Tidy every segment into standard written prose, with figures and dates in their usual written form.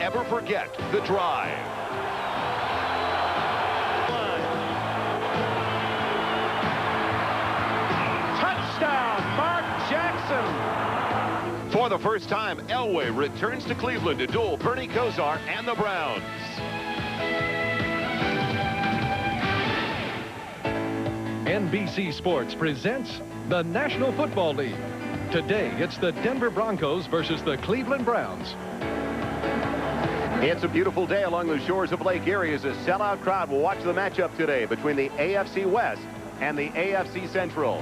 ever forget the drive. Touchdown, Mark Jackson. For the first time, Elway returns to Cleveland to duel Bernie Kosar and the Browns. NBC Sports presents the National Football League. Today, it's the Denver Broncos versus the Cleveland Browns. It's a beautiful day along the shores of Lake Erie as a sellout crowd will watch the matchup today between the AFC West and the AFC Central.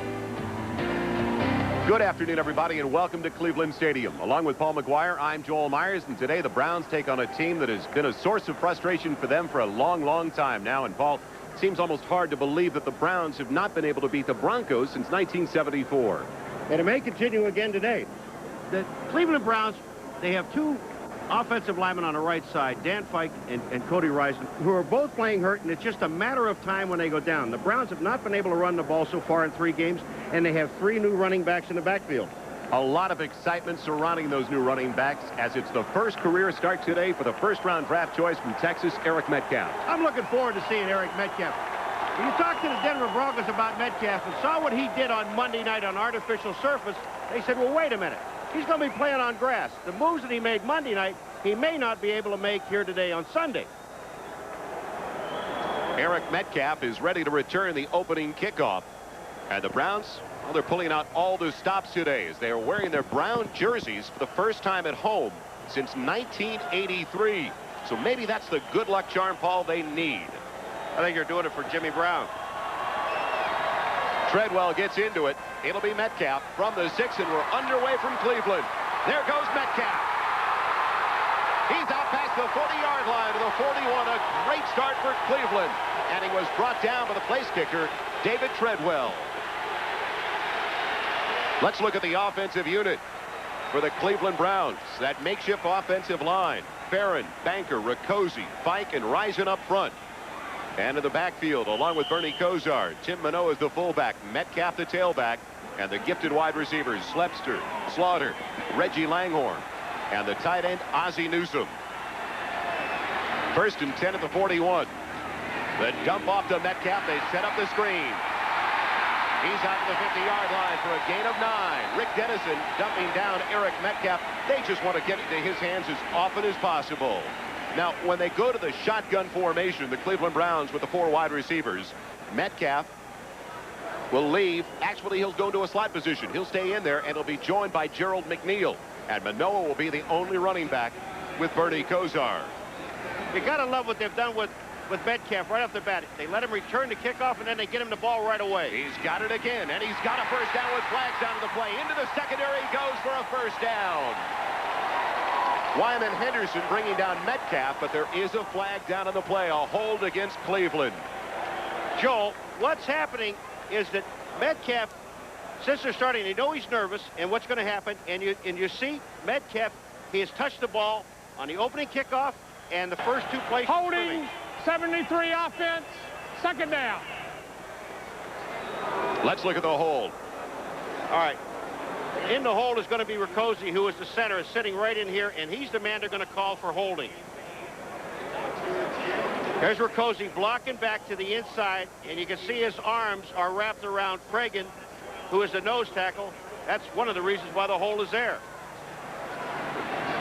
Good afternoon, everybody, and welcome to Cleveland Stadium. Along with Paul McGuire, I'm Joel Myers, and today the Browns take on a team that has been a source of frustration for them for a long, long time now. And Paul, it seems almost hard to believe that the Browns have not been able to beat the Broncos since 1974. And it may continue again today. The Cleveland Browns, they have two offensive linemen on the right side, Dan Fike and Cody Rison, who are both playing hurt, and it's just a matter of time when they go down. The Browns have not been able to run the ball so far in 3 games, and they have 3 new running backs in the backfield. A lot of excitement surrounding those new running backs as it's the first career start today for the first-round draft choice from Texas, Eric Metcalf. I'm looking forward to seeing Eric Metcalf. When you talk to the Denver Broncos about Metcalf and saw what he did on Monday night on artificial surface, they said, well, wait a minute. He's going to be playing on grass. The moves that he made Monday night, he may not be able to make here today on Sunday. Eric Metcalf is ready to return the opening kickoff. And the Browns, well, they're pulling out all the stops today as they are wearing their brown jerseys for the first time at home since 1983. So maybe that's the good luck charm, Paul, they need. I think you're doing it for Jimmy Brown. Treadwell gets into it. It'll be Metcalf from the 6, and we're underway from Cleveland. There goes Metcalf. He's out past the 40-yard line to the 41. A great start for Cleveland. And he was brought down by the place kicker, David Treadwell. Let's look at the offensive unit for the Cleveland Browns. That makeshift offensive line. Barron, Banker, Riccozzi, Fike, and Rison up front. And in the backfield, along with Bernie Kosar, Tim Manoa is the fullback, Metcalf the tailback, and the gifted wide receivers, Slepster, Slaughter, Reggie Langhorne, and the tight end, Ozzie Newsome. 1st and 10 at the 41. The dump off to Metcalf. They set up the screen. He's out to the 50-yard line for a gain of 9. Rick Dennison dumping down Eric Metcalf. They just want to get into his hands as often as possible. Now, when they go to the shotgun formation, the Cleveland Browns with the 4 wide receivers, Metcalf will leave. Actually, he'll go into a slot position. He'll stay in there, and he'll be joined by Gerald McNeil. And Manoa will be the only running back with Bernie Kosar. You got to love what they've done with Metcalf right off the bat. They let him return the kickoff, and then they get him the ball right away. He's got it again, and he's got a first down with flags down to the play. Into the secondary he goes for a first down. Wyman Henderson bringing down Metcalf, but there is a flag down on the play, a hold against Cleveland. Joel, what's happening is that Metcalf, since they're starting, they know he's nervous, and what's going to happen, and you see Metcalf, he has touched the ball on the opening kickoff and the first 2 plays. Holding, 73 offense, 2nd down. Let's look at the hold. All right. In the hold is going to be Riccozzi, who is the center, is sitting right in here, and he's the man they're going to call for holding. There's Riccozzi blocking back to the inside, and you can see his arms are wrapped around Cregan, who is the nose tackle. That's one of the reasons why the hold is there.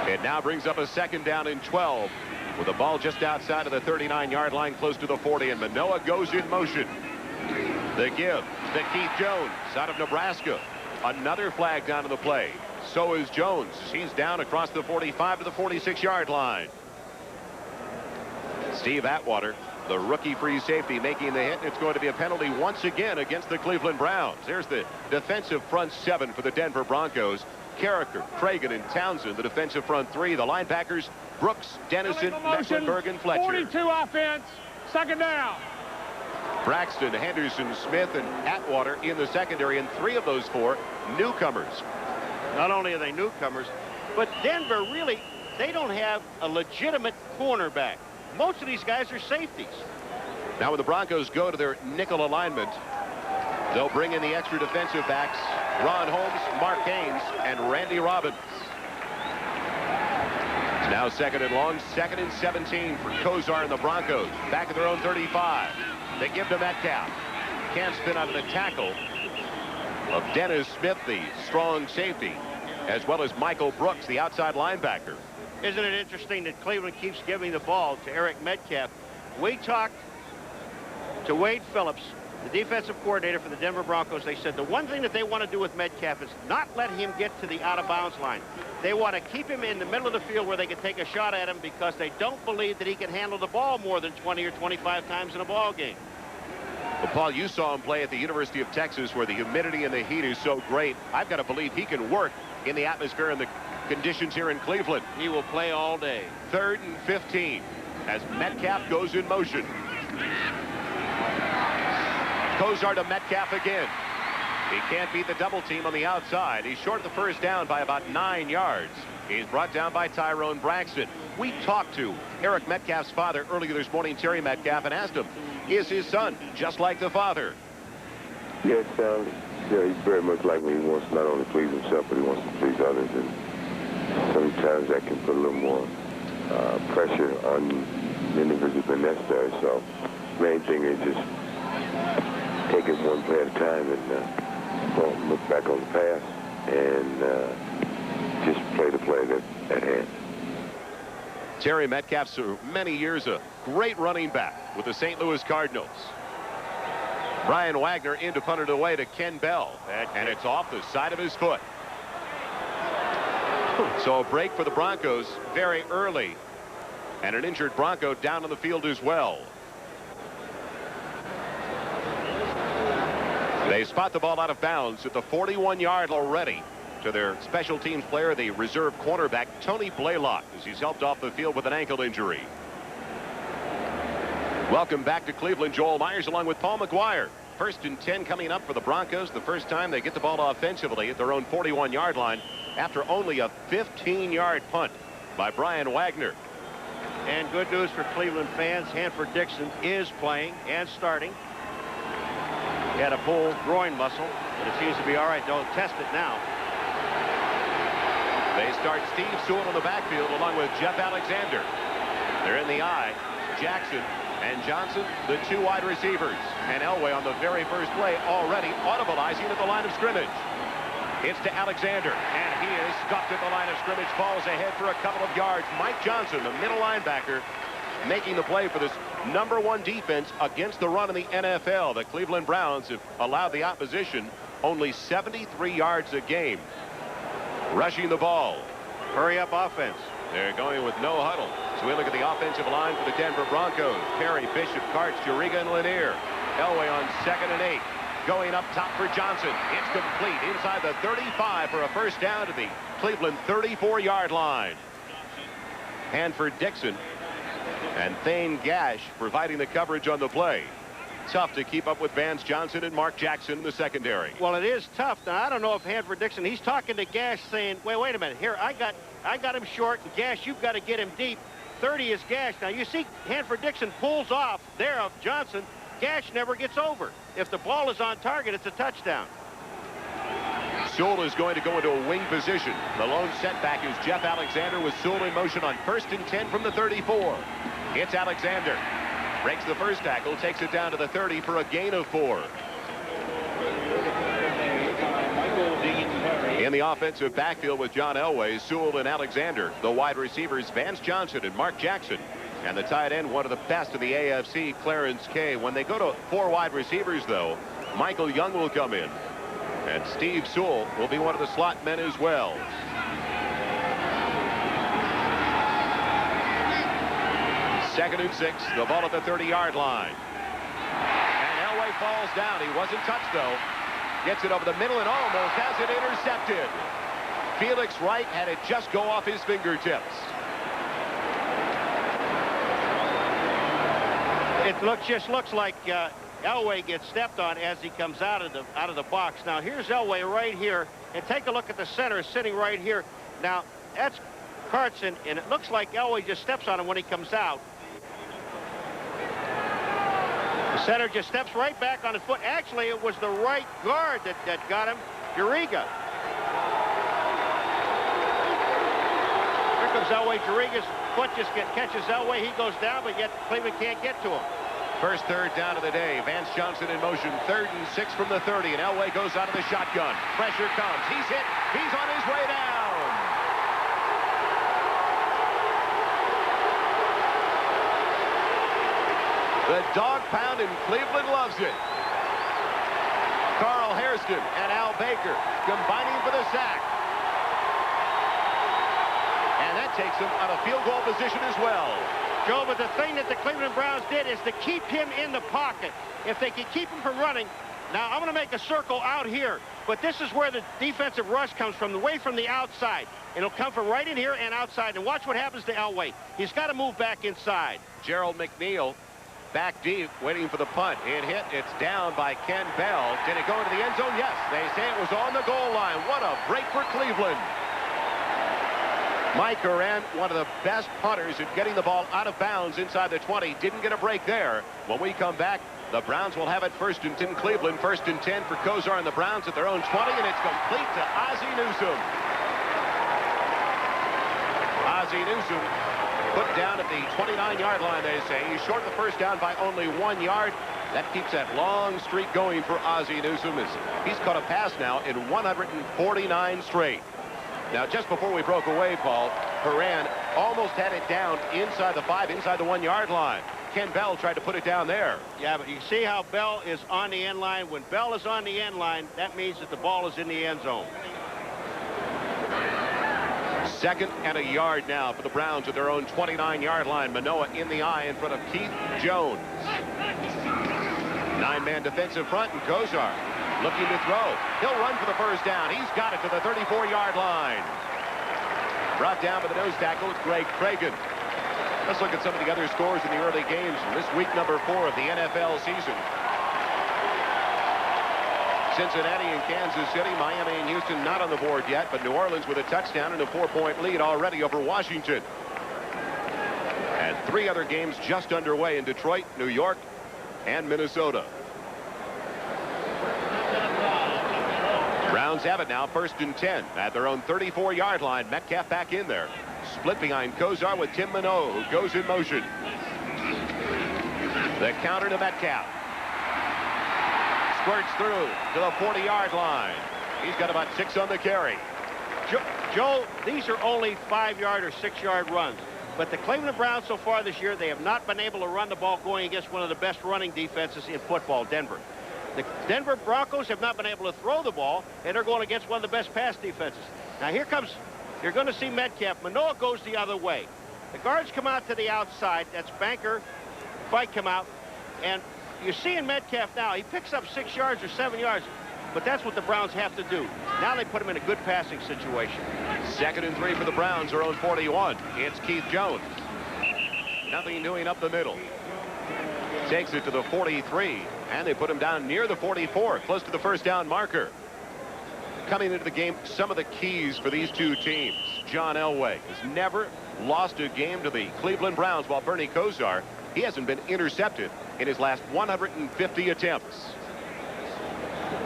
It now brings up a 2nd down and 12 with the ball just outside of the 39-yard line, close to the 40, and Manoa goes in motion. The give to Keith Jones out of Nebraska. Another flag down to the play. So is Jones. He's down across the 45 to the 46-yard line. Steve Atwater, the rookie free safety, making the hit. It's going to be a penalty once again against the Cleveland Browns. There's the defensive front 7 for the Denver Broncos. Carricker, Cregan, and Townsend, the defensive front 3. The linebackers, Brooks, Dennison, Mecklenburg, and Fletcher. 42 offense, 2nd down. Braxton, Henderson, Smith, and Atwater in the secondary, and 3 of those 4 newcomers. Not only are they newcomers, but Denver really, they don't have a legitimate cornerback. Most of these guys are safeties. Now when the Broncos go to their nickel alignment, they'll bring in the extra defensive backs, Ron Holmes, Mark Haynes, and Randy Robbins. Now second and long, 2nd and 17 for Kozar and the Broncos. Back at their own 35. They give to Metcalf. Can't spin out of the tackle of Dennis Smith, the strong safety, as well as Michael Brooks, the outside linebacker. Isn't it interesting that Cleveland keeps giving the ball to Eric Metcalf? We talked to Wade Phillips, the defensive coordinator for the Denver Broncos. They said the one thing that they want to do with Metcalf is not let him get to the out-of-bounds line. They want to keep him in the middle of the field where they can take a shot at him because they don't believe that he can handle the ball more than 20 or 25 times in a ball game. Well, Paul, you saw him play at the University of Texas where the humidity and the heat is so great. I've got to believe he can work in the atmosphere and the conditions here in Cleveland. He will play all day. 3rd and 15 as Metcalf goes in motion. Kozar to Metcalf again. He can't beat the double team on the outside. He's short of the first down by about 9 yards. He's brought down by Tyrone Braxton. We talked to Eric Metcalf's father earlier this morning, Terry Metcalf, and asked him, is his son just like the father? Yes, yeah, he's very much like me. He wants not only to please himself, but he wants to please others. And sometimes that can put a little more pressure on the individual than necessary. So main thing is just take it one play at a time and look back on the pass and just play the play at hand. Terry Metcalf, for many years, a great running back with the St. Louis Cardinals. Brian Wagner in to punt it away to Ken Bell, and it's off the side of his foot. So a break for the Broncos very early, and an injured Bronco down on the field as well. They spot the ball out of bounds at the 41-yard already to their special teams player, the reserve cornerback, Tony Blaylock, as he's helped off the field with an ankle injury. Welcome back to Cleveland. Joel Myers along with Paul McGuire. 1st and 10 coming up for the Broncos. The first time they get the ball offensively at their own 41-yard line after only a 15-yard punt by Brian Wagner. And good news for Cleveland fans, Hanford Dixon is playing and starting. He had a pulled groin muscle, but it seems to be all right. They'll test it now. They start Steve Sewell in the backfield along with Jeff Alexander. They're in the eye. Jackson and Johnson, the 2 wide receivers. And Elway on the very first play already audibilizing at the line of scrimmage. It's to Alexander, and he is stuffed at the line of scrimmage, falls ahead for a couple of yards. Mike Johnson, the middle linebacker, making the play for this #1 defense against the run in the NFL. The Cleveland Browns have allowed the opposition only 73 yards a game. Rushing the ball. Hurry up offense. They're going with no huddle. So we look at the offensive line for the Denver Broncos. Perry, Bishop, Karts, Juriga, and Lanier. Elway on 2nd and 8. Going up top for Johnson. It's complete inside the 35 for a first down to the Cleveland 34-yard line. Hanford Dixon and Thane Gash providing the coverage on the play. Tough to keep up with Vance Johnson and Mark Jackson in the secondary. Well, it is tough. Now, I don't know if Hanford Dixon, he's talking to Gash saying, wait a minute. Here, I got him short, and Gash, you've got to get him deep. 30 is Gash. Now, you see Hanford Dixon pulls off there of Johnson. Gash never gets over. If the ball is on target, it's a touchdown. Sewell is going to go into a wing position. The lone setback is Jeff Alexander with Sewell in motion on 1st and 10 from the 34. It's Alexander. Breaks the first tackle, takes it down to the 30 for a gain of 4. In the offensive backfield with John Elway, Sewell and Alexander. The wide receivers, Vance Johnson and Mark Jackson. And the tight end, one of the best in the AFC, Clarence Kay. When they go to 4 wide receivers, though, Michael Young will come in. And Steve Sewell will be one of the slot men as well. Second and 6, the ball at the 30-yard line. And Elway falls down. He wasn't touched, though. Gets it over the middle and almost has it intercepted. Felix Wright had it just go off his fingertips. It just looks like Elway gets stepped on as he comes out of the box. Now, here's Elway right here. And take a look at the center sitting right here. Now, that's Carson, and it looks like Elway just steps on him when he comes out. The center just steps right back on his foot. Actually, it was the right guard that got him, Juriga. comes Elway. Rodriguez. Foot just catches Elway. He goes down, but yet Cleveland can't get to him. First third down of the day. Vance Johnson in motion. 3rd and 6 from the 30. And Elway goes out of the shotgun. Pressure comes. He's hit. He's on his way down. The dog pound in Cleveland loves it. Carl Hairston and Al Baker combining for the sack. And that takes him on a field goal position as well. Joe, but the thing that the Cleveland Browns did is to keep him in the pocket. If they can keep him from running, now I'm going to make a circle out here, but this is where the defensive rush comes from, away from the outside. It'll come from right in here and outside, and watch what happens to Elway. He's got to move back inside. Gerald McNeil back deep, waiting for the punt. It hit. It's down by Ken Bell. Did it go into the end zone? Yes. They say it was on the goal line. What a break for Cleveland. Mike Horan, one of the best punters at getting the ball out of bounds inside the 20. Didn't get a break there. When we come back, the Browns will have it 1st and 10 Cleveland. 1st and 10 for Kozar and the Browns at their own 20, and it's complete to Ozzie Newsome. Ozzie Newsome put down at the 29-yard line, they say. He's short of the first down by only 1 yard. That keeps that long streak going for Ozzie Newsome. He's caught a pass now in 149 straight. Now, just before we broke away, Paul, Horan almost had it down inside the 5, inside the 1 yard line. Ken Bell tried to put it down there. Yeah, but you see how Bell is on the end line. When Bell is on the end line, that means that the ball is in the end zone. 2nd and a yard now for the Browns at their own 29-yard line. Manoa in the eye in front of Keith Jones. 9-man defensive front, and Kozar looking to throw. He'll run for the first down. He's got it to the 34-yard line. Brought down by the nose tackle, it's Greg Cragen. Let's look at some of the other scores in the early games from this week number 4 of the NFL season. Cincinnati and Kansas City, Miami and Houston not on the board yet, but New Orleans with a touchdown and a 4-point lead already over Washington. And 3 other games just underway in Detroit, New York, and Minnesota. Browns have it now, 1st and 10 at their own 34-yard line. Metcalf back in there. Split behind Kozar with Tim Manoa, who goes in motion. The counter to Metcalf. Squirts through to the 40-yard line. He's got about 6 on the carry. Joe, these are only 5-yard or 6-yard runs. But the Cleveland Browns so far this year, they have not been able to run the ball going against one of the best running defenses in football, Denver. The Denver Broncos have not been able to throw the ball, and they're going against one of the best pass defenses. Now here comes, you're going to see Metcalf. Manoa goes the other way. The guards come out to the outside. That's Banker. Fike come out. And you're seeing Metcalf now. He picks up 6 yards or 7 yards. But that's what the Browns have to do. Now they put him in a good passing situation. 2nd and 3 for the Browns, their own 41. It's Keith Jones. Nothing doing up the middle. Takes it to the 43, and they put him down near the 44, close to the first down marker. Coming into the game, some of the keys for these two teams. John Elway has never lost a game to the Cleveland Browns, while Bernie Kozar, he hasn't been intercepted in his last 150 attempts.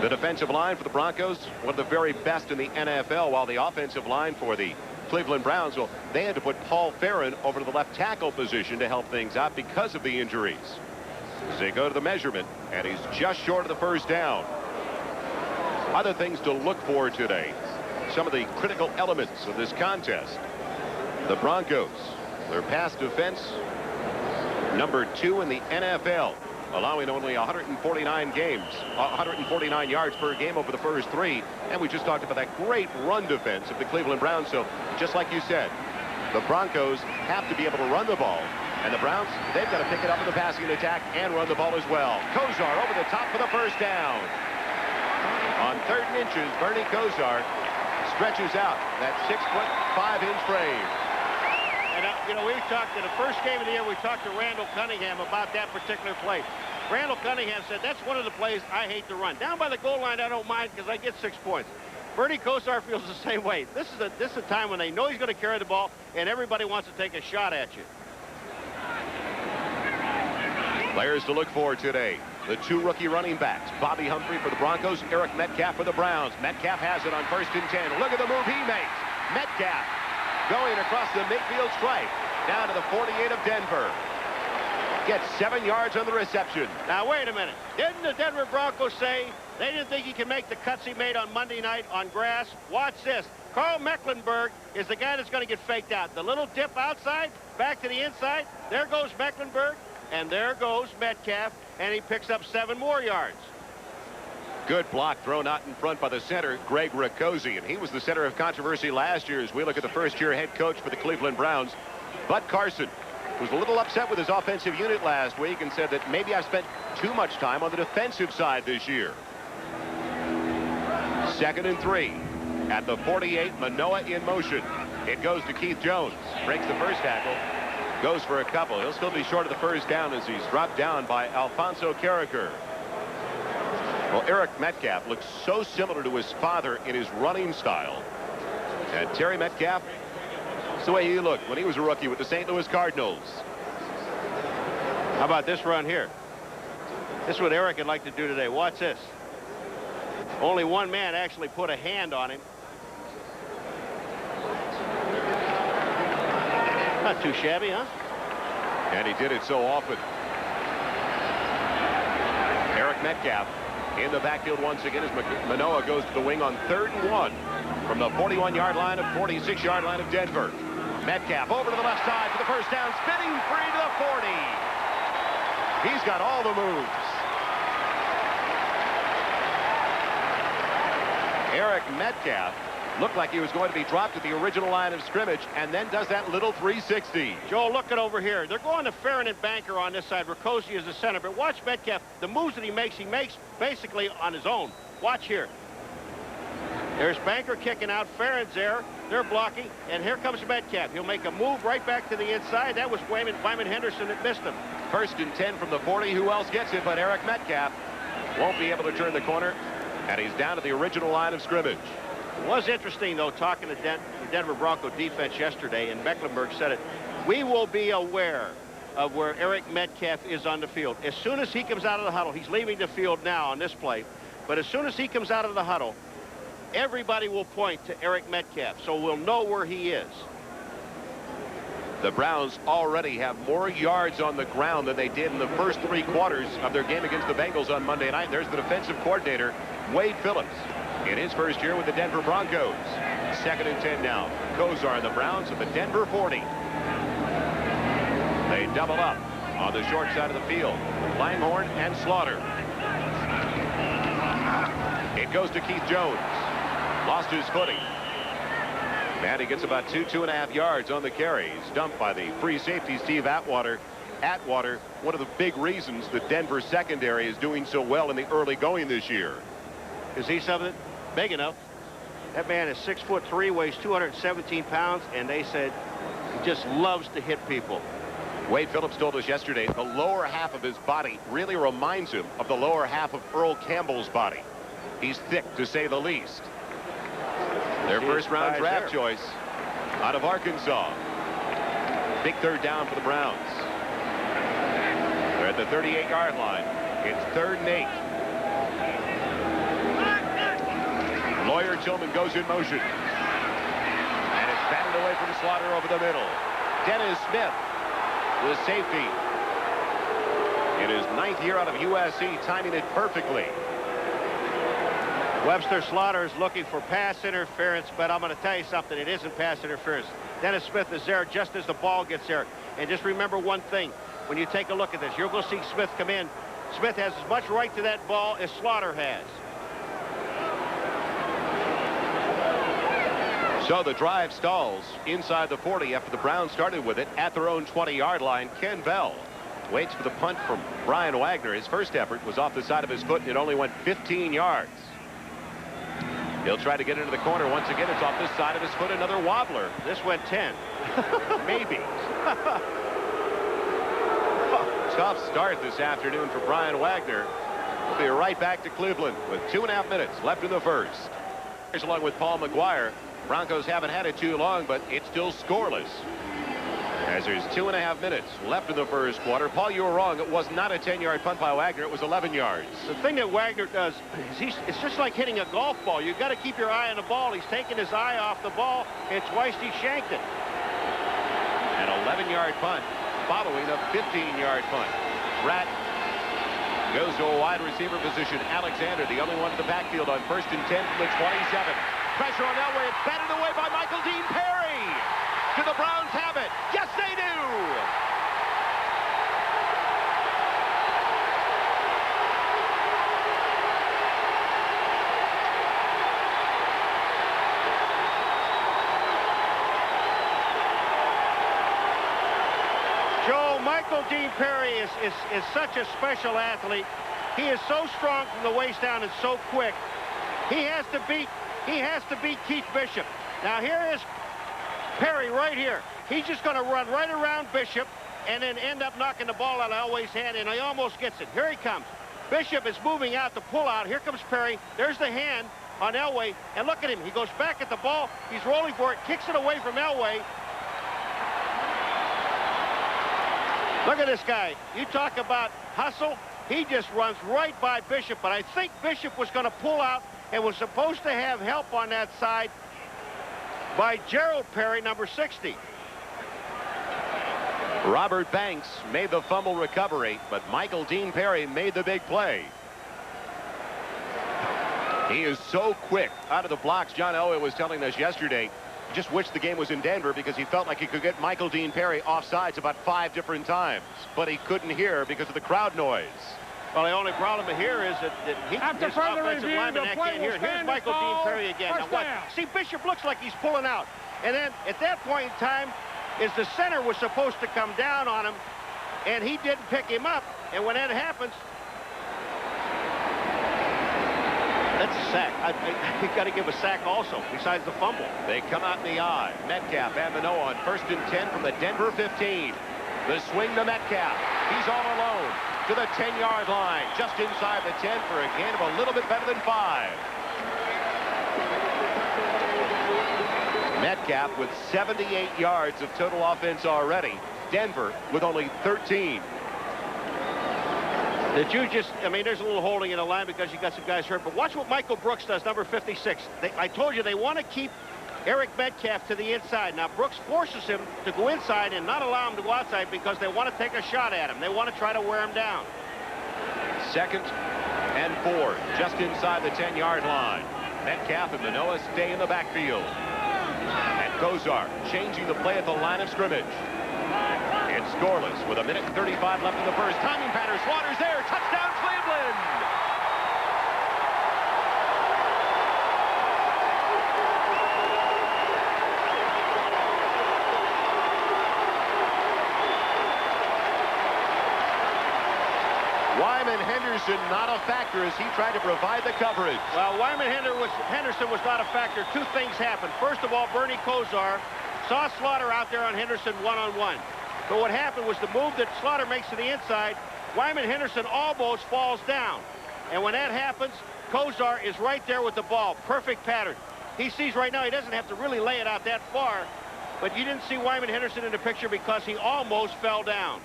The defensive line for the Broncos, one of the very best in the NFL, while the offensive line for the Cleveland Browns, well, they had to put Paul Farron over to the left tackle position to help things out because of the injuries. As they go to the measurement, and he's just short of the first down. Other things to look for today. Some of the critical elements of this contest. The Broncos, their pass defense, number 2 in the NFL, allowing only 149 yards per game over the first 3. And we just talked about that great run defense of the Cleveland Browns. So just like you said, the Broncos have to be able to run the ball. And the Browns, they've got to pick it up in the passing attack and run the ball as well. Kozar over the top for the first down. On 3rd and inches, Bernie Kozar stretches out that 6'5" frame. And, you know, we talked in the first game of the year, we talked to Randall Cunningham about that particular play. Randall Cunningham said, that's one of the plays I hate to run. Down by the goal line, I don't mind because I get 6 points. Bernie Kozar feels the same way. This is a time when they know he's going to carry the ball, and everybody wants to take a shot at you. Players to look for today. The 2 rookie running backs. Bobby Humphrey for the Broncos. Eric Metcalf for the Browns. Metcalf has it on 1st and 10. Look at the move he makes. Metcalf going across the midfield stripe down to the 48 of Denver. Gets 7 yards on the reception. Now, wait a minute. Didn't the Denver Broncos say they didn't think he could make the cuts he made on Monday night on grass? Watch this. Carl Mecklenburg is the guy that's going to get faked out. The little dip outside, back to the inside. There goes Mecklenburg, and there goes Metcalf, and he picks up 7 more yards. Good block thrown out in front by the center, Greg Riccozzi, and he was the center of controversy last year as we look at the first-year head coach for the Cleveland Browns. Bud Carson was a little upset with his offensive unit last week and said that maybe I've spent too much time on the defensive side this year. 2nd and 3 at the 48. Manoa in motion. It goes to Keith Jones. Breaks the first tackle. Goes for a couple. He'll still be short of the first down as he's dropped down by Alfonso Carricker. Well, Eric Metcalf looks so similar to his father in his running style. And Terry Metcalf, it's the way he looked when he was a rookie with the St. Louis Cardinals. How about this run here? This is what Eric would like to do today. Watch this. Only one man actually put a hand on him. Not too shabby, huh? And he did it so often. Eric Metcalf in the backfield once again as Manoa goes to the wing on 3rd and 1 from the 41-yard line of 46-yard line of Denver. Metcalf over to the left side for the first down, spinning free to the 40. He's got all the moves. Eric Metcalf looked like he was going to be dropped at the original line of scrimmage and then does that little 360. Joe, look at over here. They're going to Farron and Banker on this side. Riccozzi is the center, but watch Metcalf. The moves that he makes basically on his own. Watch here. There's Banker kicking out. Farron's there. They're blocking, and here comes Metcalf. He'll make a move right back to the inside. That was Wyman Henderson that missed him. 1st and 10 from the 40. Who else gets it but Eric Metcalf? Won't be able to turn the corner, and he's down to the original line of scrimmage. It was interesting, though, talking to the Denver Bronco defense yesterday, and Mecklenburg said it. We will be aware of where Eric Metcalf is on the field. As soon as he comes out of the huddle, he's leaving the field now on this play, but as soon as he comes out of the huddle, everybody will point to Eric Metcalf, so we'll know where he is. The Browns already have more yards on the ground than they did in the first 3 quarters of their game against the Bengals on Monday night. There's the defensive coordinator, Wade Phillips, in his first year with the Denver Broncos. 2nd and 10 now. Kozar and the Browns at the Denver 40. They double up on the short side of the field. Langhorne and Slaughter. It goes to Keith Jones. Lost his footing. And he gets about 2.5 yards on the carry. He's dumped by the free safety, Steve Atwater. Atwater, one of the big reasons the Denver secondary is doing so well in the early going this year. Is he something big enough? That man is 6'3", weighs 217 pounds, and they said he just loves to hit people. Wade Phillips told us yesterday the lower half of his body really reminds him of the lower half of Earl Campbell's body. He's thick, to say the least. Their first-round draft choice out of Arkansas. Big 3rd down for the Browns. They're at the 38-yard line. It's 3rd and 8. Lawyer Tillman goes in motion. And it's batted away from Slaughter over the middle. Dennis Smith, the safety. In his 9th year out of USC, timing it perfectly. Webster Slaughter is looking for pass interference, but I'm going to tell you something. It isn't pass interference. Dennis Smith is there just as the ball gets there. And just remember one thing. When you take a look at this, you're going to see Smith come in. Smith has as much right to that ball as Slaughter has. So the drive stalls inside the 40 after the Browns started with it at their own 20-yard line. Ken Bell waits for the punt from Brian Wagner. His first effort was off the side of his foot, and it only went 15 yards. He'll try to get into the corner. Once again, it's off this side of his foot. Another wobbler. This went 10. Maybe. Tough start this afternoon for Brian Wagner. We'll be right back to Cleveland with 2.5 minutes left in the first. Along with Paul McGuire. Broncos haven't had it too long, but it's still scoreless. As there's 2.5 minutes left in the first quarter. Paul, you were wrong. It was not a 10-yard punt by Wagner. It was 11 yards. The thing that Wagner does is it's just like hitting a golf ball. You've got to keep your eye on the ball. He's taken his eye off the ball, and twice he shanked it. An 11-yard punt following a 15-yard punt. Pratt goes to a wide receiver position. Alexander, the only one in the backfield on 1st and 10 from the 27. Pressure on Elway. It's batted away by Michael Dean Perry. Do the Browns have it? Yes, they do. Joe, Michael Dean Perry is such a special athlete. He is so strong from the waist down and so quick. He has to beat Keith Bishop. Now here is Perry right here. He's just going to run right around Bishop and then end up knocking the ball out of Elway's hand, and he almost gets it. Here he comes. Bishop is moving out to pull out. Here comes Perry. There's the hand on Elway, and look at him. He goes back at the ball. He's rolling for it, kicks it away from Elway. Look at this guy. You talk about hustle. He just runs right by Bishop, but I think Bishop was going to pull out and was supposed to have help on that side by Gerald Perry, number 60. Robert Banks made the fumble recovery, but Michael Dean Perry made the big play. He is so quick out of the blocks. John Elway was telling us yesterday, he just wished the game was in Denver because he felt like he could get Michael Dean Perry offsides about 5 different times, but he couldn't hear because of the crowd noise. Well, the only problem here is that he, After his further offensive review, lineman the that play can't will hear. Here's stand Michael as Dean called. Perry again. Now First what? down. See, Bishop looks like he's pulling out. And then at that point in time, is the center was supposed to come down on him, and he didn't pick him up. And when that happens, that's a sack. You've got to give a sack also, besides the fumble. They come out in the I. Metcalf and Manoa on 1st and 10 from the Denver 15. The swing to Metcalf. He's all alone to the 10-yard line, just inside the 10 for a gain of a little bit better than 5. Metcalf with 78 yards of total offense already. Denver with only 13. Did you just, I mean, there's a little holding in the line because you got some guys hurt, but watch what Michael Brooks does, number 56. I told you they want to keep Eric Metcalf to the inside. Now, Brooks forces him to go inside and not allow him to go outside because they want to take a shot at him. They want to try to wear him down. 2nd and 4, just inside the 10-yard line. Metcalf and Manoa stay in the backfield. And Kozar changing the play at the line of scrimmage. It's scoreless with 1:35 left in the first. Timing pattern. Slaughter's there. Touchdown, Cleveland. Wyman Henderson not a factor as he tried to provide the coverage. Well, Wyman Henderson was not a factor. Two things happened. First of all, Bernie Kosar saw Slaughter out there on Henderson one-on-one. But what happened was the move that Slaughter makes to the inside, Wyman Henderson almost falls down. And when that happens, Kosar is right there with the ball. Perfect pattern. He sees right now he doesn't have to really lay it out that far. But you didn't see Wyman Henderson in the picture because he almost fell down.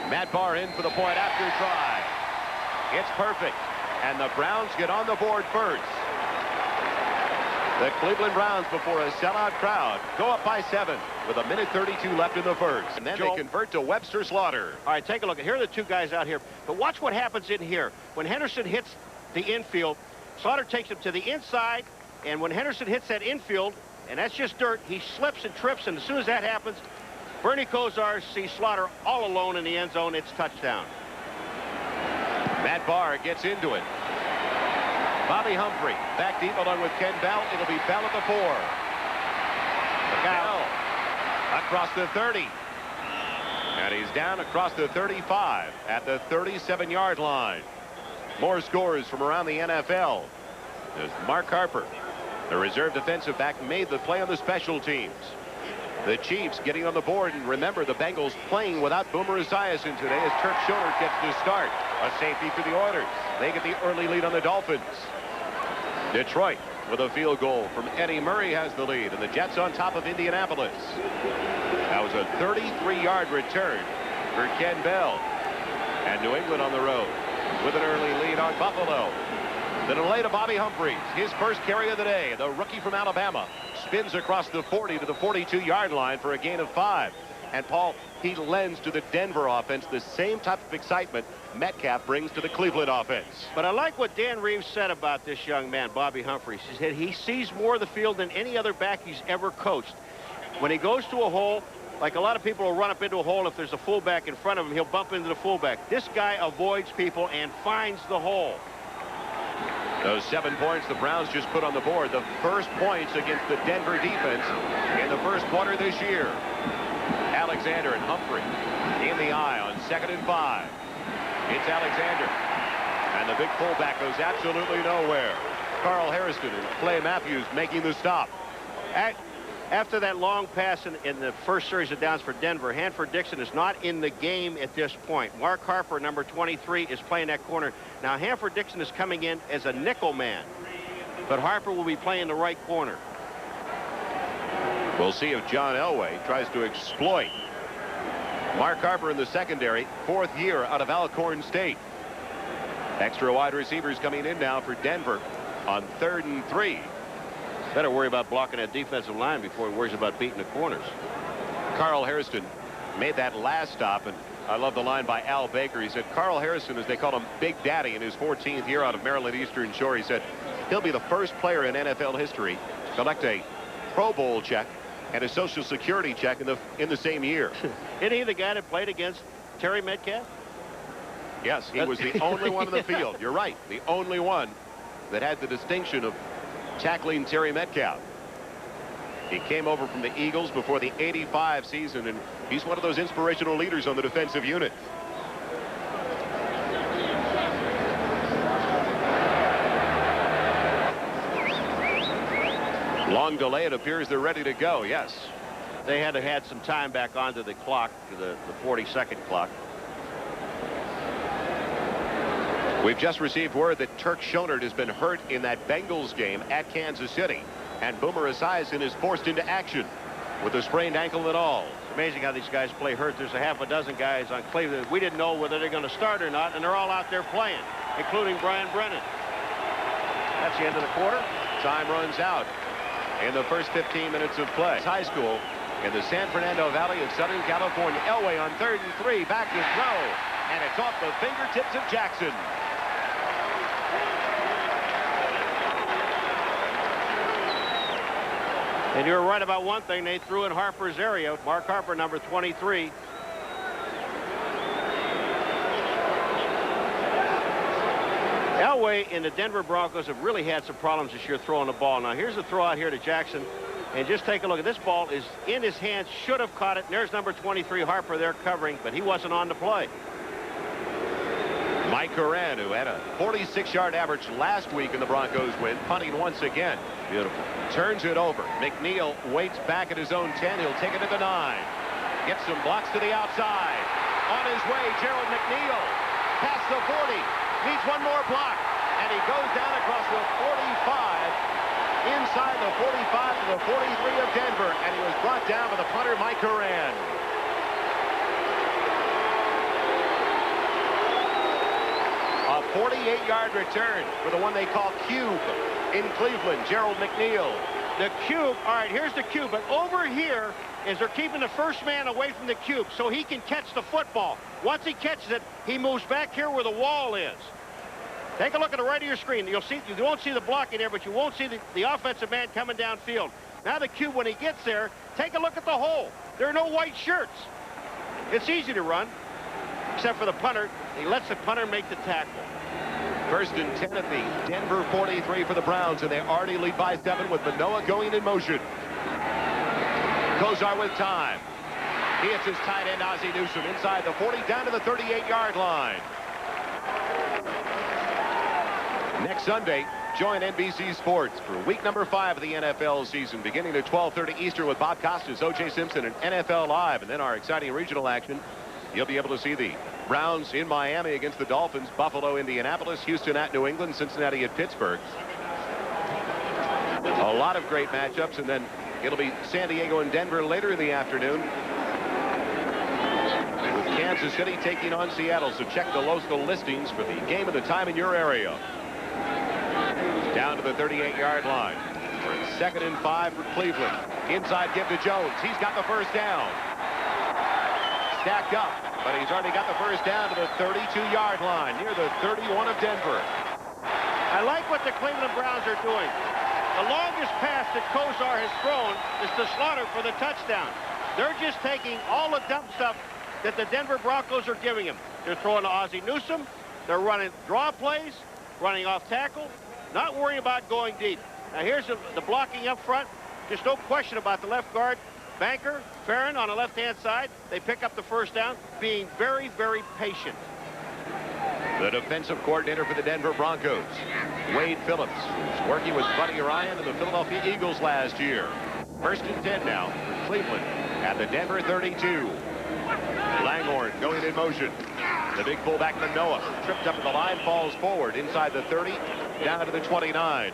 Matt Barr in for the point after try. It's perfect. And the Browns get on the board first. The Cleveland Browns, before a sellout crowd, go up by 7 with 1:32 left in the first. And then they convert to Webster Slaughter. All right, take a look. Here are the two guys out here. But watch what happens in here. When Henderson hits the infield, Slaughter takes him to the inside. And when Henderson hits that infield, and that's just dirt, he slips and trips. And as soon as that happens, Bernie Kosar sees Slaughter all alone in the end zone. It's touchdown. Matt Barr gets into it. Bobby Humphrey back deep along with Ken Bell. It'll be Bell at the 4. Bell across the 30. And he's down across the 35 at the 37-yard line. More scores from around the NFL. There's Mark Harper, the reserve defensive back, made the play on the special teams. The Chiefs getting on the board, and remember the Bengals playing without Boomer Esiason today as Turk Schoner gets to start. A safety for the Oilers. They get the early lead on the Dolphins. Detroit with a field goal from Eddie Murray has the lead, and the Jets on top of Indianapolis. That was a 33-yard return for Ken Bell. And New England on the road with an early lead on Buffalo. The delay to Bobby Humphries. His first carry of the day. The rookie from Alabama spins across the 40 to the 42-yard line for a gain of 5. And Paul, he lends to the Denver offense the same type of excitement Metcalf brings to the Cleveland offense. But I like what Dan Reeves said about this young man, Bobby Humphries. He said he sees more of the field than any other back he's ever coached. When he goes to a hole, like a lot of people will run up into a hole if there's a fullback in front of him, he'll bump into the fullback. This guy avoids people and finds the hole. Those 7 points the Browns just put on the board. The first points against the Denver defense in the first quarter this year. Alexander and Humphrey in the eye on 2nd and 5. It's Alexander. And the big fullback goes absolutely nowhere. Carl Harrison and Clay Matthews making the stop. After that long pass in the first series of downs for Denver, Hanford Dixon is not in the game at this point. Mark Harper, number 23, is playing that corner. Now, Hanford Dixon is coming in as a nickel man, but Harper will be playing the right corner. We'll see if John Elway tries to exploit Mark Harper in the secondary, 4th year out of Alcorn State. Extra wide receivers coming in now for Denver on 3rd and 3. Better worry about blocking that defensive line before he worries about beating the corners. Carl Harrison made that last stop, and I love the line by Al Baker. He said Carl Harrison, as they call him, Big Daddy, in his 14th year out of Maryland Eastern Shore. He said he'll be the first player in NFL history to collect a Pro Bowl check and a Social Security check in the same year. Isn't he the guy that played against Terry Metcalf? Yes, he was the only one in the field. You're right, the only one that had the distinction of tackling Terry Metcalf. He came over from the Eagles before the '85 season, and he's one of those inspirational leaders on the defensive unit. Long delay. It appears they're ready to go. Yes. They had to add some time back onto the clock, to the 40-second clock. We've just received word that Turk Schonert has been hurt in that Bengals game at Kansas City, and Boomer Esiason is forced into action with a sprained ankle and all. It's amazing how these guys play hurt. There's a half a dozen guys on Cleveland. We didn't know whether they're going to start or not, and they're all out there playing, including Brian Brennan. That's the end of the quarter. Time runs out in the first 15 minutes of play. High school in the San Fernando Valley of Southern California. Elway on 3rd and 3, back to throw, and it's off the fingertips of Jackson. And you're right about one thing. They threw in Harper's area. Mark Harper, number 23. Elway and the Denver Broncos have really had some problems this year throwing the ball. Now, here's a throw out here to Jackson. And just take a look at this ball is in his hands. Should have caught it. And there's number 23, Harper, there covering, but he wasn't on the play. Mike Coran, who had a 46-yard average last week in the Broncos win, punting once again. Beautiful. Turns it over. McNeil waits back at his own 10. He'll take it to the 9. Gets some blocks to the outside. On his way, Gerald McNeil. Past the 40. Needs one more block. And he goes down across the 45. Inside the 45 to the 43 of Denver. And he was brought down by the punter, Mike Coran. A 48-yard return for the one they call Cube in Cleveland, Gerald McNeil. The cube, all right, here's the cube, but over here is they're keeping the first man away from the cube so he can catch the football. Once he catches it, he moves back here where the wall is. Take a look at the right of your screen. You'll see, you won't see the blocking there, but you won't see the offensive man coming downfield. Now the cube, when he gets there, take a look at the hole. There are no white shirts. It's easy to run, except for the punter. He lets the punter make the tackle. 1st and 10 at the Denver 43 for the Browns, and they already lead by 7 with Manoah going in motion. Kozar with time. He hits his tight end, Ozzie Newsome, inside the 40, down to the 38-yard line. Next Sunday, join NBC Sports for week number 5 of the NFL season, beginning at 12:30 Eastern with Bob Costas, O.J. Simpson, and NFL Live. And then our exciting regional action. You'll be able to see the Browns in Miami against the Dolphins, Buffalo, Indianapolis, Houston at New England, Cincinnati at Pittsburgh. A lot of great matchups, and then it'll be San Diego and Denver later in the afternoon. Kansas City taking on Seattle. So check the local listings for the game and the time in your area. Down to the 38-yard line. For 2nd and 5 for Cleveland. Inside give to Jones. He's got the first down. Stacked up, but he's already got the first down to the 32-yard line near the 31 of Denver. I like what the Cleveland Browns are doing. The longest pass that Kozar has thrown is to Slaughter for the touchdown. They're just taking all the dump stuff that the Denver Broncos are giving him. They're throwing to Ozzie Newsome. They're running draw plays, running off tackle, not worrying about going deep. Now here's the blocking up front. Just no question about the left guard. Banker, Farron on the left-hand side. They pick up the first down, being very, very patient. The defensive coordinator for the Denver Broncos, Wade Phillips, who's working with Buddy Ryan and the Philadelphia Eagles last year. 1st and 10 now for Cleveland at the Denver 32. Langhorne going in motion. The big fullback Manoa tripped up at the line, falls forward inside the 30, down to the 29.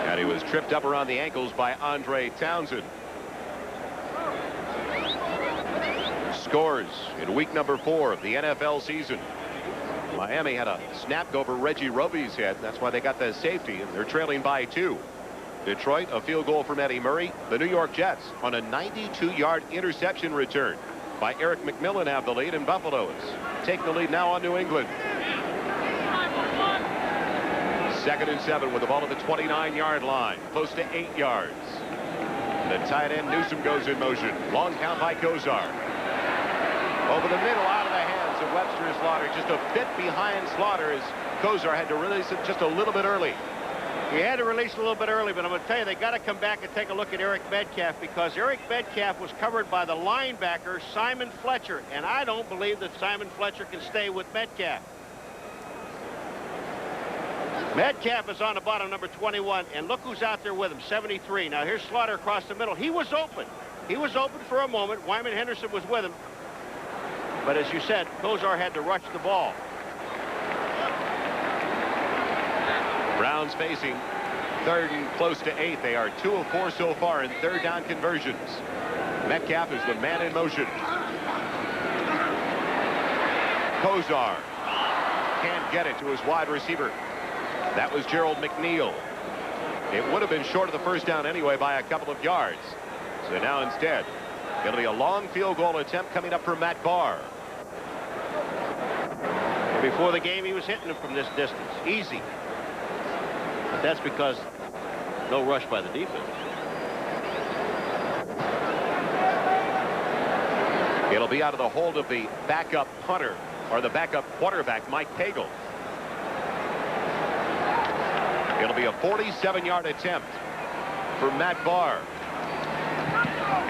And he was tripped up around the ankles by Andre Townsend. Scores in week number 4 of the NFL season. Miami had a snap go over Reggie Roby's head. That's why they got the safety, and they're trailing by 2. Detroit, a field goal from Eddie Murray. The New York Jets on a 92-yard interception return by Eric McMillan have the lead, and Buffalo is taking the lead now on New England. 2nd and 7 with the ball at the 29-yard line, close to 8 yards. The tight end Newsome goes in motion. Long count by Kozar. Over the middle, out of the hands of Webster and Slaughter. Just a bit behind Slaughter as Kozar had to release it just a little bit early. He had to release a little bit early, but I'm going to tell you, they got to come back and take a look at Eric Metcalf, because Eric Metcalf was covered by the linebacker, Simon Fletcher, and I don't believe that Simon Fletcher can stay with Metcalf. Metcalf is on the bottom, number 21, and look who's out there with him, 73. Now here's Slaughter across the middle. He was open. He was open for a moment. Wyman Henderson was with him. But as you said, Kozar had to rush the ball. Browns facing 3rd and close to 8. They are 2 of 4 so far in 3rd down conversions. Metcalf is the man in motion. Kozar can't get it to his wide receiver. That was Gerald McNeil. It would have been short of the first down anyway by a couple of yards. So now instead, it'll be a long field goal attempt coming up for Matt Barr. Before the game, he was hitting them from this distance. Easy. But that's because no rush by the defense. It'll be out of the hold of the backup punter, or the backup quarterback, Mike Pagel. It'll be a 47-yard attempt for Matt Barr.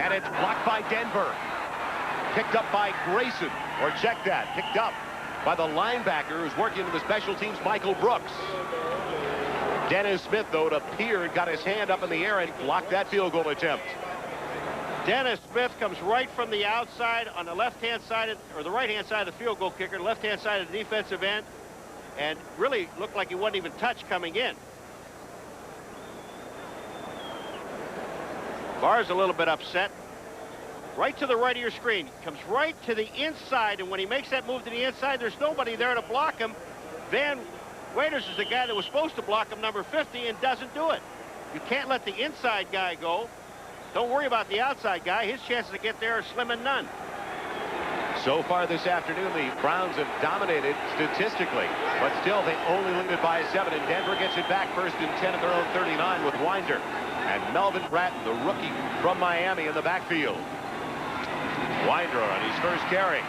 And it's blocked by Denver. Picked up by Grayson, or check that, picked up by the linebacker who's working in the special teams, Michael Brooks. Dennis Smith, though, it appeared, got his hand up in the air and blocked that field goal attempt. Dennis Smith comes right from the outside on the left-hand side, or the right-hand side of the field goal kicker, left-hand side of the defensive end, and really looked like he wasn't even touched coming in. Barr's a little bit upset. Right to the right of your screen. Comes right to the inside, and when he makes that move to the inside, there's nobody there to block him. Van Waiters is the guy that was supposed to block him, number 50, and doesn't do it. You can't let the inside guy go. Don't worry about the outside guy. His chances to get there are slim and none. So far this afternoon, the Browns have dominated statistically, but still they only lead it by 7, and Denver gets it back 1st and 10 at their own 39 with Winder and Melvin Bratton, the rookie from Miami, in the backfield. Winder on his first carry,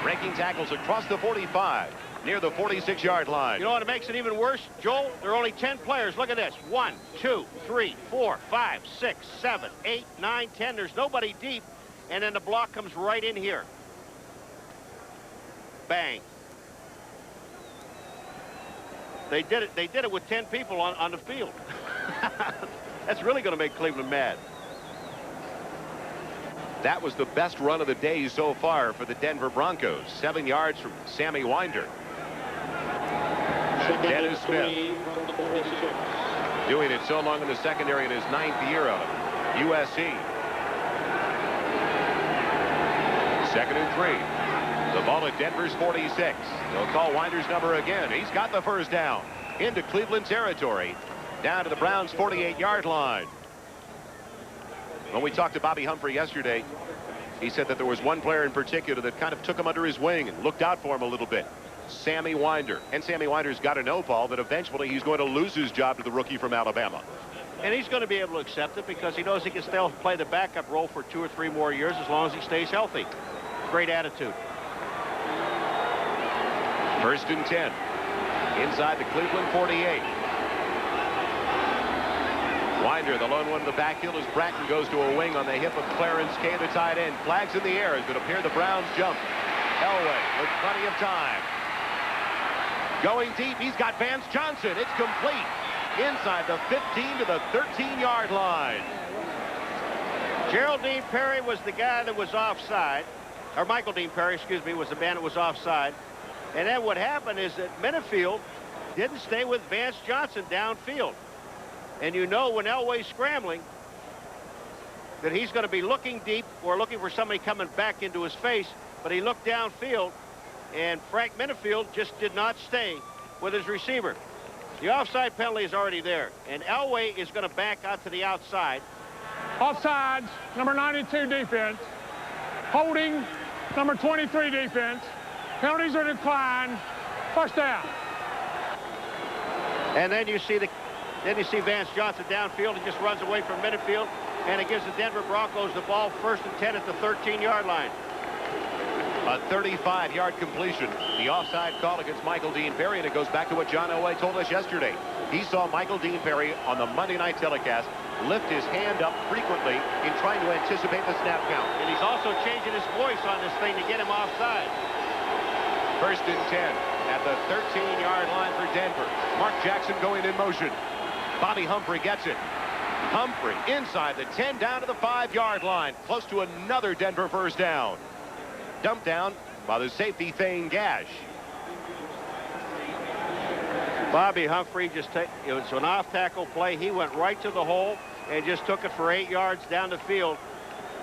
breaking tackles across the 45 near the 46-yard line. You know what makes it even worse, Joel? There are only 10 players. Look at this. 1, 2, 3, 4, 5, 6, 7, 8, 9, 10. There's nobody deep, and then the block comes right in here. Bang. They did it. They did it with 10 people on the field. That's really going to make Cleveland mad. That was the best run of the day so far for the Denver Broncos. 7 yards from Sammy Winder. And Dennis Smith doing it so long in the secondary in his 9th year of USC. 2nd and 3. The ball at Denver's 46. They'll call Winder's number again. He's got the first down into Cleveland territory, down to the Browns' 48-yard line. When we talked to Bobby Humphrey yesterday, he said that there was one player in particular that kind of took him under his wing and looked out for him a little bit. Sammy Winder. And Sammy Winder's got to know, Paul, that eventually he's going to lose his job to the rookie from Alabama. And he's going to be able to accept it because he knows he can still play the backup role for 2 or 3 more years as long as he stays healthy. Great attitude. 1st and 10. Inside the Cleveland 48. Winder, the lone one in the backfield, as Bratton goes to a wing on the hip of Clarence Kay, the tight end. Flags in the air as it appeared the Browns jump. Elway with plenty of time. Going deep, he's got Vance Johnson. It's complete. Inside the 15 to the 13-yard line. Geraldine Perry was the guy that was offside. Or Michael Dean Perry, excuse me, was the man that was offside. And then what happened is that Minifield didn't stay with Vance Johnson downfield. And you know when Elway's scrambling that he's going to be looking deep or looking for somebody coming back into his face. But he looked downfield, and Frank Minifield just did not stay with his receiver. The offside penalty is already there, and Elway is going to back out to the outside. Offsides, number 92 defense. Holding, number 23 defense. Penalties are declined. First down. And then you see Vance Johnson downfield. He just runs away from Minifield, and it gives the Denver Broncos the ball 1st and 10 at the 13-yard line. A 35-yard completion. The offside call against Michael Dean Perry, and it goes back to what John Elway told us yesterday. He saw Michael Dean Perry on the Monday night telecast lift his hand up frequently in trying to anticipate the snap count. And he's also changing his voice on this thing to get him offside. 1st and 10 at the 13-yard line for Denver. Mark Jackson going in motion. Bobby Humphrey gets it. Humphrey inside the 10 down to the 5-yard line. Close to another Denver first down. Dumped down by the safety Thane Gash. Bobby Humphrey it was an off-tackle play. He went right to the hole and just took it for 8 yards down the field.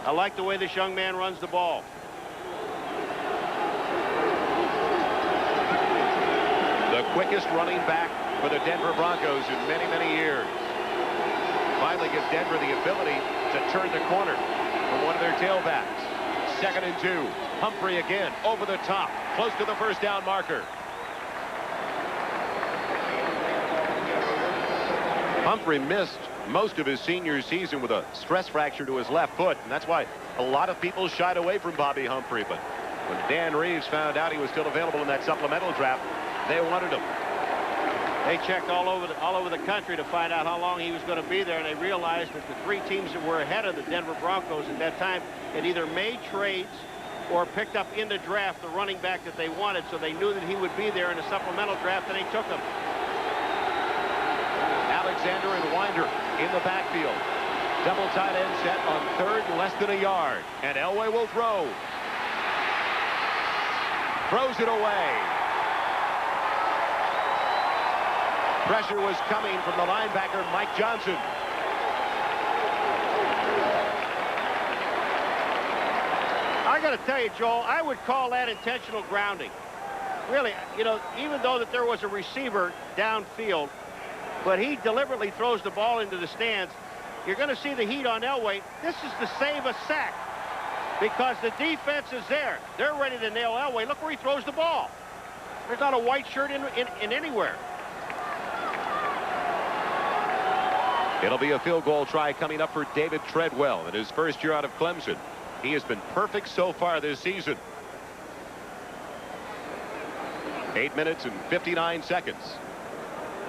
I like the way this young man runs the ball. The quickest running back for the Denver Broncos in many, many years. Finally gives Denver the ability to turn the corner from one of their tailbacks. 2nd and 2. Humphrey again over the top, close to the first down marker. Humphrey missed most of his senior season with a stress fracture to his left foot, and that's why a lot of people shied away from Bobby Humphrey. But when Dan Reeves found out he was still available in that supplemental draft, they wanted him. They checked all over the country to find out how long he was going to be there, and they realized that the 3 teams that were ahead of the Denver Broncos at that time had either made trades or picked up in the draft the running back that they wanted, so they knew that he would be there in a supplemental draft, and they took him. Alexander and Winder in the backfield. Double tight end set on 3rd and less than a yard, and Elway will throw. Throws it away. Pressure was coming from the linebacker, Mike Johnson. I got to tell you, Joel, I would call that intentional grounding. Really, you know, even though that there was a receiver downfield, but he deliberately throws the ball into the stands. You're going to see the heat on Elway. This is to save a sack because the defense is there. They're ready to nail Elway. Look where he throws the ball. There's not a white shirt in anywhere. It'll be a field goal try coming up for David Treadwell in his first year out of Clemson. He has been perfect so far this season. 8 minutes and 59 seconds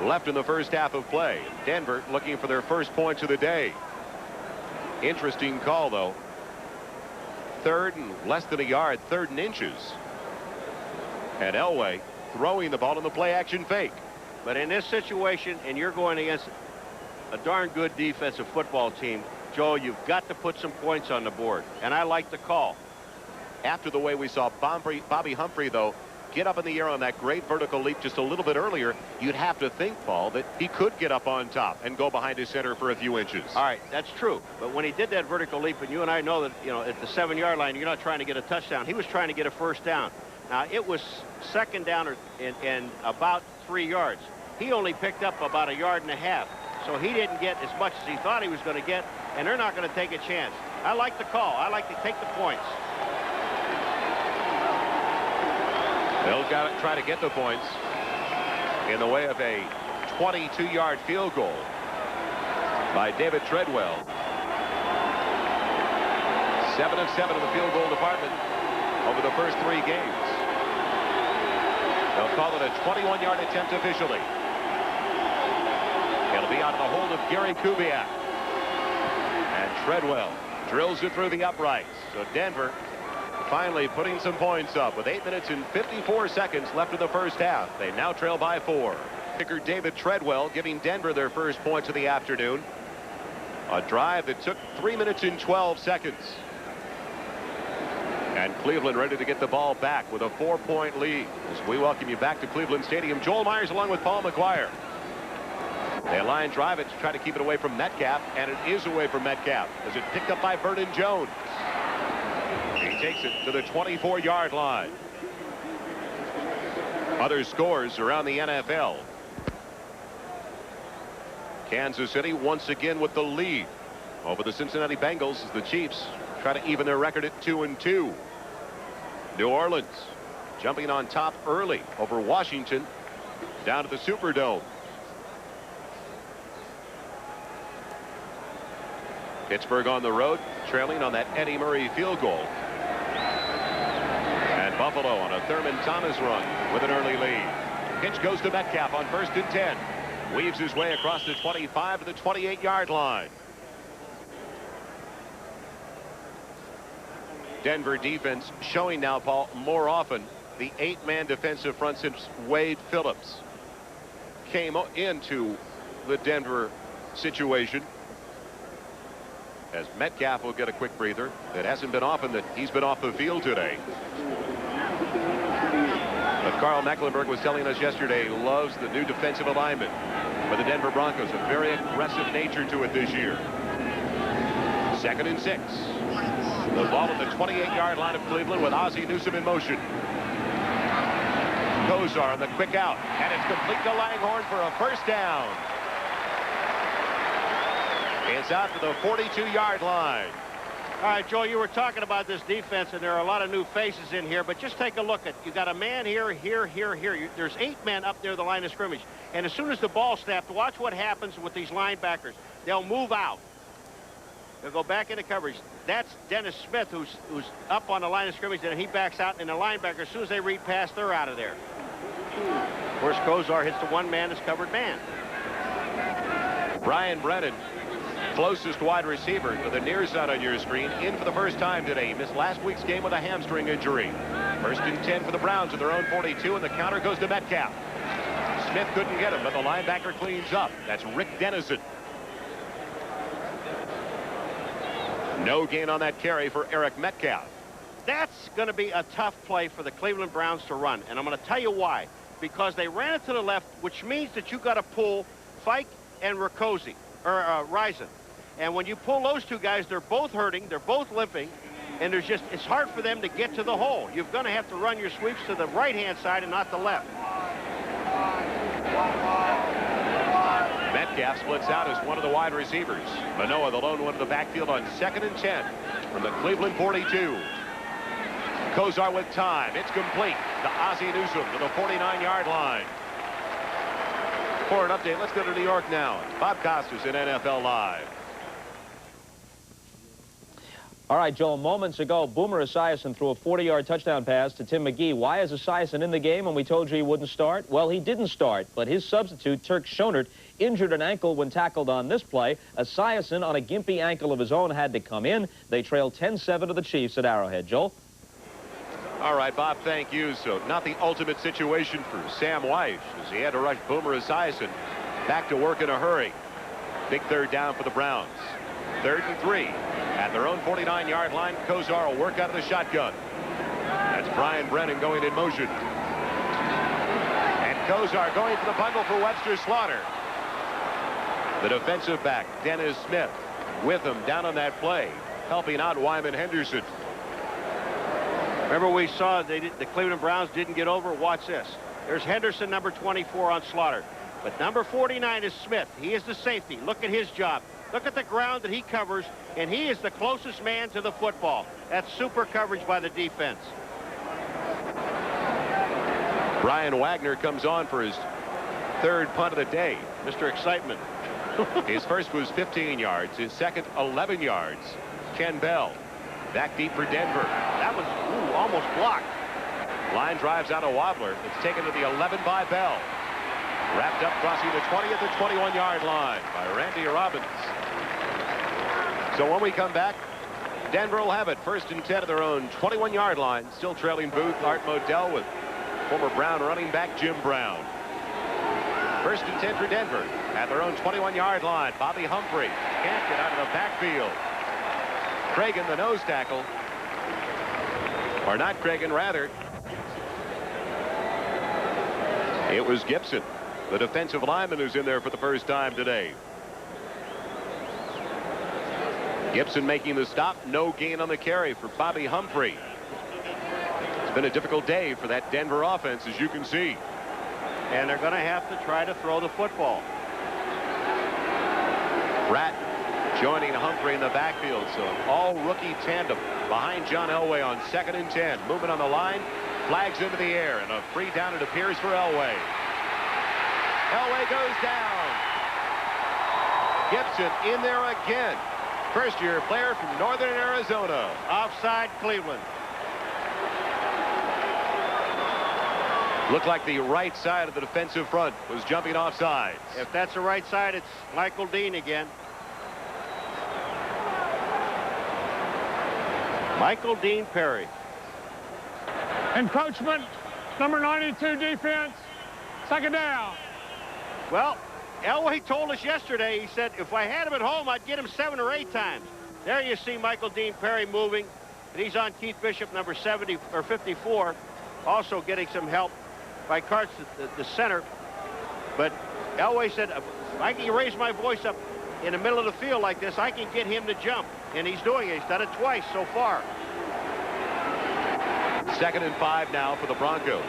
left in the first half of play. Denver looking for their first points of the day. Interesting call, though. 3rd and less than a yard, 3rd and inches. And Elway throwing the ball in the play-action fake. But in this situation, and you're going against a darn good defensive football team, Joe, you've got to put some points on the board. And I like the call. After the way we saw Bobby Humphrey, though, get up in the air on that great vertical leap just a little bit earlier, you'd have to think, Paul, that he could get up on top and go behind his center for a few inches. All right, that's true. But when he did that vertical leap, and you and I know that, you know, at the 7-yard line, you're not trying to get a touchdown. He was trying to get a first down. Now, it was second down and about 3 yards. He only picked up about 1.5 yards. So he didn't get as much as he thought he was going to get, and they're not going to take a chance. I like the call. I like to take the points. They'll try to get the points in the way of a 22-yard field goal by David Treadwell. 7 of 7 in the field goal department over the first 3 games. They'll call it a 21-yard attempt officially. It'll be out of the hold of Gary Kubiak. And Treadwell drills it through the uprights. So Denver finally putting some points up with 8 minutes and 54 seconds left in the first half. They now trail by 4. Kicker David Treadwell giving Denver their first points of the afternoon. A drive that took 3 minutes and 12 seconds. And Cleveland ready to get the ball back with a 4-point lead. As we welcome you back to Cleveland Stadium, Joel Myers along with Paul McGuire. They line drive it to try to keep it away from Metcalf, and it is away from Metcalf as it picked up by Vernon Jones. He takes it to the 24-yard line. Other scores around the NFL. Kansas City once again with the lead over the Cincinnati Bengals as the Chiefs try to even their record at 2-2. New Orleans jumping on top early over Washington down to the Superdome. Pittsburgh on the road trailing on that Eddie Murray field goal. And Buffalo on a Thurman Thomas run with an early lead. Pitch goes to Metcalf on 1st and 10. Weaves his way across the 25 to the 28-yard line. Denver defense showing now, Paul, more often the 8-man defensive front since Wade Phillips came into the Denver situation. As Metcalf will get a quick breather. It hasn't been often that he's been off the field today. But Carl Mecklenburg was telling us yesterday he loves the new defensive alignment for the Denver Broncos. A very aggressive nature to it this year. 2nd and 6. The ball at the 28-yard line of Cleveland with Ozzie Newsome in motion. Kosar on the quick out, and it's complete to Langhorne for a first down. It's out to the 42-yard line. All right, Joe, you were talking about this defense, and there are a lot of new faces in here, but just take a look at, you got a man here. There's 8 men up near the line of scrimmage. And as soon as the ball snapped, watch what happens with these linebackers. They'll move out. They'll go back into coverage. That's Dennis Smith, who's up on the line of scrimmage, and he backs out, and the linebacker, as soon as they read past, they're out of there. Of course, Kosar hits the one man that's covered man. Brian Brennan, closest wide receiver to the near side on your screen, in for the first time today. He missed last week's game with a hamstring injury. 1st and 10 for the Browns at their own 42, and the counter goes to Metcalf. Smith couldn't get him, but the linebacker cleans up. That's Rick Dennison. No gain on that carry for Eric Metcalf. That's going to be a tough play for the Cleveland Browns to run, and I'm going to tell you why. Because they ran it to the left, which means that you got to pull Fike and Risen. And when you pull those two guys, they're both hurting, they're both limping, and it's hard for them to get to the hole. You're going to have to run your sweeps to the right-hand side and not the left. Metcalf splits out as one of the wide receivers. Manoa, the lone one in the backfield on 2nd and 10 from the Cleveland 42. Kosar with time. It's complete to Ozzie Newsome to the 49-yard line. For an update, let's go to New York now. Bob Costas in NFL Live. All right, Joel, moments ago, Boomer Esiason threw a 40-yard touchdown pass to Tim McGee. Why is Esiason in the game when we told you he wouldn't start? Well, he didn't start, but his substitute, Turk Schonert, injured an ankle when tackled on this play. Esiason, on a gimpy ankle of his own, had to come in. They trailed 10-7 to the Chiefs at Arrowhead. Joel? All right, Bob, thank you. So not the ultimate situation for Sam Weiss as he had to rush Boomer Esiason back to work in a hurry. Big 3rd down for the Browns. 3rd and 3 at their own 49-yard line. Kosar will work out of the shotgun. That's Brian Brennan going in motion. Kozar going for the bundle for Webster Slaughter. The defensive back, Dennis Smith, with him down on that play, helping out Wyman Henderson. Remember we saw the Cleveland Browns didn't get over. Watch this. There's Henderson, number 24 on Slaughter. But number 49 is Smith. He is the safety. Look at his job. Look at the ground that he covers, and he is the closest man to the football. That's super coverage by the defense. Brian Wagner comes on for his third punt of the day. Mr. Excitement. His first was 15 yards. His second, 11 yards. Ken Bell back deep for Denver. That was almost blocked. Line drives out a wobbler. It's taken to the 11 by Bell. Wrapped up crossing the 20 at the 21-yard line by Randy Robbins. So when we come back, Denver will have it first and 10 at their own 21-yard line. Still trailing Booth, Art Modell with former Brown running back Jim Brown. First and 10 for Denver at their own 21-yard line. Bobby Humphrey can't get out of the backfield. Cragen, the nose tackle. Or not Cragen, rather. It was Gibson, the defensive lineman, who's in there for the first time today. Gibson making the stop. No gain on the carry for Bobby Humphrey. It's been a difficult day for that Denver offense, as you can see. And they're going to have to try to throw the football. Pratt joining Humphrey in the backfield. So all rookie tandem behind John Elway on 2nd and 10. Movement on the line. Flags into the air. And a free down it appears for Elway. Elway goes down. Gibson in there again. First-year player from Northern Arizona. Offside, Cleveland. Looked like the right side of the defensive front was jumping offsides. If that's the right side, it's Michael Dean again. Michael Dean Perry. Encroachment, number 92 defense, 2nd down. Well, Elway told us yesterday, he said, if I had him at home, I'd get him 7 or 8 times. There you see Michael Dean Perry moving, and he's on Keith Bishop, number 70 or 54, also getting some help by Karts, the center. But Elway said, if I can raise my voice up in the middle of the field like this, I can get him to jump. And he's doing it. He's done it twice so far. 2nd and 5 now for the Broncos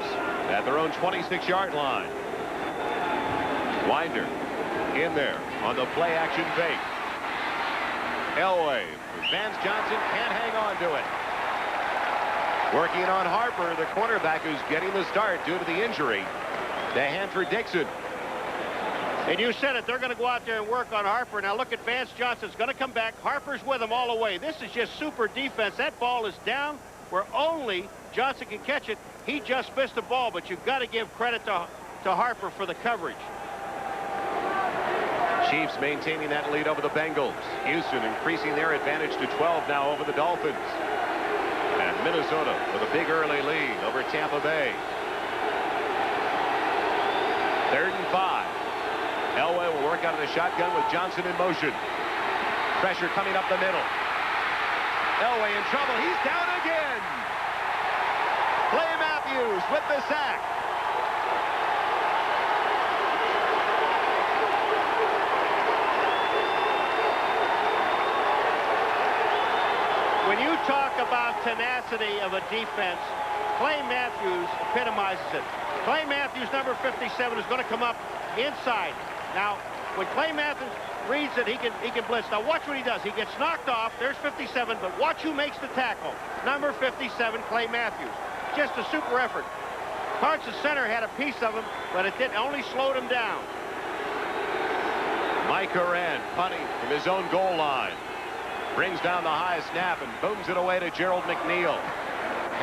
at their own 26-yard line. Winder in there on the play action fake. Elway. Vance Johnson can't hang on to it. Working on Harper, the cornerback who's getting the start due to the injury to Hanford Dixon. And you said it, they're going to go out there and work on Harper. Now look at Vance Johnson's going to come back. Harper's with him all the way. This is just super defense. That ball is down where only Johnson can catch it. He just missed the ball, but you've got to give credit to Harper for the coverage. Chiefs maintaining that lead over the Bengals. Houston increasing their advantage to 12 now over the Dolphins. And Minnesota with a big early lead over Tampa Bay. 3rd and 5. Elway will work out of the shotgun with Johnson in motion. Pressure coming up the middle. Elway in trouble. He's down again. Clay Matthews with the sack. When you talk about tenacity of a defense, Clay Matthews epitomizes it. Clay Matthews, number 57, is going to come up inside. Now, when Clay Matthews reads it, he can blitz. Now, watch what he does. He gets knocked off. There's 57, but watch who makes the tackle. Number 57, Clay Matthews. Just a super effort. Karts, the center, had a piece of him, but it only slowed him down. Mike Horan punting from his own goal line. Brings down the high snap and booms it away to Gerald McNeil.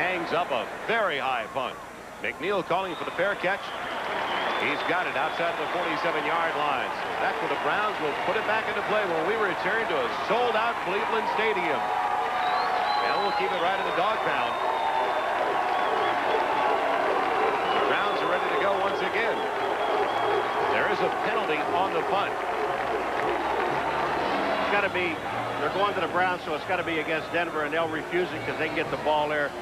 Hangs up a very high punt. McNeil calling for the fair catch. He's got it outside of the 47-yard line. So that's where the Browns will put it back into play when we return to a sold-out Cleveland Stadium. And we'll keep it right in the dog pound. The Browns are ready to go once again. There is a penalty on the punt. It's got to be, they're going to the Browns, so it's got to be against Denver, and they'll refuse it because they can get the ball there.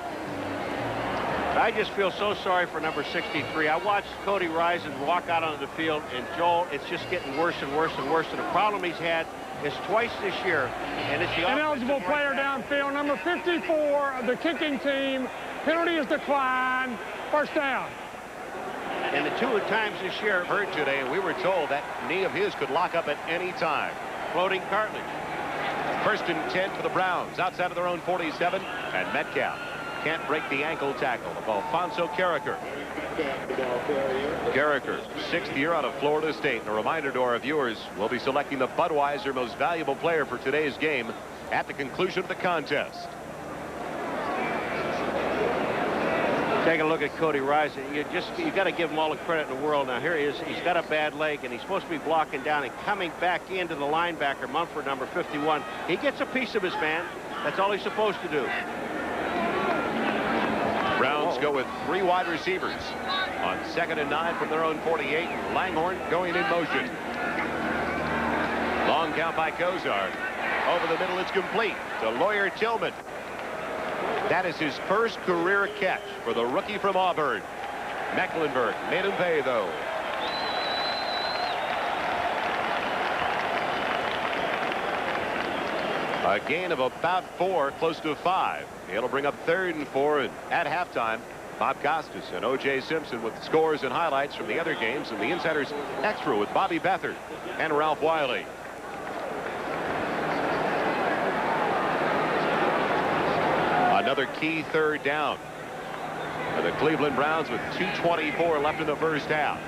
I just feel so sorry for number 63. I watched Cody Rison walk out onto the field, and Joel, it's just getting worse and worse and worse. And the problem he's had is twice this year, and it's the ineligible player downfield, number 54 of the kicking team. Penalty is declined. First down. And the 2 times this year Heard today, and we were told that knee of his could lock up at any time. floating cartilage. 1st and 10 for the Browns outside of their own 47, and Metcalf can't break the ankle tackle of Alfonso Carricker. Carricker, 6th year out of Florida State. And a reminder to our viewers, we'll be selecting the Budweiser most valuable player for today's game at the conclusion of the contest. Take a look at Cody Rison. You got to give him all the credit in the world. Now here he is. He's got a bad leg, and he's supposed to be blocking down and coming back into the linebacker, Mumford, number 51. He gets a piece of his man. That's all he's supposed to do. Browns go with 3 wide receivers on 2nd and 9 from their own 48. Langhorne going in motion. Long count by Kozar. Over the middle, it's complete to Lawyer Tillman. That is his first career catch for the rookie from Auburn. Mecklenburg made him pay, though. A gain of about 4, close to 5. It'll bring up 3rd and 4, and at halftime, Bob Costas and O.J. Simpson with scores and highlights from the other games, and the Insiders Extra with Bobby Beathard and Ralph Wiley. Another key 3rd down for the Cleveland Browns with 2:24 left in the first half.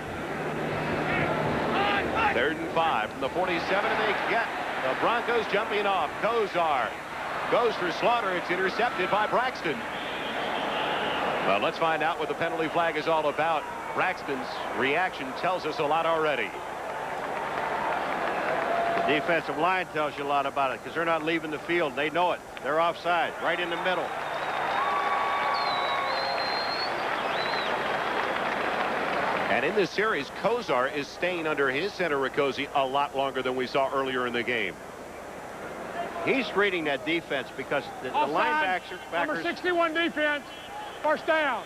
3rd and 5 from the 47, and they get the Broncos jumping off. Kozar goes for Slaughter. It's intercepted by Braxton. Well, let's find out what the penalty flag is all about. Braxton's reaction tells us a lot already. The defensive line tells you a lot about it because they're not leaving the field. They know it. They're offside, right in the middle. And in this series, Kozar is staying under his center, Riccozzi, a lot longer than we saw earlier in the game. He's reading that defense because the linebackers... Number 61 defense. First down.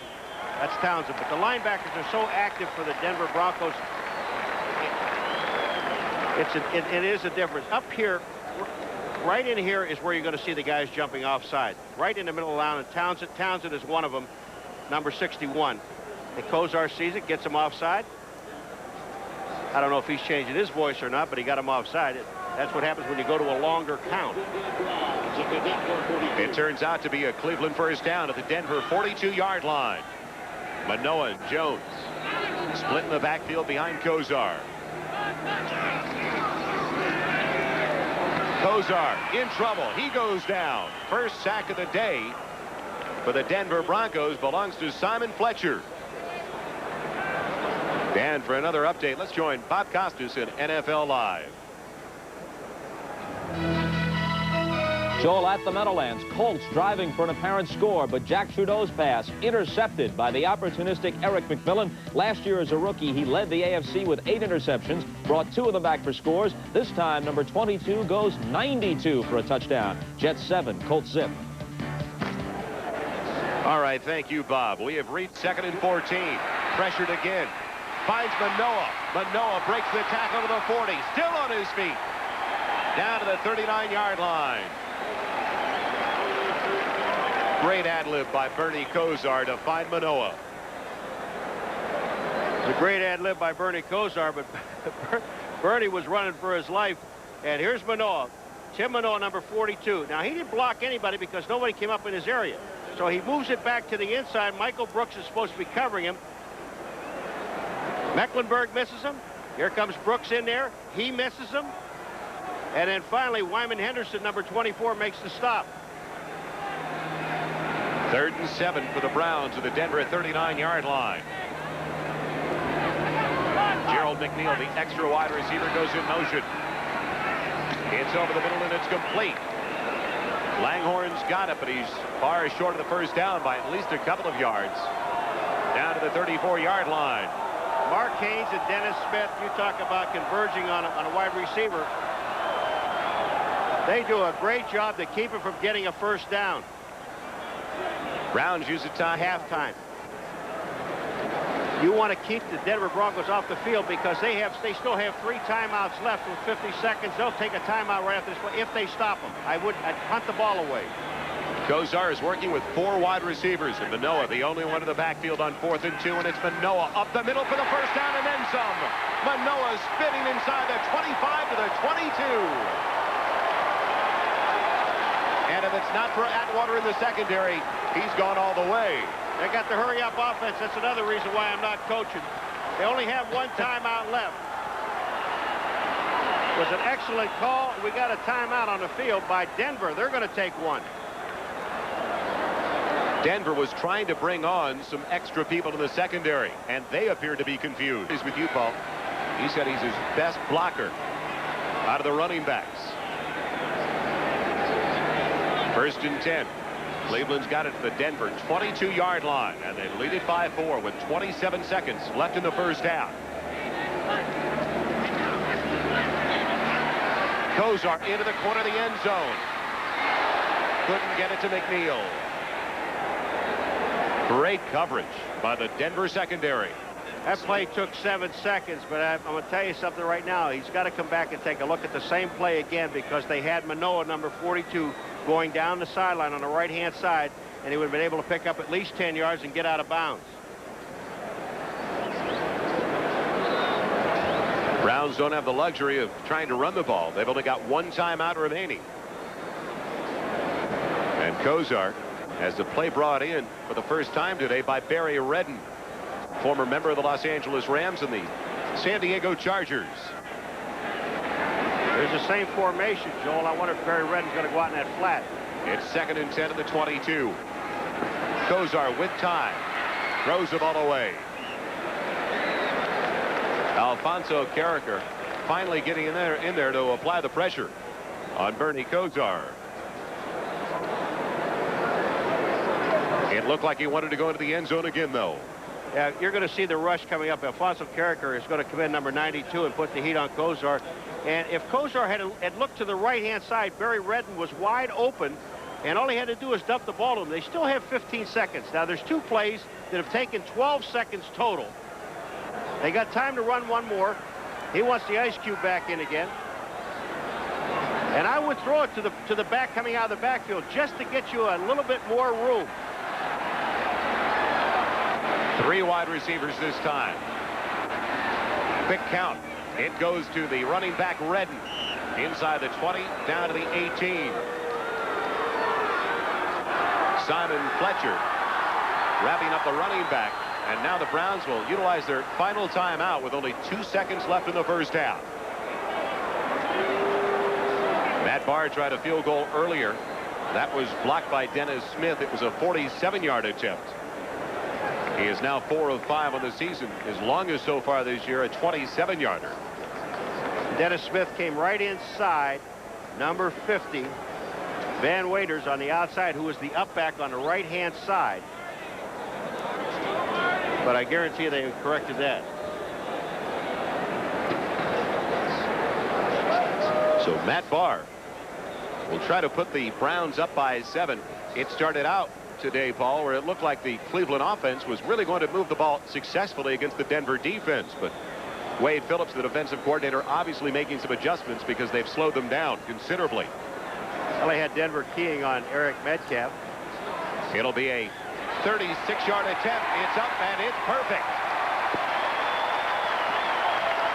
That's Townsend. But the linebackers are so active for the Denver Broncos. It is a difference. Up here, right in here is where you're going to see the guys jumping offside. Right in the middle of the line. And Townsend is one of them, number 61. And Kozar sees it, gets him offside. I don't know if he's changing his voice or not, but he got him offside. That's what happens when you go to a longer count. It turns out to be a Cleveland first down at the Denver 42-yard line. Manoah and Jones split in the backfield behind Kozar. Kozar in trouble. He goes down. First sack of the day for the Denver Broncos belongs to Simon Fletcher. And for another update, let's join Bob Costas in NFL Live. Joel, at the Meadowlands, Colts driving for an apparent score, but Jack Trudeau's pass intercepted by the opportunistic Eric McMillan. Last year as a rookie, he led the AFC with 8 interceptions, brought 2 of them back for scores. This time, number 22 goes 92 for a touchdown. Jets 7, Colts zip. All right, thank you, Bob. We have reached 2nd and 14. Pressured again. Finds Manoah. Manoah breaks the tackle to the 40. Still on his feet. Down to the 39-yard line. Great ad-lib by Bernie Kozar to find Manoah. It's a great ad-lib by Bernie Kozar, but Bernie was running for his life. And here's Manoah. Tim Manoah, number 42. Now, he didn't block anybody because nobody came up in his area. So he moves it back to the inside. Michael Brooks is supposed to be covering him. Mecklenburg misses him. Here comes Brooks in there. He misses him. And then finally, Wyman Henderson, number 24, makes the stop. 3rd and 7 for the Browns at the Denver 39-yard line. Gerald McNeil, the extra wide receiver, goes in motion. It's over the middle and it's complete. Langhorne's got it, but he's far short of the first down by at least a couple of yards. Down to the 34-yard line. Mark Haynes and Dennis Smith, you talk about converging on a wide receiver. They do a great job to keep him from getting a first down. Browns use it time. Halftime. You want to keep the Denver Broncos off the field because they still have 3 timeouts left with 50 seconds. They'll take a timeout right after this play if they stop them. I'd punt the ball away. Kosar is working with 4 wide receivers, and Manoah the only one in the backfield on 4th and 2, and it's Manoah up the middle for the first down and then some. Manoah spinning inside the 25 to the 22. And if it's not for Atwater in the secondary, he's gone all the way. They got the hurry-up offense. That's another reason why I'm not coaching. They only have 1 timeout left. It was an excellent call. We got a timeout on the field by Denver. They're going to take 1. Denver was trying to bring on some extra people in the secondary, and they appear to be confused. He's with you, Paul. He said he's his best blocker out of the running backs. 1st and 10. Cleveland's got it to the Denver 22-yard line, and they lead it by 4 with 27 seconds left in the first half. Kosar into the corner of the end zone. Couldn't get it to McNeil. Great coverage by the Denver secondary. That play took 7 seconds, but I'm going to tell you something right now. He's got to come back and take a look at the same play again because they had Manoah, number 42, going down the sideline on the right-hand side, and he would have been able to pick up at least 10 yards and get out of bounds. Browns don't have the luxury of trying to run the ball. They've only got 1 timeout remaining. And Kosar has the play brought in for the first time today by Barry Redden, former member of the Los Angeles Rams and the San Diego Chargers. There's the same formation, Joel. I wonder if Barry Redden's going to go out in that flat. It's 2nd and 10 at the 22. Kosar with time. Throws the ball away. Alfonso Carricker finally getting in there to apply the pressure on Bernie Kosar. It looked like he wanted to go into the end zone again, though. Yeah, you're going to see the rush coming up. Alfonso Carricker is going to come in number 92 and put the heat on Kosar. And if Kosar had looked to the right-hand side, Barry Redden was wide open, and all he had to do was dump the ball to him. They still have 15 seconds. Now, there's 2 plays that have taken 12 seconds total. They got time to run 1 more. He wants the ice cube back in again. And I would throw it to the back coming out of the backfield just to get you a little bit more room. 3 wide receivers this time. Quick count. It goes to the running back Redden. Inside the 20, down to the 18. Simon Fletcher wrapping up the running back. And now the Browns will utilize their final timeout with only 2 seconds left in the first half. Matt Barr tried a field goal earlier. That was blocked by Dennis Smith. It was a 47-yard attempt. He is now 4 of 5 on the season. His longest so far this year, a 27-yarder. Dennis Smith came right inside number 50. Van Waiters on the outside, who was the up back on the right-hand side. But I guarantee you they corrected that. So Matt Barr will try to put the Browns up by 7. It started out today, Paul, where it looked like the Cleveland offense was really going to move the ball successfully against the Denver defense. But Wade Phillips, the defensive coordinator, obviously making some adjustments because they've slowed them down considerably. Well, they had Denver keying on Eric Metcalf. It'll be a 36-yard attempt. It's up, and it's perfect.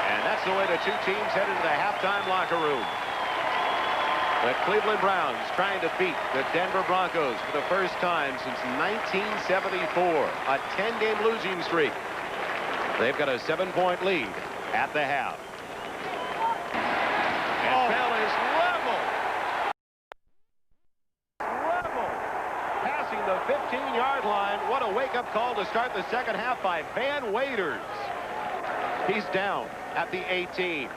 And that's the way the 2 teams head into the halftime locker room. The Cleveland Browns trying to beat the Denver Broncos for the first time since 1974. A 10-game losing streak. They've got a 7-point lead at the half. And Bell is level. Passing the 15-yard line. What a wake-up call to start the second half by Van Waiters. He's down at the 18.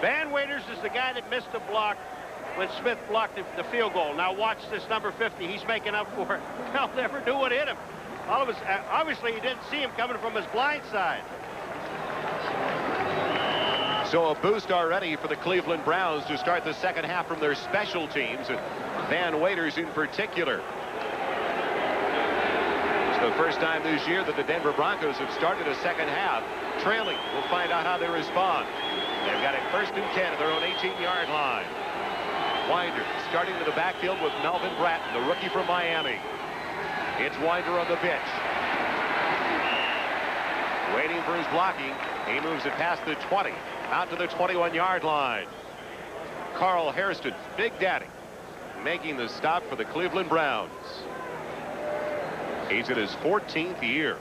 Van Waiters is the guy that missed the block when Smith blocked the field goal. Now watch this number 50. He's making up for it. They'll never do what hit him. All of us, obviously, he didn't see him coming from his blind side. So a boost already for the Cleveland Browns to start the second half from their special teams, and Van Waiters in particular. The first time this year that the Denver Broncos have started a second half trailing. We'll find out how they respond. They've got it 1st and 10 at their own 18-yard line. Winder starting to the backfield with Melvin Bratton, the rookie from Miami. It's Winder on the pitch. Waiting for his blocking. He moves it past the 20, out to the 21-yard line. Carl Hairston, Big Daddy, making the stop for the Cleveland Browns. He's in his 14th year.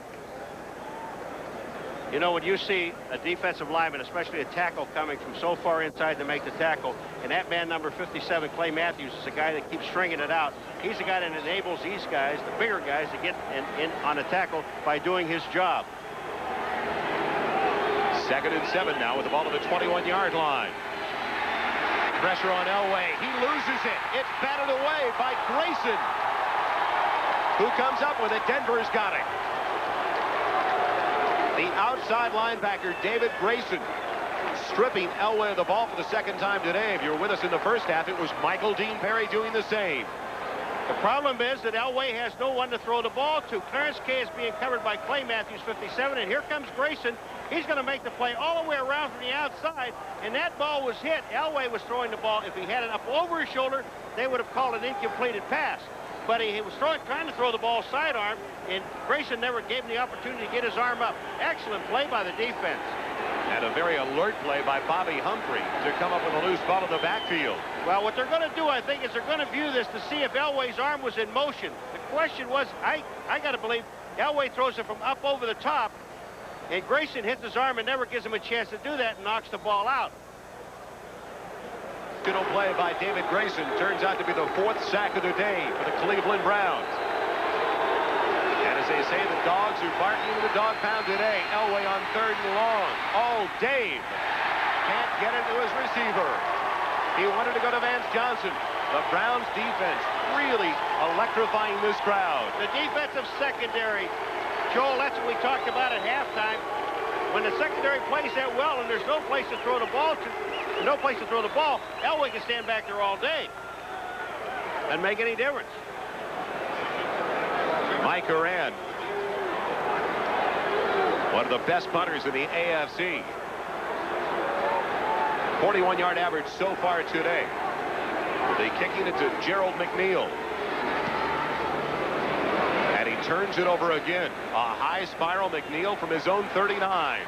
You know, when you see a defensive lineman, especially a tackle, coming from so far inside to make the tackle, and that man number 57, Clay Matthews, is a guy that keeps stringing it out. He's the guy that enables these guys, the bigger guys, to get in on a tackle by doing his job. 2nd and 7 now with the ball at the 21-yard line. Pressure on Elway. He loses it. It's batted away by Grayson. Who comes up with it? Denver's got it. The outside linebacker, David Grayson, stripping Elway of the ball for the 2nd time today. If you were with us in the first half, it was Michael Dean Perry doing the same. The problem is that Elway has no one to throw the ball to. Clarence Kay is being covered by Clay Matthews, 57, and here comes Grayson. He's going to make the play all the way around from the outside, and that ball was hit. Elway was throwing the ball. If he had it up over his shoulder, they would have called an incompleted pass. But he was trying to throw the ball sidearm, and Grayson never gave him the opportunity to get his arm up. Excellent play by the defense. And a very alert play by Bobby Humphrey to come up with a loose ball in the backfield. Well, what they're going to do, I think, is they're going to view this to see if Elway's arm was in motion. The question was, I got to believe, Elway throws it from up over the top, and Grayson hits his arm and never gives him a chance to do that and knocks the ball out. Good play by David Grayson turns out to be the 4th sack of the day for the Cleveland Browns. And as they say, the dogs are barking in the dog pound today. Elway on 3rd and long. Oh, Dave can't get it to his receiver. He wanted to go to Vance Johnson. The Browns defense really electrifying this crowd. The defensive secondary, Joel, that's what we talked about at halftime. When the secondary plays that well and there's no place to throw the ball to, Elway can stand back there all day. Doesn't make any difference. Mike Horan, one of the best punters in the AFC. 41-yard average so far today. They kicking it to Gerald McNeil. And he turns it over again. A high spiral McNeil from his own 39.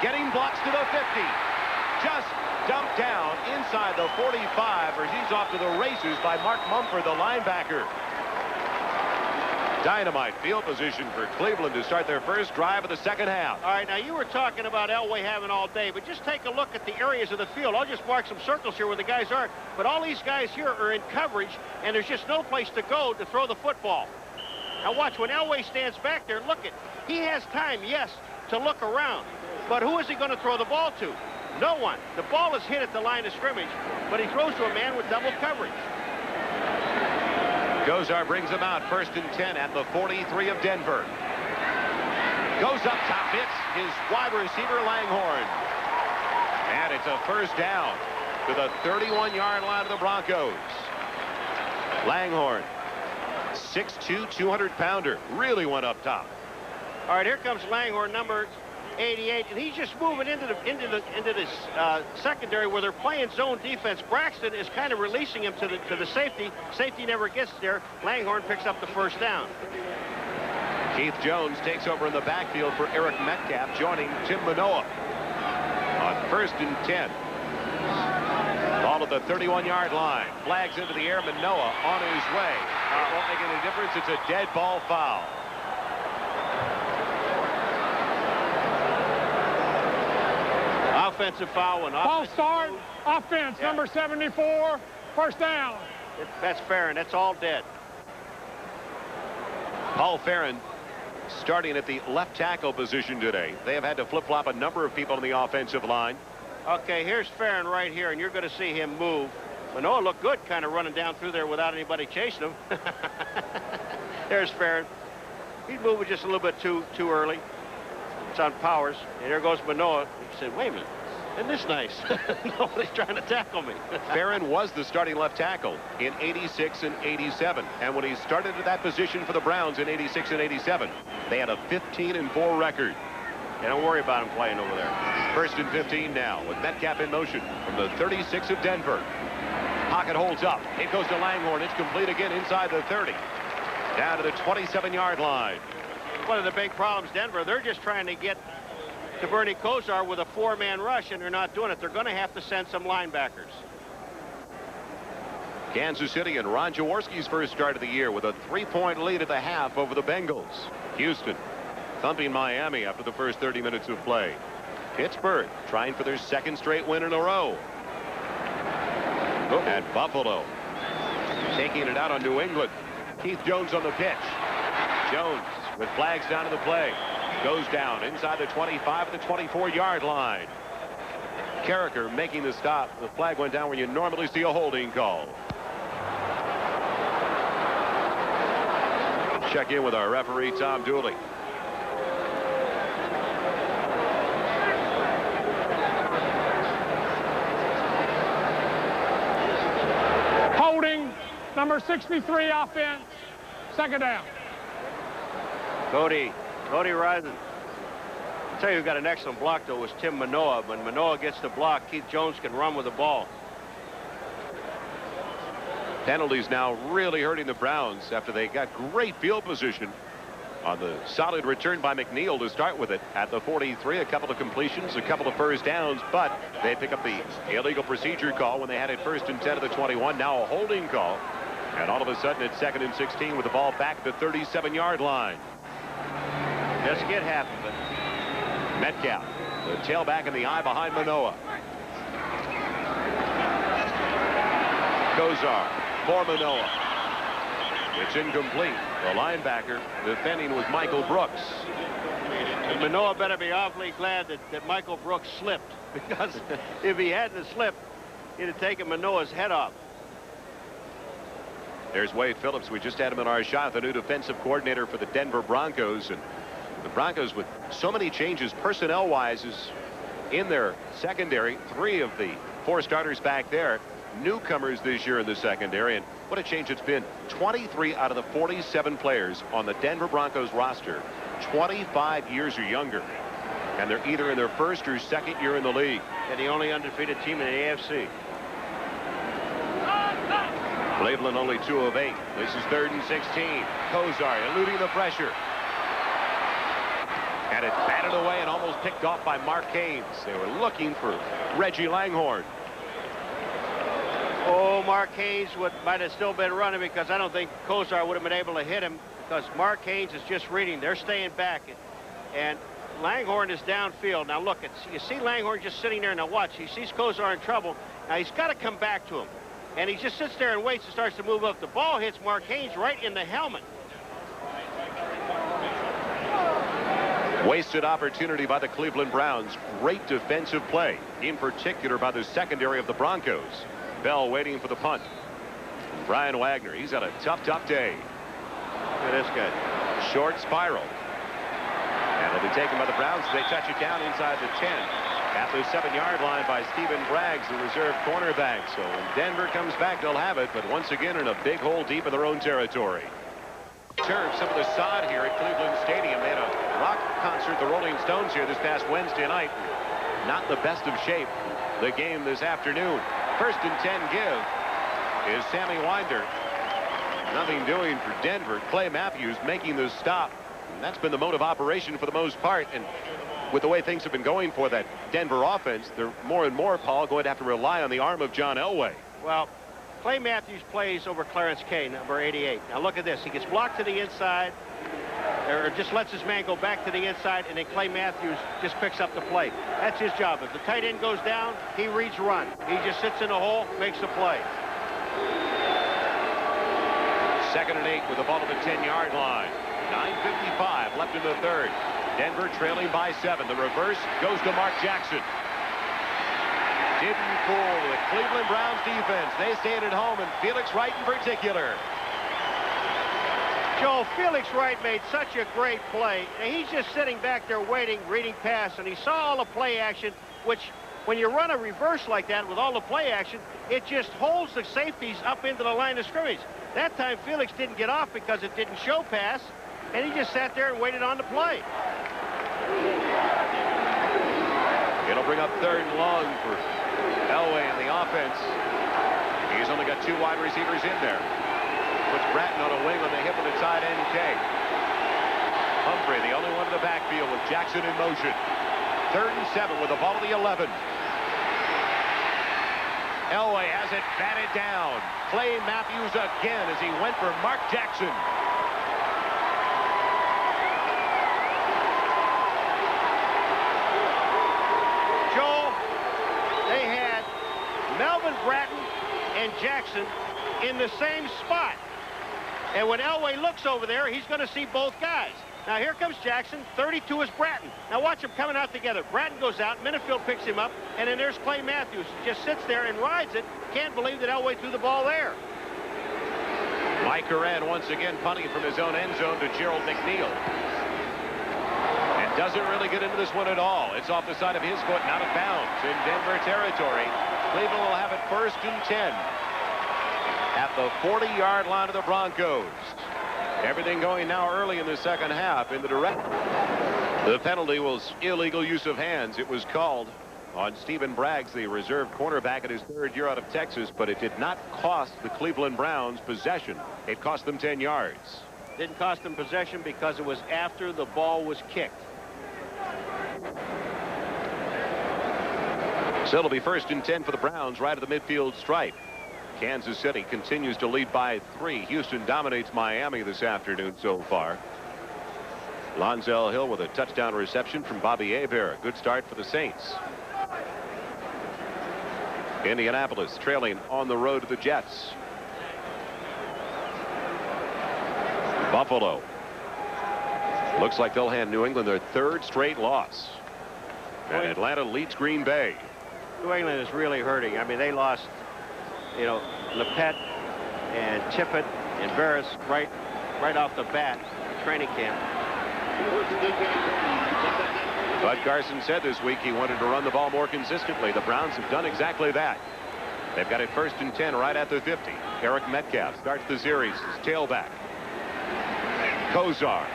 Getting blocks to the 50. Just dumped down inside the 45, or he's off to the races by Mark Mumford, the linebacker. Dynamite field position for Cleveland to start their first drive of the 2nd half. All right, now you were talking about Elway having all day, but just take a look at the areas of the field. I'll just mark some circles here where the guys are, but all these guys here are in coverage, and there's just no place to go to throw the football. Now watch, when Elway stands back there, look at, he has time, yes, to look around, but who is he going to throw the ball to? No one. The ball is hit at the line of scrimmage, but he throws to a man with double coverage. Gozar brings him out 1st and 10 at the 43 of Denver. Goes up top, hits his wide receiver Langhorne. And it's a 1st down to the 31-yard line of the Broncos. Langhorne, 6'2", 200-pounder, really went up top. All right, here comes Langhorne, number 88, and he's just moving into this secondary where they're playing zone defense. Braxton is kind of releasing him to the safety. Safety never gets there. Langhorne picks up the 1st down. Keith Jones takes over in the backfield for Eric Metcalf, joining Tim Manoa on 1st and 10. Ball at the 31-yard line. Flags into the air. Manoa on his way. It won't make any difference. It's a dead ball foul. Offensive foul. False start. Offense, Yeah. number 74. 1st down. That's fair, and that's all dead. Paul Farron starting at the left tackle position today. They have had to flip-flop a number of people on the offensive line. Okay, here's Farron right here, and you're going to see him move. Manoa looked good kind of running down through there without anybody chasing him. There's Farron. He's moving just a little bit too early. It's on Powers. And there goes Manoa. He said, wait a minute. Isn't this nice? Nobody's trying to tackle me. Farron was the starting left tackle in 86 and 87. And when he started at that position for the Browns in 86 and 87, they had a 15-4 record. Yeah, don't worry about him playing over there. 1st and 15 now with Metcalf in motion from the 36 of Denver. Pocket holds up. It goes to Langhorne. It's complete again inside the 30. Down to the 27-yard line. One of the big problems, Denver, they're just trying to get to Bernie Kosar with a 4-man rush, and they're not doing it. They're going to have to send some linebackers. Kansas City and Ron Jaworski's first start of the year with a 3-point lead at the half over the Bengals. Houston thumping Miami after the first 30 minutes of play. Pittsburgh trying for their 2nd straight win in a row. At Buffalo, taking it out on New England. Keith Jones on the pitch. Jones with flags down to the play. Goes down inside the 25 at the 24-yard line. Carricker making the stop. The flag went down where you normally see a holding call. Check in with our referee, Tom Dooley. Holding, number 63 offense, 2nd down. Cody Rising. I'll tell you who got an excellent block, though, was Tim Manoa. When Manoa gets the block, Keith Jones can run with the ball. Penalties now really hurting the Browns after they got great field position on the solid return by McNeil to start with it at the 43. A couple of completions, a couple of first downs, but they pick up the illegal procedure call when they had it 1st and 10 at the 21. Now a holding call, and all of a sudden it's 2nd and 16 with the ball back at the 37-yard line. Just get half of it. Metcalf, the tailback in the eye behind Manoa. Kosar for Manoa. It's incomplete. The linebacker defending was Michael Brooks. And Manoa better be awfully glad that Michael Brooks slipped, because if he hadn't slipped, he'd have taken Manoa's head off. There's Wade Phillips. We just had him in our shot, the new defensive coordinator for the Denver Broncos. And the Broncos, with so many changes personnel-wise, is in their secondary. 3 of the 4 starters back there, newcomers this year in the secondary. And what a change it's been. 23 out of the 47 players on the Denver Broncos roster, 25 years or younger. And they're either in their 1st or 2nd year in the league. And the only undefeated team in the AFC. Cleveland only 2 of 8. This is 3rd and 16. Kosar eluding the pressure. And it batted away and almost picked off by Mark Haynes. They were looking for Reggie Langhorne. Oh, Mark Haynes might have still been running, because I don't think Kosar would have been able to hit him, because Mark Haynes is just reading. They're staying back. And Langhorne is downfield. Now look, you see Langhorne just sitting there. Now watch. He sees Kosar in trouble. Now he's got to come back to him. And he just sits there and waits and starts to move up. The ball hits Mark Haynes right in the helmet. Wasted opportunity by the Cleveland Browns. Great defensive play, in particular by the secondary of the Broncos. Bell waiting for the punt. Brian Wagner, he's had a tough day. Look at this guy. Short spiral. And it'll be taken by the Browns as they touch it down inside the 10. At the 7-yard line by Stephen Braggs, the reserve cornerback. So when Denver comes back, they'll have it, but once again in a big hole deep in their own territory. Turf some of the sod here at Cleveland Stadium. They had a rock concert, the Rolling Stones, here this past Wednesday night. Not the best of shape, the game this afternoon. 1st and 10 give is Sammy Winder. Nothing doing for Denver. Clay Matthews making the stop. And that's been the mode of operation for the most part. And with the way things have been going for that Denver offense, they're more and more, Paul, going to have to rely on the arm of John Elway. Well, Clay Matthews plays over Clarence Kay, number 88. Now look at this. He gets blocked to the inside, or just lets his man go back to the inside, and then Clay Matthews just picks up the play. That's his job. If the tight end goes down, he reads run. He just sits in the hole, makes the play. 2nd and 8 with the ball at the 10-yard line. 9:55 left in the 3rd. Denver trailing by 7. The reverse goes to Mark Jackson. Didn't fool the Cleveland Browns defense. They stayed at home, and Felix Wright in particular. Joe, Felix Wright made such a great play. And he's just sitting back there waiting, reading pass, and he saw all the play action, which when you run a reverse like that with all the play action, it just holds the safeties up into the line of scrimmage. That time, Felix didn't get off because it didn't show pass, and he just sat there and waited on the play. It'll bring up 3rd and long for Elway in the offense. He's only got 2 wide receivers in there. Puts Bratton on a wing on the hip of the tight end, Kay. Humphrey, the only one in the backfield with Jackson in motion. 3rd and 7 with the ball at the 11. Elway has it batted down. Clay Matthews again as he went for Mark Jackson. Joel, they had Melvin Bratton and Jackson in the same spot. And when Elway looks over there, he's going to see both guys. Now here comes Jackson. 32 is Bratton. Now watch them coming out together. Bratton goes out. Minifield picks him up. And then there's Clay Matthews. Just sits there and rides it. Can't believe that Elway threw the ball there. Mike Coran once again punting from his own end zone to Gerald McNeil. And doesn't really get into this one at all. It's off the side of his foot and out of bounds in Denver territory. Cleveland will have it 1st and 10 at the 40-yard line of the Broncos. Everything going now early in the 2nd half in the direct. The penalty was illegal use of hands. It was called on Stephen Braggs, the reserve cornerback at his 3rd year out of Texas, but it did not cost the Cleveland Browns possession. It cost them 10 yards. Didn't cost them possession because it was after the ball was kicked. So it'll be 1st and 10 for the Browns right at the midfield stripe. Kansas City continues to lead by 3. Houston dominates Miami this afternoon so far. Lonzel Hill with a touchdown reception from Bobby Hebert. Good start for the Saints. Indianapolis trailing on the road to the Jets. Buffalo. Looks like they'll hand New England their 3rd straight loss. And Atlanta leads Green Bay. New England is really hurting. I mean, they lost, you know, Lepet and Tippett and Barris right off the bat, training camp. Bud Carson said this week he wanted to run the ball more consistently. The Browns have done exactly that. They've got it 1st and 10 right at the 50. Eric Metcalf starts the series as tailback. Kozar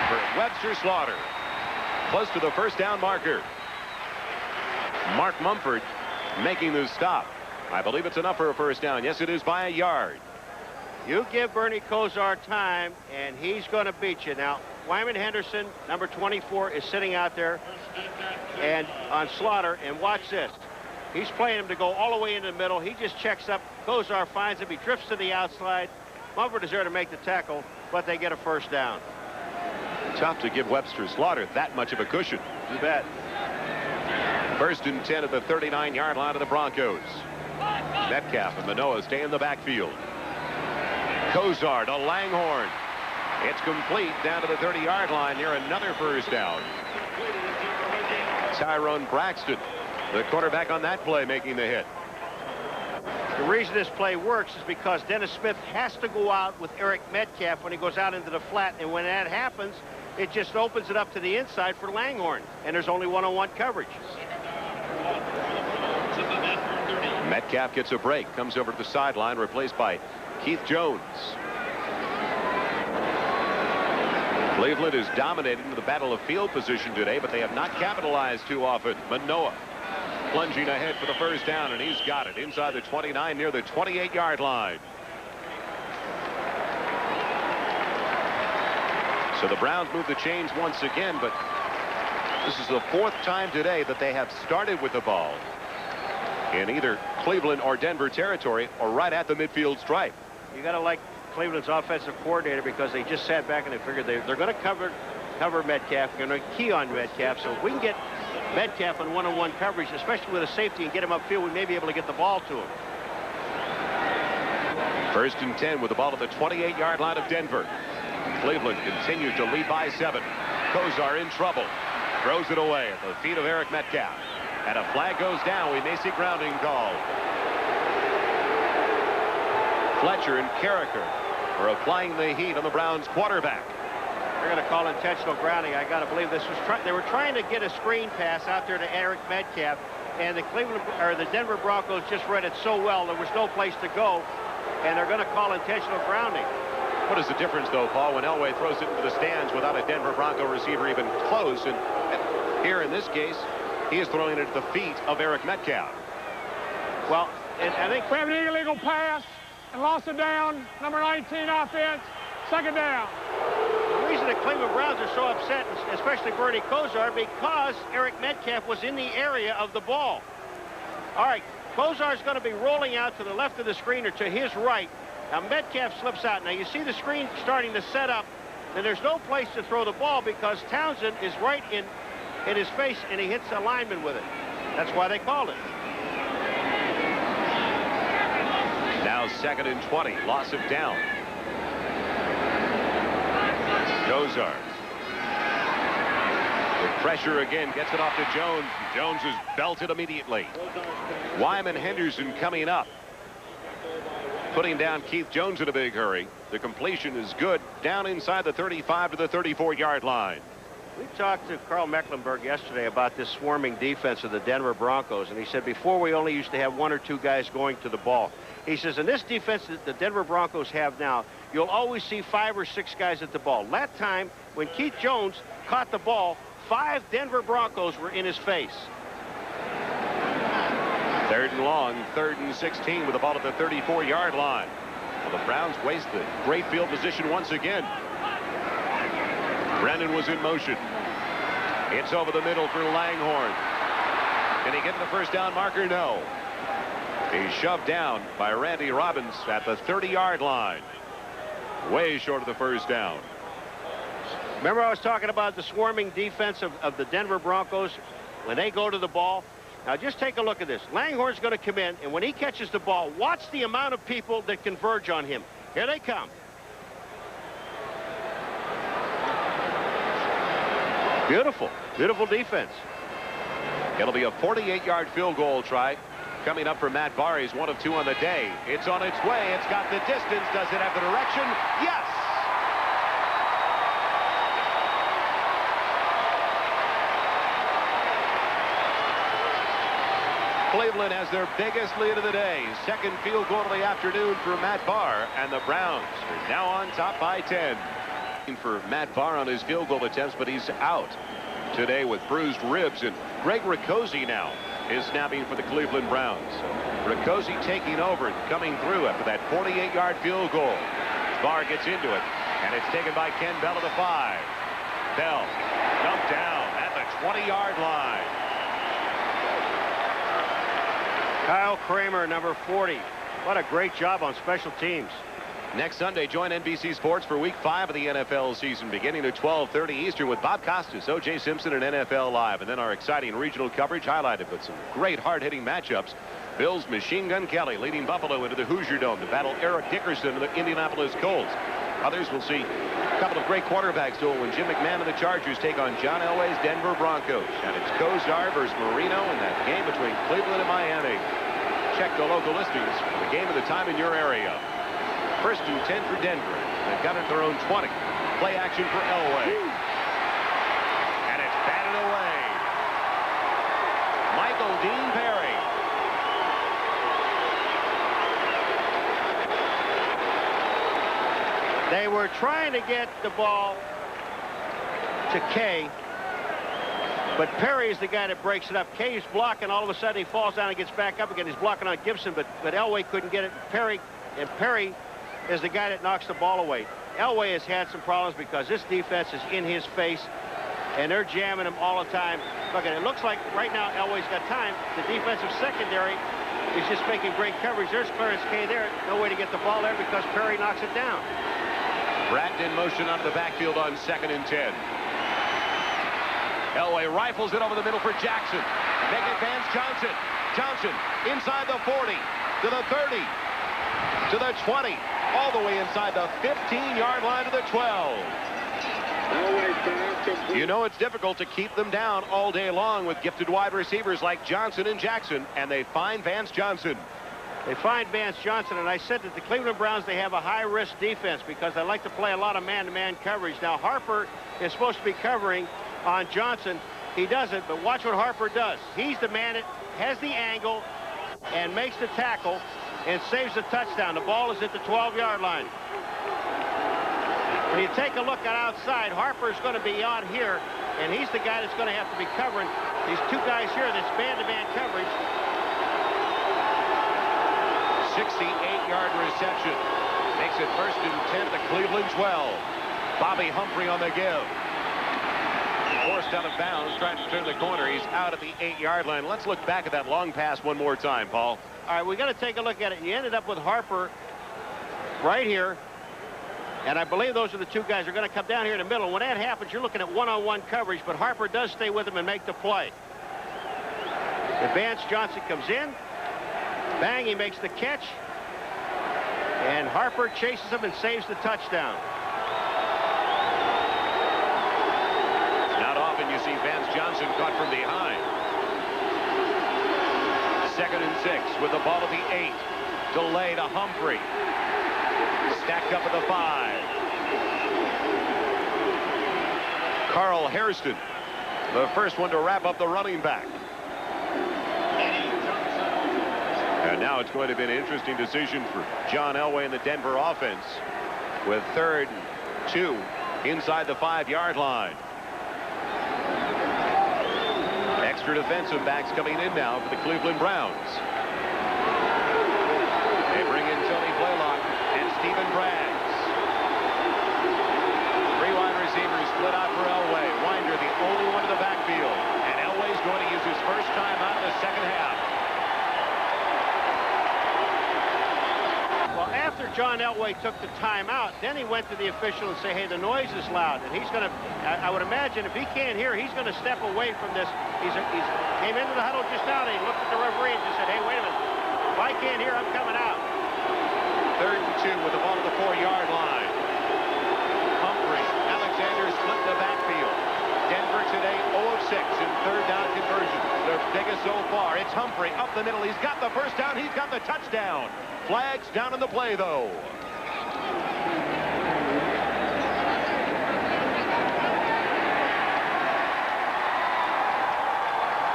for Webster Slaughter. Close to the 1st down marker. Mark Mumford making the stop. I believe it's enough for a 1st down. Yes, it is by a yard. You give Bernie Kozar time, and he's going to beat you. Now, Wyman Henderson, number 24, is sitting out there and on Slaughter, and watch this. He's playing him to go all the way into the middle. He just checks up. Kozar finds him. He drifts to the outside. Mumford is there to make the tackle, but they get a 1st down. Tough to give Webster Slaughter that much of a cushion. You bet. 1st and 10 at the 39-yard line of the Broncos. Metcalf and Manoah stay in the backfield. Kozar to Langhorne. It's complete down to the 30-yard line near another 1st down. Tyrone Braxton, the quarterback on that play, making the hit. The reason this play works is because Dennis Smith has to go out with Eric Metcalf when he goes out into the flat, and when that happens, it just opens it up to the inside for Langhorne, and there's only one-on-one coverage. Metcalf gets a break, comes over to the sideline, replaced by Keith Jones. Cleveland is dominating the battle of field position today, but they have not capitalized too often. Manoah plunging ahead for the 1st down, and he's got it inside the 29 near the 28-yard line. So the Browns move the chains once again, but this is the 4th time today that they have started with the ball in either Cleveland or Denver territory or right at the midfield stripe. You got to like Cleveland's offensive coordinator because they just sat back and they figured they're going to cover Metcalf. They're going to key on Metcalf. So if we can get Metcalf on one-on-one coverage, especially with a safety, and get him upfield, we may be able to get the ball to him. 1st and 10 with the ball at the 28-yard line of Denver. Cleveland continues to lead by 7. Kozar in trouble. Throws it away at the feet of Eric Metcalf. And a flag goes down. We may see grounding called. Fletcher and Carricker are applying the heat on the Browns quarterback. They're going to call intentional grounding. I got to believe this was they were trying to get a screen pass out there to Eric Metcalf, and the Denver Broncos just read it so well. There was no place to go, and they're going to call intentional grounding. What is the difference, though, Paul, when Elway throws it into the stands without a Denver Bronco receiver even close? And here, in this case, he is throwing it at the feet of Eric Metcalf. Well, and I think we have an illegal pass and lost it down. Number 19 offense, second down. The reason the Cleveland Browns are so upset, especially Bernie Kosar, because Eric Metcalf was in the area of the ball. All right, Kosar's going to be rolling out to the left of the screen or to his right. Now, Metcalf slips out. Now, you see the screen starting to set up, and there's no place to throw the ball because Townsend is right in his face, and he hits the lineman with it. That's why they called it. Now 2nd and 20. Loss of down. Kosar. With pressure again, gets it off to Jones. Jones is belted immediately. Wyman Henderson coming up. Putting down Keith Jones in a big hurry. The completion is good. Down inside the 35 to the 34-yard line. We talked to Carl Mecklenburg yesterday about this swarming defense of the Denver Broncos, and he said before we only used to have 1 or 2 guys going to the ball. He says in this defense that the Denver Broncos have now, you'll always see 5 or 6 guys at the ball. That time, when Keith Jones caught the ball, 5 Denver Broncos were in his face. 3rd and long, 3rd and 16 with the ball at the 34-yard line. Well, the Browns waste the great field position once again. Brennan was in motion. It's over the middle for Langhorne. Can he get to the first down marker? No. He's shoved down by Randy Robbins at the 30-yard line. Way short of the first down. Remember I was talking about the swarming defense of the Denver Broncos when they go to the ball? Now just take a look at this. Langhorne's going to come in, and when he catches the ball, watch the amount of people that converge on him. Here they come. Beautiful, beautiful defense. It'll be a 48-yard field goal try coming up for Matt Barr. He's 1 of 2 on the day. It's on its way. It's got the distance. Does it have the direction? Yes! Cleveland has their biggest lead of the day. 2nd field goal of the afternoon for Matt Barr, and the Browns are now on top by 10. For Matt Barr on his field goal attempts, but he's out today with bruised ribs, and Greg Riccozzi now is snapping for the Cleveland Browns. Riccozzi taking over and coming through after that 48-yard field goal. Barr gets into it, and it's taken by Ken Bell at the 5. Bell dumped down at the 20-yard line. Kyle Kramer, number 40. What a great job on special teams. Next Sunday, join NBC Sports for Week 5 of the NFL season, beginning at 12:30 Eastern with Bob Costas, O.J. Simpson, and NFL Live. And then our exciting regional coverage highlighted with some great hard-hitting matchups. Bills Machine Gun Kelly leading Buffalo into the Hoosier Dome to battle Eric Dickerson and the Indianapolis Colts. Others will see a couple of great quarterbacks duel when Jim McMahon and the Chargers take on John Elway's Denver Broncos. And it's Kosar versus Marino in that game between Cleveland and Miami. Check the local listings for the game of the time in your area. 1st and 10 for Denver. They've got it at their own 20. Play action for Elway. And it's batted away. Michael Dean Perry. They were trying to get the ball to Kay, but Perry is the guy that breaks it up. Kay's blocking. All of a sudden, he falls down and gets back up again. He's blocking on Gibson, but Elway couldn't get it. Perry is the guy that knocks the ball away. Elway has had some problems because this defense is in his face, and they're jamming him all the time. Look at it. It looks like right now Elway's got time. The defensive secondary is just making great coverage. There's Clarence Kay there. No way to get the ball there because Perry knocks it down. Bratton in motion onto the backfield on 2nd and 10. Elway rifles it over the middle for Jackson. Make it Vance Johnson. Johnson inside the 40 to the 30 to the 20. All the way inside the 15-yard line to the 12. You know it's difficult to keep them down all day long with gifted wide receivers like Johnson and Jackson, and they find Vance Johnson. They find Vance Johnson, and I said that the Cleveland Browns, they have a high-risk defense because they like to play a lot of man-to-man coverage. Now, Harper is supposed to be covering on Johnson. He doesn't, but watch what Harper does. He's the man has the angle and makes the tackle and saves the touchdown. The ball is at the 12-yard line. When you take a look at outside, Harper's going to be out here, and he's the guy that's going to have to be covering these two guys here, this man-to-man coverage. 68-yard reception. Makes it 1st and 10 to Cleveland 12. Bobby Humphrey on the give. Forced out of bounds, trying to turn the corner. He's out at the 8-yard line. Let's look back at that long pass one more time, Paul. All right, we got to take a look at it. You ended up with Harper right here. And I believe those are the two guys who are going to come down here in the middle. When that happens, you're looking at one-on-one coverage, but Harper does stay with him and make the play. Vance Johnson comes in. Bang, he makes the catch. And Harper chases him and saves the touchdown. Not often you see Vance Johnson caught from behind. 2nd and 6 with the ball at the 8. Delay to Humphrey. Stacked up at the 5. Carl Hairston, the first one to wrap up the running back. And now it's going to be an interesting decision for John Elway and the Denver offense with 3rd and 2 inside the 5-yard line. Extra defensive backs coming in now for the Cleveland Browns. They bring in Tony Blaylock and Stephen Braggs. 3 wide receivers split out for Elway. Winder the only one in the backfield. And Elway's going to use his first time out in the second half. Well, after John Elway took the timeout, then he went to the official and say, hey, the noise is loud. And he's going to, I would imagine, if he can't hear, he's going to step away from this. He came into the huddle just now, and he looked at the referee and just said, hey, wait a minute. If I can't hear, I'm coming out. 3rd and 2 with the ball at the 4-yard line. Humphrey, Alexander split in the backfield. Denver today 0 of 6 in 3rd down conversion. Their biggest so far. It's Humphrey up the middle. He's got the first down. He's got the touchdown. Flags down in the play, though.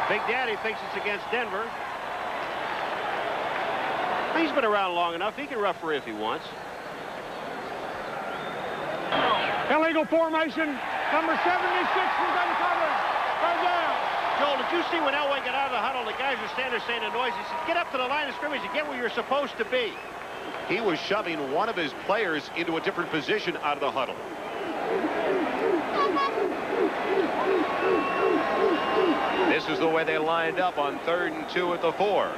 Big Daddy thinks it's against Denver. He's been around long enough. He can referee if he wants. Illegal formation. Number 76 was uncovered. Third down. Joel, did you see when Elway got out of the huddle, the guys were standing there saying the noise? He said, get up to the line of scrimmage and get where you're supposed to be. He was shoving one of his players into a different position out of the huddle. This is the way they lined up on 3rd and 2 at the 4.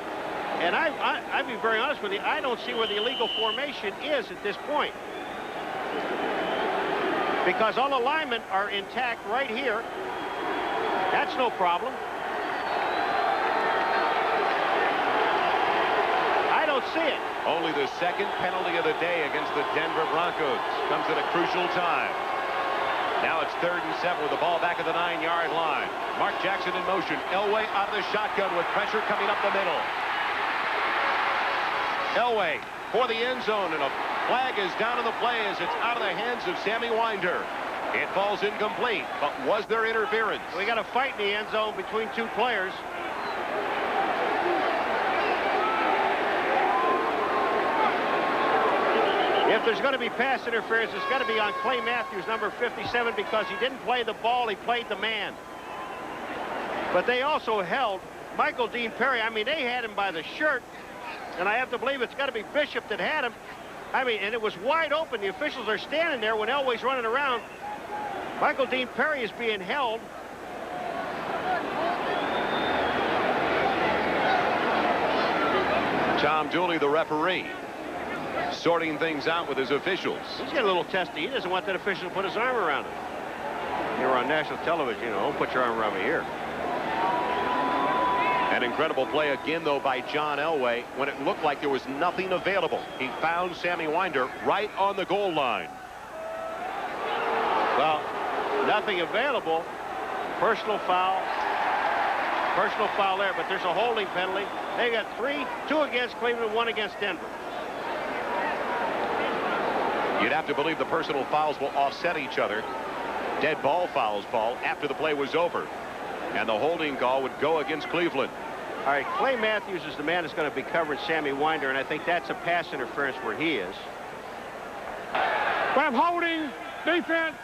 And I'd be very honest with you, I don't see where the illegal formation is at this point. Because all the linemen are intact right here. That's no problem. I don't see it. Only the 2nd penalty of the day against the Denver Broncos comes at a crucial time. Now it's 3rd and 7 with the ball back at the 9-yard line. Mark Jackson in motion. Elway out of the shotgun with pressure coming up the middle. Elway for the end zone, and a flag is down in the play as it's out of the hands of Sammy Winder. It falls incomplete, but was there interference? We got a fight in the end zone between two players. If there's going to be pass interference, it's got to be on Clay Matthews, number 57, because he didn't play the ball, he played the man. But they also held Michael Dean Perry. I mean, they had him by the shirt, and I have to believe it's got to be Bishop that had him. I mean, and it was wide open. The officials are standing there when Elway's running around. Michael Dean Perry is being held. Tom Dooley, the referee, sorting things out with his officials. He's getting a little testy. He doesn't want that official to put his arm around him. You're on national television, you know, don't put your arm around me here. An incredible play again, though, by John Elway when it looked like there was nothing available. He found Sammy Winder right on the goal line. Well, nothing available. Personal foul. Personal foul there, but there's a holding penalty. They got 3, 2 against Cleveland, 1 against Denver. You'd have to believe the personal fouls will offset each other. Dead ball fouls, Paul, after the play was over. And the holding call would go against Cleveland. All right, Clay Matthews is the man that's going to be covering Sammy Winder, and I think that's a pass interference where he is. We have holding, defense,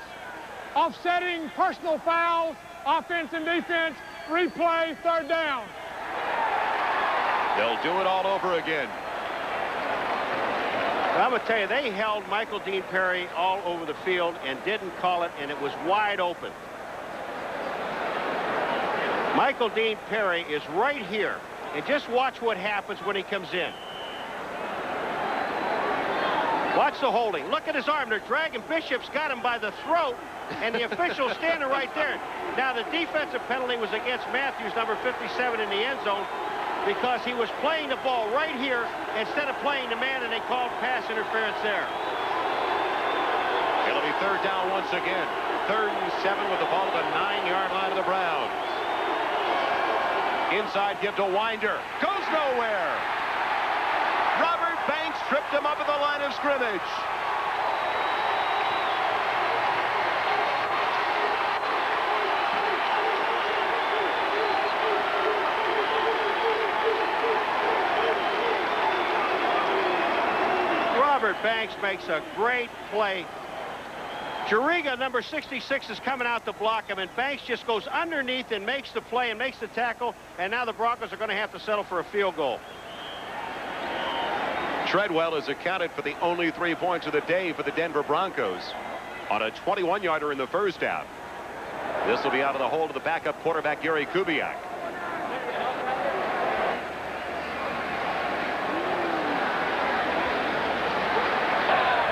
offsetting, personal fouls, offense and defense, replay, third down. They'll do it all over again. Well, I'm going to tell you, they held Michael Dean Perry all over the field and didn't call it, and it was wide open. Michael Dean Perry is right here, and just watch what happens when he comes in. Watch the holding. Look at his arm. They're dragging. Bishop's got him by the throat, and the official's standing right there. Now, the defensive penalty was against Matthews, number 57, in the end zone, because he was playing the ball right here instead of playing the man, and they called pass interference there. It'll be third down once again. 3rd and 7 with the ball at the 9-yard line of the Browns. Inside give to Winder. Goes nowhere. Robert Banks tripped him up at the line of scrimmage. Robert Banks makes a great play. Juriga, number 66, is coming out to block him, and Banks just goes underneath and makes the play and makes the tackle, and now the Broncos are going to have to settle for a field goal. Treadwell has accounted for the only 3 points of the day for the Denver Broncos on a 21-yarder in the first half. This will be out of the hold of the backup quarterback, Gary Kubiak.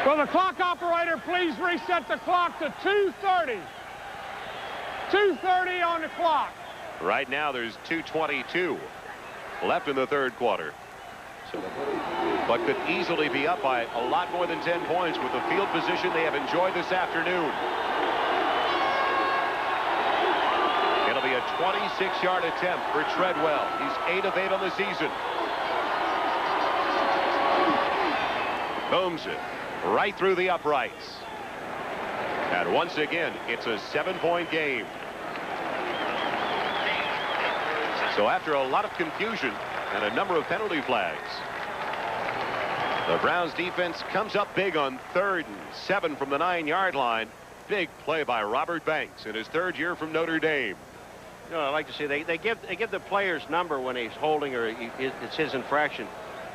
Will the clock operator please reset the clock to 2:30? 2:30 on the clock. Right now, there's 2:22 left in the third quarter. But could easily be up by a lot more than 10 points with the field position they have enjoyed this afternoon. It'll be a 26-yard attempt for Treadwell. He's 8 of 8 on the season. Booms it right through the uprights. And once again, it's a 7-point game. So after a lot of confusion and a number of penalty flags, the Browns defense comes up big on 3rd and 7 from the 9-yard line. Big play by Robert Banks in his 3rd year from Notre Dame. You know, I like to see they give the player's number when he's holding or it's his infraction.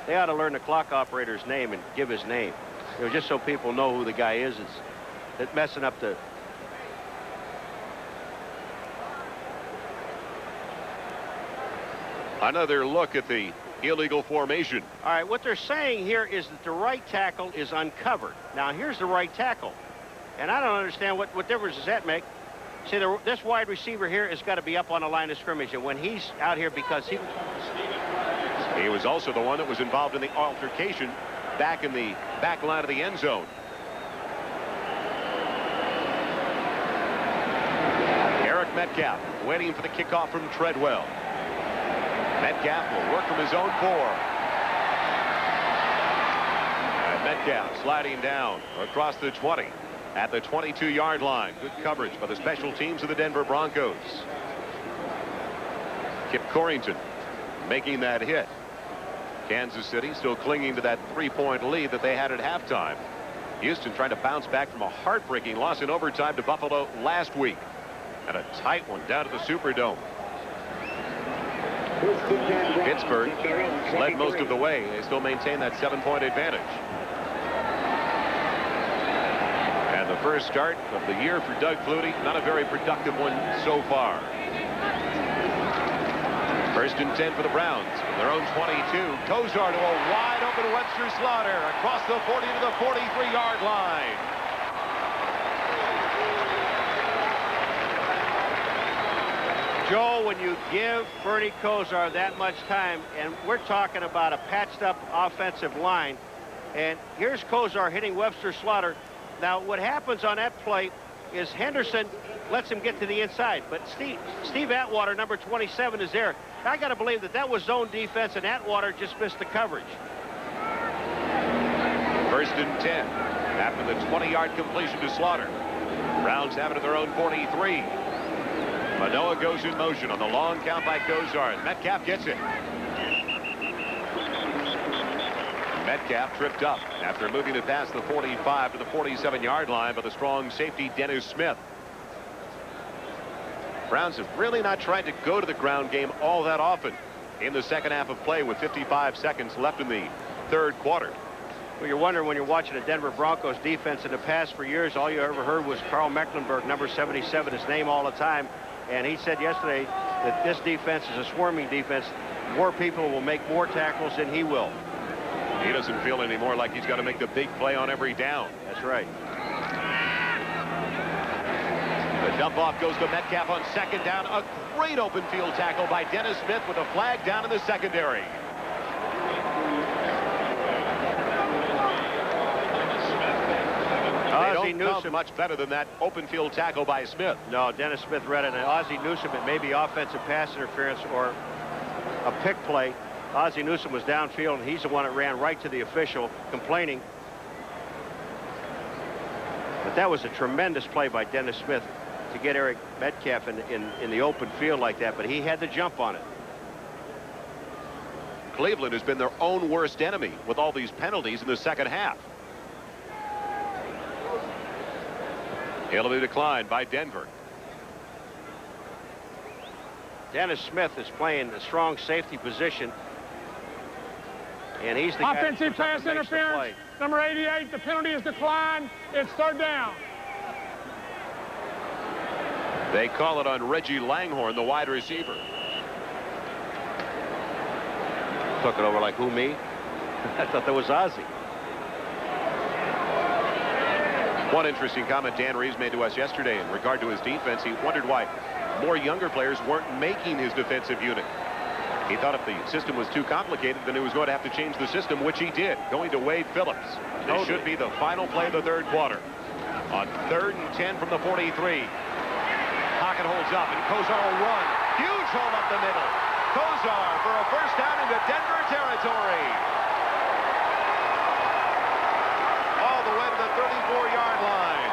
They ought to learn the clock operator's name and give his name. You know, just so people know who the guy is. It's messing up the. Another look at the illegal formation. All right, what they're saying here is that the right tackle is uncovered. Now, here's the right tackle. And I don't understand what difference does that make. See, this wide receiver here has got to be up on the line of scrimmage. And when he's out here because he was also the one that was involved in the altercation back in the back line of the end zone. Eric Metcalf waiting for the kickoff from Treadwell. Metcalf will work from his own 4. And Metcalf sliding down across the 20 at the 22-yard line. Good coverage by the special teams of the Denver Broncos. Kip Corrington making that hit. Kansas City still clinging to that 3-point lead that they had at halftime. Houston trying to bounce back from a heartbreaking loss in overtime to Buffalo last week. And a tight one down to the Superdome. Pittsburgh led most of the way. They still maintain that 7-point advantage. And the first start of the year for Doug Flutie, not a very productive one so far. 1st and 10 for the Browns. Their own 22. Kozar to a wide open Webster Slaughter across the 40 to the 43-yard line. Joe, when you give Bernie Kozar that much time, and we're talking about a patched-up offensive line, and here's Kozar hitting Webster Slaughter. Now, what happens on that play is Henderson lets him get to the inside, but Steve Atwater, number 27, is there. I got to believe that was zone defense, and Atwater just missed the coverage. 1st and 10 after the 20-yard completion to Slaughter. Browns have it at their own 43. Manoah goes in motion on the long count by Cozart. Metcalf gets it. Metcalf tripped up after moving it past the 45 to the 47-yard line by the strong safety Dennis Smith. Browns have really not tried to go to the ground game all that often in the second half of play with 55 seconds left in the third quarter. Well, you're wondering when you're watching the Denver Broncos defense in the past for years, all you ever heard was Carl Mecklenburg, number 77, his name all the time. And he said yesterday that this defense is a swarming defense. More people will make more tackles than he will. He doesn't feel anymore like he's got to make the big play on every down. That's right. The dump off goes to Metcalf on second down. A great open field tackle by Dennis Smith with a flag down in the secondary. They don't come much better than that open field tackle by Smith. No, Dennis Smith read it. And Ozzie Newsome, it may be offensive pass interference or a pick play. Ozzie Newsome was downfield, and he's the one that ran right to the official, complaining. But that was a tremendous play by Dennis Smith to get Eric Metcalf in the open field like that, but he had to jump on it. Cleveland has been their own worst enemy with all these penalties in the second half. It'll be declined by Denver. Dennis Smith is playing a strong safety position. And he's the offensive pass interference. Number 88, the penalty is declined. It's third down. They call it on Reggie Langhorne, the wide receiver. Took it over like, who, me? I thought that was Ozzie. One interesting comment Dan Reeves made to us yesterday in regard to his defense. He wondered why more younger players weren't making his defensive unit. He thought if the system was too complicated, then he was going to have to change the system, which he did, going to Wade Phillips. This should be the final play of the third quarter. On 3rd and 10 from the 43. Pocket holds up, and Cozart will run. Huge hole up the middle. Cozart for a first down into Denver territory. All the way to the 34-yard line.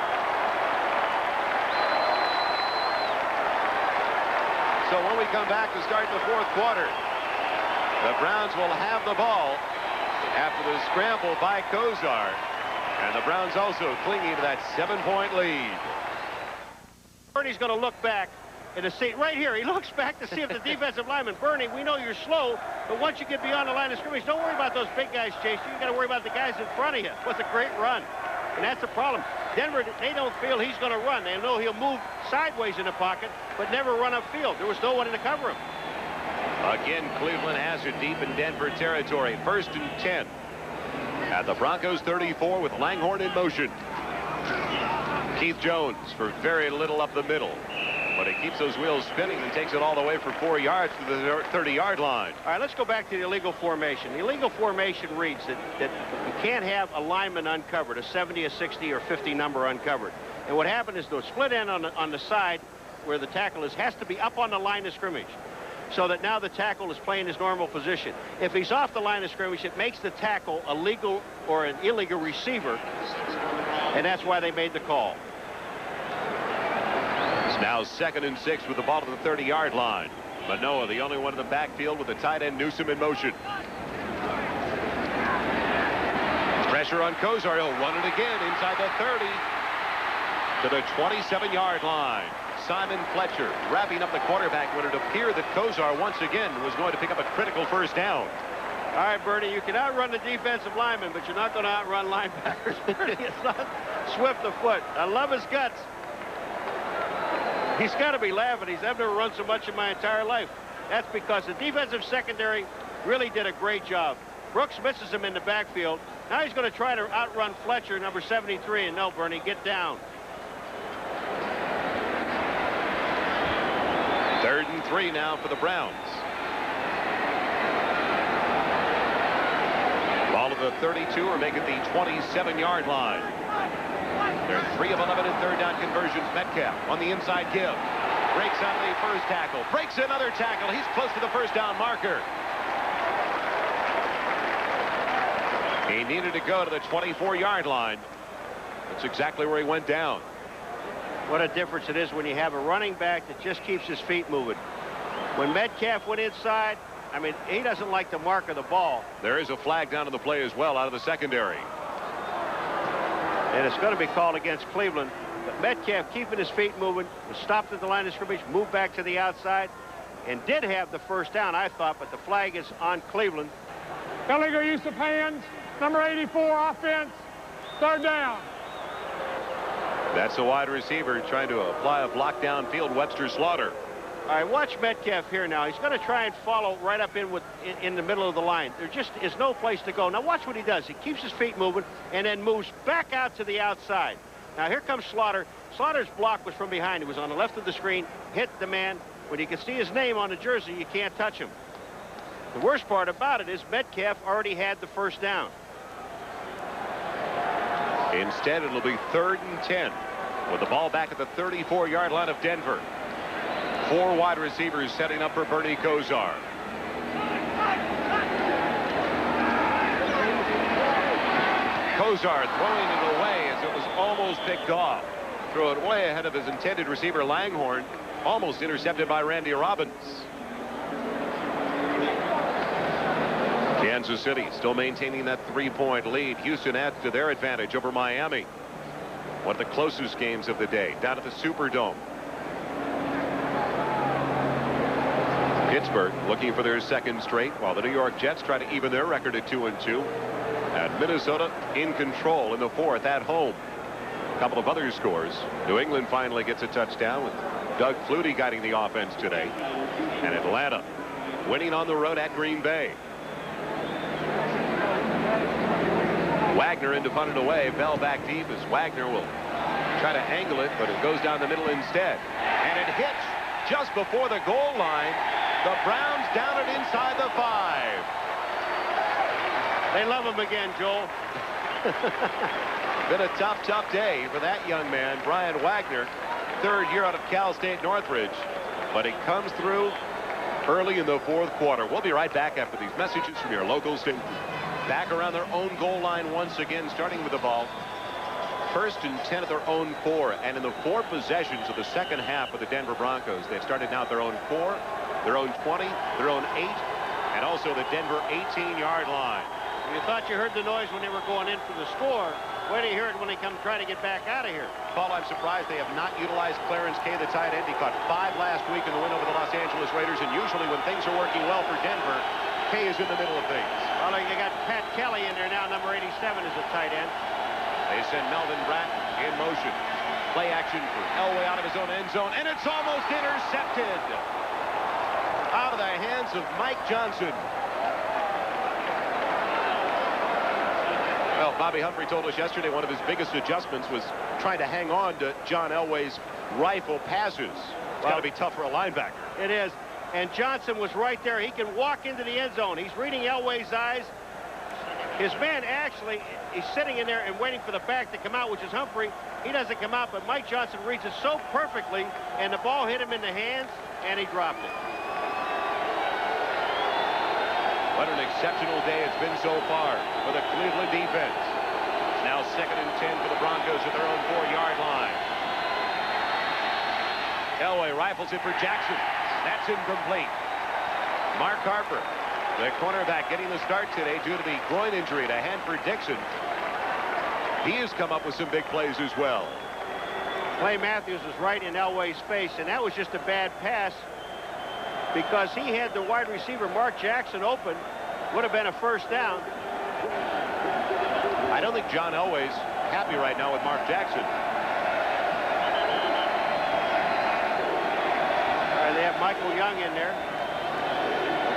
So when we come back to start the fourth quarter, the Browns will have the ball after the scramble by Cozart. And the Browns also clinging to that 7-point lead. Bernie's going to look back and to see right here. He looks back to see if the defensive lineman, Bernie, we know you're slow, but once you get beyond the line of scrimmage, don't worry about those big guys chasing you. You got to worry about the guys in front of you. What's a great run. And that's the problem. Denver, they don't feel he's going to run. They know he'll move sideways in the pocket, but never run upfield. There was no one to cover him. Again, Cleveland has it deep in Denver territory. 1st and 10 at the Broncos 34 with Langhorne in motion. Keith Jones for very little up the middle, but it keeps those wheels spinning and takes it all the way for 4 yards to the 30-yard line. All right, let's go back to the illegal formation. The illegal formation reads that you can't have a lineman uncovered, a 70, a 60, or 50 number uncovered. And what happened is the split end on the side where the tackle is has to be up on the line of scrimmage, so that now the tackle is playing his normal position. If he's off the line of scrimmage, it makes the tackle a legal or an illegal receiver, and that's why they made the call. It's now 2nd and 6 with the ball to the 30-yard line. Manoah, the only one in the backfield with the tight end Newsome in motion. Pressure on Cozart. He'll run it again inside the 30 to the 27-yard line. Simon Fletcher wrapping up the quarterback when it appeared that Cozart once again was going to pick up a critical first down. All right, Bernie, you can outrun the defensive lineman, but you're not going to outrun linebackers. It's not swift of foot. I love his guts. He's got to be laughing. I've never run so much in my entire life. That's because the defensive secondary really did a great job. Brooks misses him in the backfield. Now he's going to try to outrun Fletcher, number 73, and no, Bernie, get down. 3rd and 3 now for the Browns. Ball to the 32 or make it the 27-yard line. They're 3 of 11 in third down conversions. Metcalf on the inside give. Breaks out of the first tackle. Breaks another tackle. He's close to the first down marker. He needed to go to the 24-yard line. That's exactly where he went down. What a difference it is when you have a running back that just keeps his feet moving. When Metcalf went inside, I mean, he doesn't like the mark of the ball. There is a flag down to the play as well out of the secondary. And it's going to be called against Cleveland. But Metcalf keeping his feet moving, was stopped at the line of scrimmage, moved back to the outside, and did have the first down, I thought, but the flag is on Cleveland. Illegal use of hands. Number 84, offense. Third down. That's a wide receiver trying to apply a block downfield, Webster Slaughter. All right, watch Metcalf here now. He's going to try and follow right up in the middle of the line. There just is no place to go. Now watch what he does. He keeps his feet moving and then moves back out to the outside. Now here comes Slaughter. Slaughter's block was from behind. He was on the left of the screen, hit the man. When you can see his name on the jersey, you can't touch him. The worst part about it is Metcalf already had the first down. Instead, it'll be 3rd and 10 with the ball back at the 34-yard line of Denver. 4 wide receivers setting up for Bernie Kosar. Kosar throwing it away as it was almost picked off. Threw it way ahead of his intended receiver, Langhorne. Almost intercepted by Randy Robbins. Kansas City still maintaining that 3-point lead. Houston adds to their advantage over Miami. One of the closest games of the day down at the Superdome. Pittsburgh looking for their 2nd straight, while the New York Jets try to even their record at 2-2. And Minnesota in control in the 4th at home. A couple of other scores. New England finally gets a touchdown with Doug Flutie guiding the offense today. And Atlanta winning on the road at Green Bay. Wagner in to punt it away. Bell back deep as Wagner will try to angle it, but it goes down the middle instead. And it hits just before the goal line. The Browns down it inside the 5. They love him again, Joel. Been a tough day for that young man, Brian Wagner. 3rd year out of Cal State Northridge. But he comes through early in the 4th quarter. We'll be right back after these messages from your local station. Back around their own goal line once again, starting with the ball. 1st and 10 at their own 4. And in the 4 possessions of the 2nd half of the Denver Broncos, they've started now at their own 4, their own 20, their own 8, and also the Denver 18-yard line. You thought you heard the noise when they were going in for the score. Wait till you hear it when they come try to get back out of here. Paul, I'm surprised they have not utilized Clarence Kay, the tight end. He caught 5 last week in the win over the Los Angeles Raiders, and usually when things are working well for Denver, Kay is in the middle of things. Well, you got Pat Kelly in there now, number 87 is a tight end. They send Melvin Bratton in motion. Play action for Elway out of his own end zone, and it's almost intercepted. Out of the hands of Mike Johnson. Well, Bobby Humphrey told us yesterday one of his biggest adjustments was trying to hang on to John Elway's rifle passes. It's got to be tough for a linebacker. It is. And Johnson was right there. He can walk into the end zone. He's reading Elway's eyes. His man actually is sitting in there and waiting for the back to come out, which is Humphrey. He doesn't come out, but Mike Johnson reads it so perfectly, and the ball hit him in the hands, and he dropped it. What an exceptional day it's been so far for the Cleveland defense. It's now 2nd and 10 for the Broncos at their own 4-yard line. Elway rifles it for Jackson. That's incomplete. Mark Harper, the cornerback, getting the start today due to the groin injury to Hanford Dixon. He has come up with some big plays as well. Clay Matthews was right in Elway's face, and that was just a bad pass because he had the wide receiver Mark Jackson open. Would have been a first down. I don't think John Elway's happy right now with Mark Jackson. They have Michael Young in there.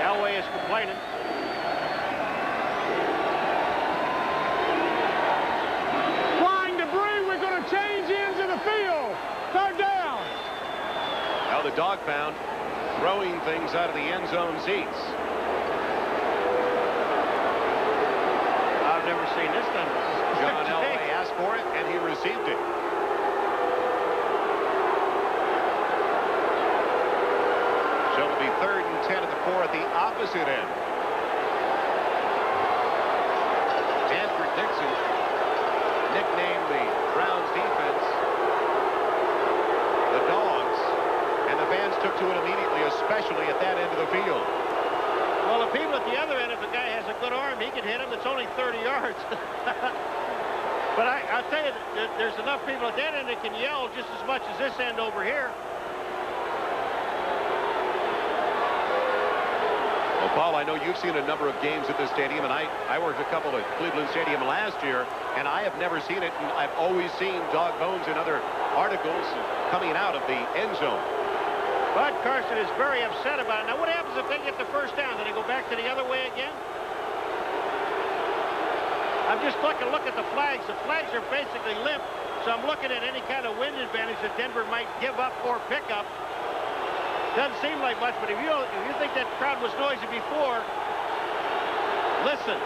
Elway is complaining. Flying debris. We're going to change ends of the field. Third down. Now the dog pound throwing things out of the end zone seats. I've never seen this done. John Elway asked for it, and he received it. So it'll be 3rd and 10 at the 4 at the opposite end. Hanford Dixon, nicknamed the Browns defense, arm. He can hit him. It's only 30 yards. But I'll tell you, there's enough people at that end that can yell just as much as this end over here. Well, Paul, I know you've seen a number of games at this stadium, and I worked a couple at Cleveland Stadium last year, and I have never seen it, and I've always seen dog bones in other articles coming out of the end zone. Bud Carson is very upset about it. Now, what happens if they get the first down? Do they go back to the other way again? I'm just looking at the flags. The flags are basically limp, so I'm looking at any kind of wind advantage that Denver might give up or pick up. Doesn't seem like much, but if you think that crowd was noisy before, listen.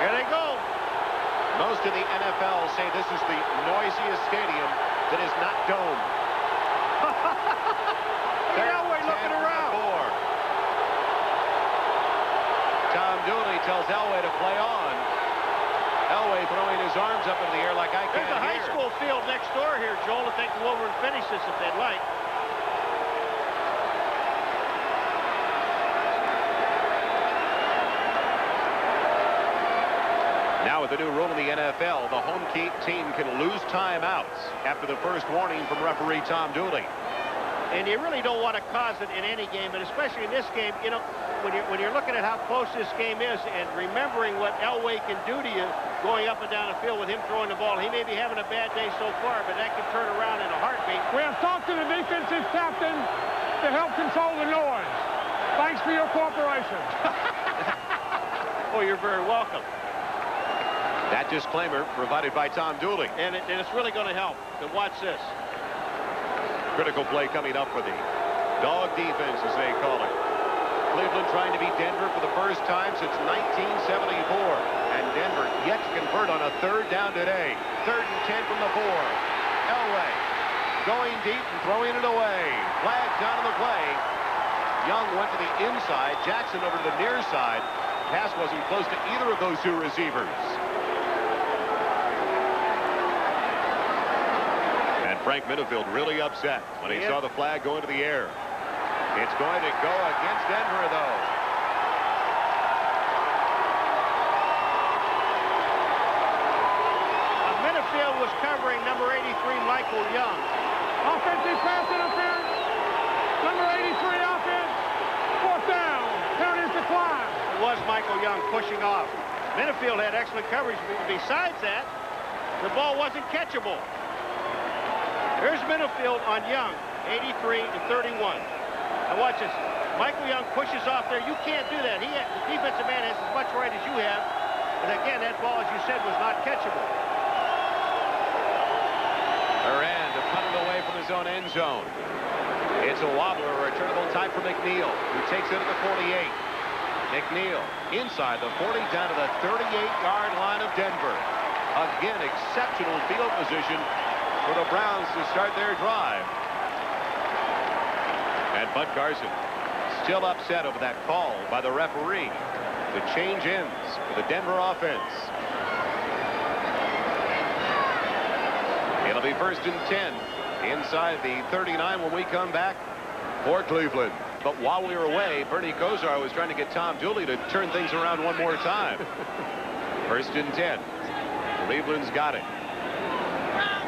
Here they go. Most of the NFL say this is the noisiest stadium that is not domed. Elway looking around. Tom Dooley tells Elway to play on. Elway throwing his arms up in the air like I can't hear. There's a high school field next door here, Joel, if they can go over and finish this if they'd like. Now with the new rule in the NFL, the home team can lose timeouts after the first warning from referee Tom Dooley. And you really don't want to cause it in any game, but especially in this game, you know, when you're looking at how close this game is and remembering what Elway can do to you going up and down the field with him throwing the ball. He may be having a bad day so far, but that can turn around in a heartbeat. We have talked to the defensive captain to help control the noise. Thanks for your cooperation. Oh, you're very welcome. That disclaimer provided by Tom Dooley. And it's really going to help. And watch this. Critical play coming up for the dog defense, as they call it. Cleveland trying to beat Denver for the first time since 1974. And Denver yet to convert on a third down today. 3rd and 10 from the 4. Elway going deep and throwing it away. Flag down on the play. Young went to the inside. Jackson over to the near side. Pass wasn't close to either of those two receivers. Frank Minifield really upset when he saw the flag go into the air. It's going to go against Denver, though. Minifield was covering number 83, Michael Young. Offensive pass interference. Number 83 offense. 4th down. Penalties decline. It was Michael Young pushing off. Minifield had excellent coverage. Besides that, the ball wasn't catchable. Here's Minifield on Young, 83 and 31. Now watch this. Michael Young pushes off there. You can't do that. The defensive man has as much right as you have. And again, that ball, as you said, was not catchable. Duran to punt it away from his own end zone. It's a wobbler, a returnable type for McNeil, who takes it at the 48. McNeil inside the 40 down to the 38-yard line of Denver. Again, exceptional field position for the Browns to start their drive. And Bud Carson still upset over that call by the referee to change ends for the Denver offense. It'll be 1st and 10 inside the 39 when we come back for Cleveland. But while we were away, Bernie Kosar was trying to get Tom Dooley to turn things around one more time. 1st and 10. Cleveland's got it.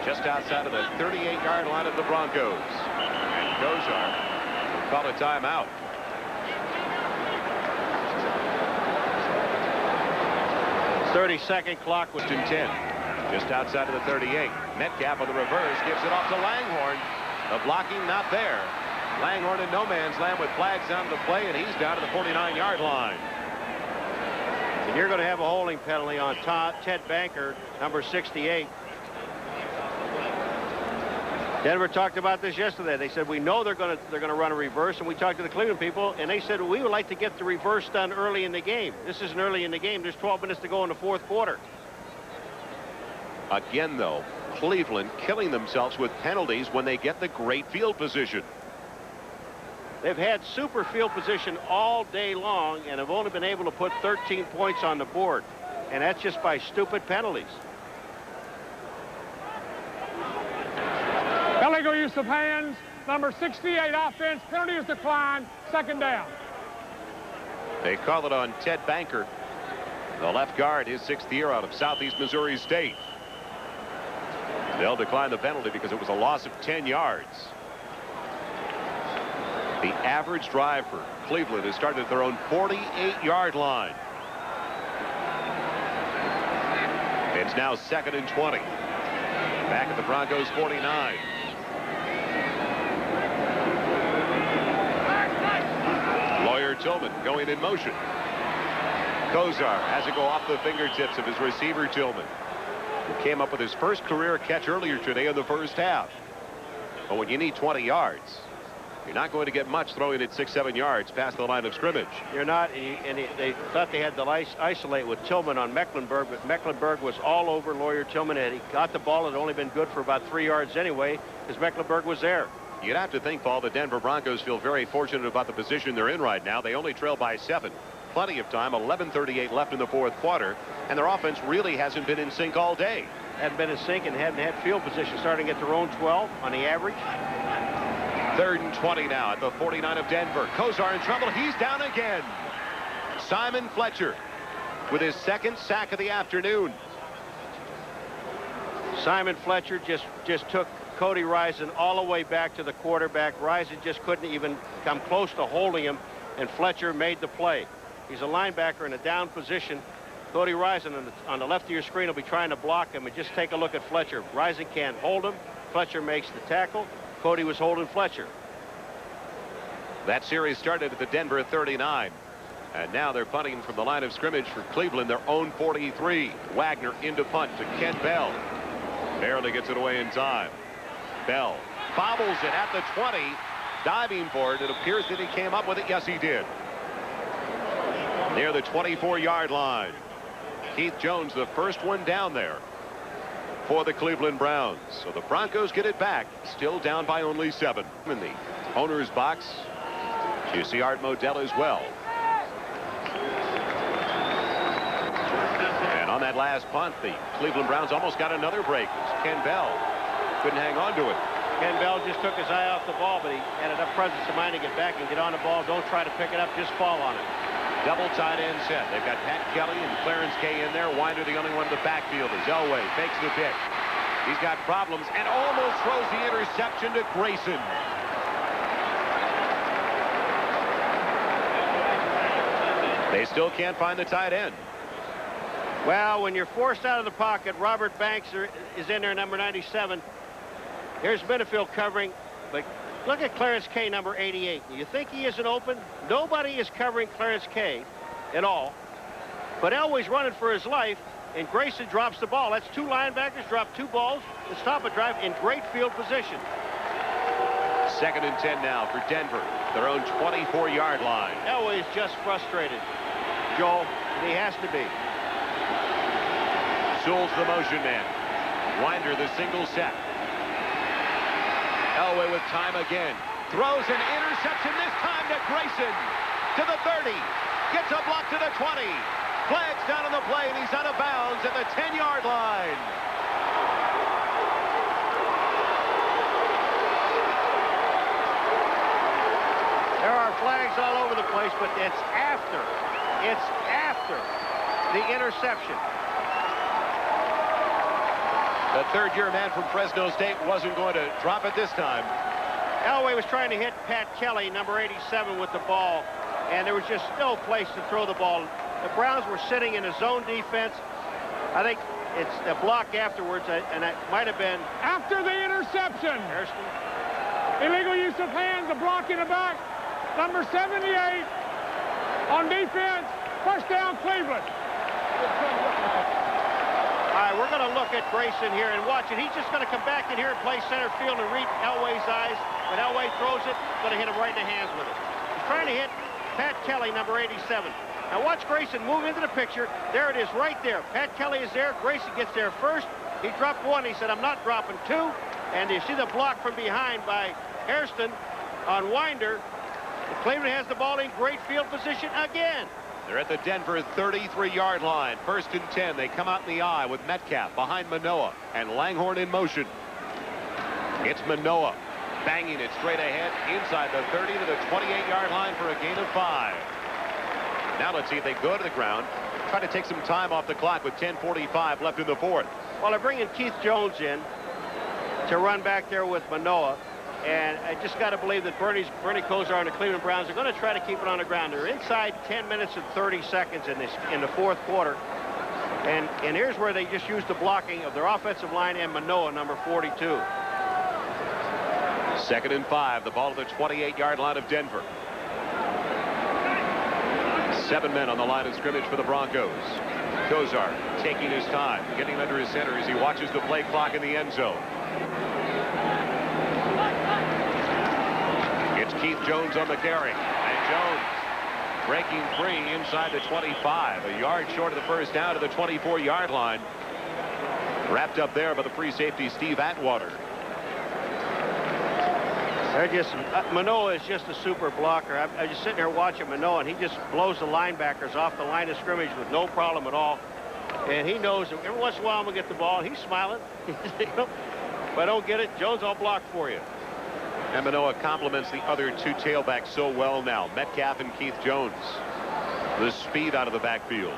Just outside of the 38-yard line of the Broncos. And Kosar will call a timeout. .30-second clock was 10. Just outside of the 38. Metcalf on the reverse gives it off to Langhorne. The blocking not there. Langhorne in no man's land with flags on the play, and he's down to the 49-yard line. And you're going to have a holding penalty on Ted Banker, number 68. Denver talked about this yesterday. They said, we know they're going to run a reverse, and we talked to the Cleveland people, and they said, we would like to get the reverse done early in the game. This isn't early in the game. There's 12 minutes to go in the 4th quarter. Again, though, Cleveland killing themselves with penalties when they get the great field position. They've had super field position all day long and have only been able to put 13 points on the board. And that's just by stupid penalties. Illegal use of hands. Number 68 offense. Penalty is declined. 2nd down. They call it on Ted Banker, the left guard, his 6th year out of Southeast Missouri State. They'll decline the penalty because it was a loss of 10 yards. The average drive for Cleveland has started at their own 48-yard line. It's now 2nd and 20. Back at the Broncos 49. Lawyer Tillman going in motion. Kozar has it go off the fingertips of his receiver Tillman, who came up with his first career catch earlier today in the first half. But when you need 20 yards, you're not going to get much throwing it 6-7 yards past the line of scrimmage. You're not, and they thought they had to isolate with Tillman on Mecklenburg, but Mecklenburg was all over Lawyer Tillman, and he got the ball. It had only been good for about 3 yards anyway, because Mecklenburg was there. You'd have to think, Paul, the Denver Broncos feel very fortunate about the position they're in right now. They only trail by 7. Plenty of time, 11:38 left in the 4th quarter, and their offense really hasn't been in sync all day. Hadn't been in sync and hadn't had field position, starting at their own 12 on the average. 3rd and 20 now at the 49 of Denver. Kozar in trouble. He's down again. Simon Fletcher with his 2nd sack of the afternoon. Simon Fletcher just took Cody Rison all the way back to the quarterback. Rison just couldn't even come close to holding him, and Fletcher made the play. He's a linebacker in a down position. Cody Rison on the left of your screen will be trying to block him, and just take a look at Fletcher. Rison can't hold him. Fletcher makes the tackle. Cody was holding Fletcher. That series started at the Denver 39. And now they're punting from the line of scrimmage for Cleveland, their own 43. Wagner into punt to Ken Bell. Barely gets it away in time. Bell bobbles it at the 20. Diving for it. It appears that he came up with it. Yes, he did. Near the 24-yard line. Keith Jones, the first one down there for the Cleveland Browns. So the Broncos get it back, still down by only 7. In the owner's box, you see Art Modell as well. And on that last punt, the Cleveland Browns almost got another break. Ken Bell couldn't hang on to it. Ken Bell just took his eye off the ball, but he had enough presence of mind to get back and get on the ball. Don't try to pick it up, just fall on it. Double tight end set. They've got Pat Kelly and Clarence Kay in there. Winder the only one in the backfield. As Elway fakes the pick. He's got problems and almost throws the interception to Grayson. They still can't find the tight end. Well, when you're forced out of the pocket, Robert Banks is in there, number 97. Here's Benefield covering, but look at Clarence Kay, number 88. You think he isn't open? Nobody is covering Clarence Kay at all. But Elway's running for his life, and Grayson drops the ball. That's 2 linebackers drop 2 balls to stop a drive in great field position. 2nd and 10 now for Denver, their own 24-yard line. Elway's just frustrated, Joel. He has to be. Sewell's the motion man. Winder the single set. Elway with time again. Throws an interception, this time to Grayson. To the 30. Gets a block to the 20. Flags down on the play, and he's out of bounds at the 10-yard line. There are flags all over the place, but it's after the interception. The 3rd-year man from Fresno State wasn't going to drop it this time. Elway was trying to hit Pat Kelly, number 87, with the ball, and there was just no place to throw the ball. The Browns were sitting in a zone defense. I think it's a block afterwards, and it might have been... After the interception. Hairston. Illegal use of hands, a block in the back. Number 78 on defense. First down, Cleveland. All right, we're going to look at Grayson here and watch it. He's just going to come back in here and play center field and read Elway's eyes. When Elway throws it, going to hit him right in the hands with it. He's trying to hit Pat Kelly, number 87. Now watch Grayson move into the picture. There it is right there. Pat Kelly is there. Grayson gets there first. He dropped 1. He said, I'm not dropping 2. And you see the block from behind by Hairston on Winder. Cleveland has the ball in great field position again. They're at the Denver 33-yard line. 1st and 10. They come out in the eye with Metcalf behind Manoah and Langhorne in motion. It's Manoah banging it straight ahead inside the 30 to the 28-yard line for a gain of 5. Now let's see if they go to the ground. Try to take some time off the clock with 10:45 left in the fourth. Well, they're bringing Keith Jones in to run back there with Manoah. And I just got to believe that Bernie Kosar and the Cleveland Browns are going to try to keep it on the ground. They're inside 10 minutes and 30 seconds in the fourth quarter. And here's where they just used the blocking of their offensive line and Manoah, number 42. 2nd and 5. The ball at the 28-yard line of Denver. 7 men on the line of scrimmage for the Broncos. Kosar taking his time, getting under his center as he watches the play clock in the end zone. It's Keith Jones on the carry. And Jones breaking free inside the 25. A yard short of the first down to the 24-yard line. Wrapped up there by the free safety, Steve Atwater. Manoah is just a super blocker. I'm just sitting here watching Manoah, and he just blows the linebackers off the line of scrimmage with no problem at all. And he knows that every once in a while I'm going to get the ball, and he's smiling. If I don't get it, Jones, I'll block for you. And Manoah complements the other two tailbacks so well now, Metcalf and Keith Jones. The speed out of the backfield.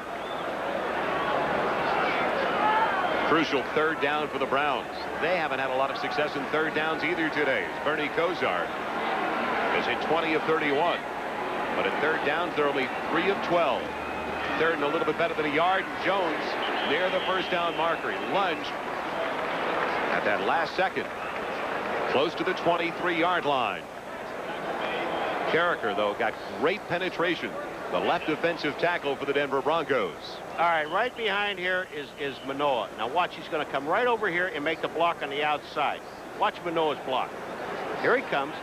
Crucial 3rd down for the Browns. They haven't had a lot of success in 3rd downs either today. Bernie Kosar has hit 20 of 31. But in 3rd downs, they're only 3 of 12. 3rd and a little bit better than a yard. Jones near the first down marker. He lunged at that last second. Close to the 23-yard line. Carricker, though, got great penetration. The left defensive tackle for the Denver Broncos. All right, right behind here is Manoah. Now watch, he's going to come right over here and make the block on the outside. Watch Manoah's block. Here he comes,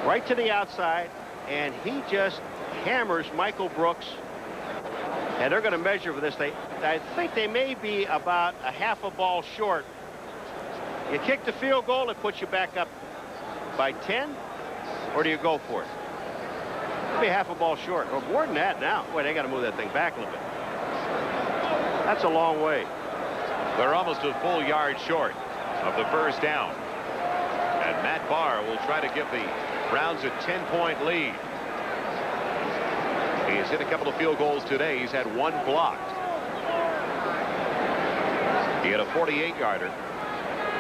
right to the outside, and he just hammers Michael Brooks. And they're going to measure for this. I think they may be about a half a ball short. You kick the field goal, it puts you back up by 10, or do you go for it? It'll be half a ball short, or more than that now. Boy, they got to move that thing back a little bit. That's a long way. They're almost a full yard short of the first down. And Matt Barr will try to give the Browns a 10-point lead. He's hit a couple of field goals today. He's had 1 blocked. He had a 48-yarder.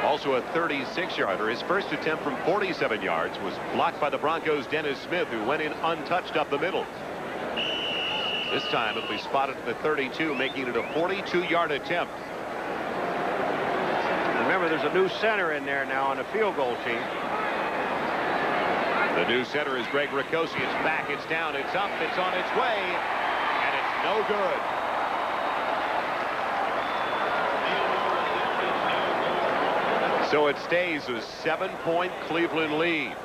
Also a 36-yarder. His first attempt from 47 yards was blocked by the Broncos' Dennis Smith, who went in untouched up the middle. This time it'll be spotted at the 32, making it a 42-yard attempt. Remember, there's a new center in there now on the field goal team. The new center is Greg Ricosi. It's back, it's down, it's up, it's on its way, and it's no good. So it stays a 7-point Cleveland lead.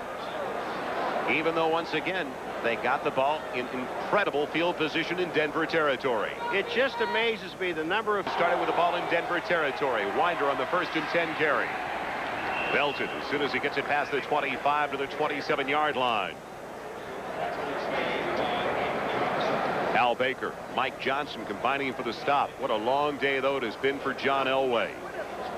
Even though, once again, they got the ball in incredible field position in Denver territory. It just amazes me the number of... Started with the ball in Denver territory. Winder on the 1st and 10 carry. Belton as soon as he gets it past the 25 to the 27-yard line. Al Baker, Mike Johnson combining for the stop. What a long day, though, it has been for John Elway.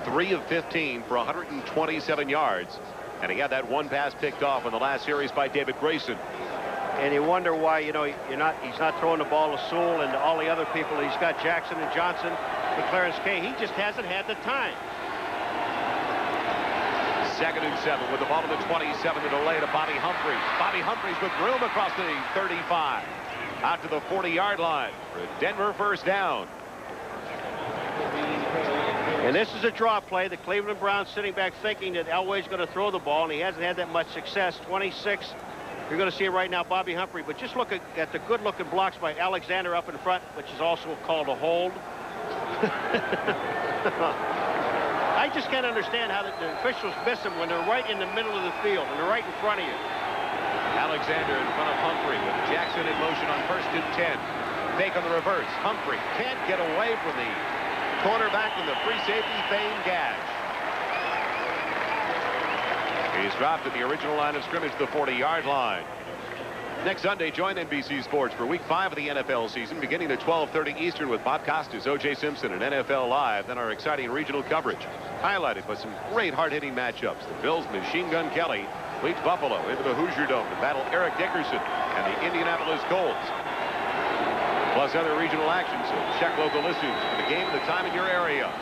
3 of 15 for 127 yards. And he had that 1 pass picked off in the last series by David Grayson. And you wonder why, you know, he's not throwing the ball to Sewell and all the other people. He's got Jackson and Johnson and Clarence Kay. He just hasn't had the time. 2nd and 7 with the ball to the 27, the delay to Bobby Humphries. Bobby Humphries with room across the 35. Out to the 40-yard line for a Denver first down. And this is a draw play. The Cleveland Browns sitting back thinking that Elway's going to throw the ball, and he hasn't had that much success. 26. You're going to see it right now, Bobby Humphrey. But just look at the good-looking blocks by Alexander up in front, which is also called a hold. I just can't understand how the officials miss them when they're right in the middle of the field and they're right in front of you. Alexander in front of Humphrey with Jackson in motion on 1st and 10. Fake on the reverse. Humphrey can't get away from the cornerback in the free safety Thane Gash. He's dropped at the original line of scrimmage, the 40-yard line. Next Sunday, join NBC Sports for Week 5 of the NFL season, beginning at 12:30 Eastern with Bob Costas, O.J. Simpson, and NFL Live. Then our exciting regional coverage, highlighted by some great hard-hitting matchups. The Bills' Machine Gun Kelly leads Buffalo into the Hoosier Dome to battle Eric Dickerson and the Indianapolis Colts. plus other regional action. So check local listings for the game and the time in your area.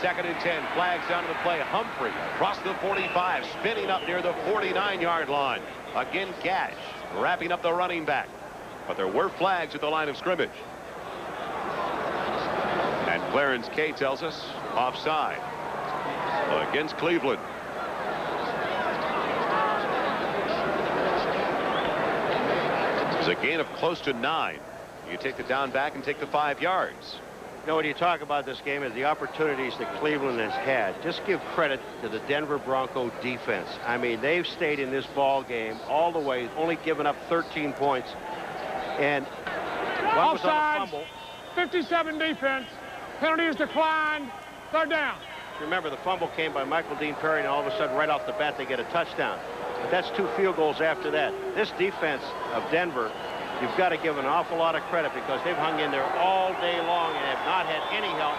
2nd and 10. Flags down to the play. Humphrey across the 45, spinning up near the 49-yard line. Again, Gash wrapping up the running back. But there were flags at the line of scrimmage. And Clarence Kay tells us offside against Cleveland. It's a gain of close to 9. You take the down back and take the 5 yards. You know, when you talk about this game is the opportunities that Cleveland has had. Just give credit to the Denver Bronco defense. I mean, they've stayed in this ball game all the way, only given up 13 points. And one was on a fumble. 57 defense. Penalty is declined. 3rd down. Remember, the fumble came by Michael Dean Perry, and all of a sudden, right off the bat, they get a touchdown. But that's 2 field goals after that. This defense of Denver, you've got to give an awful lot of credit because they've hung in there all day long and have not had any help,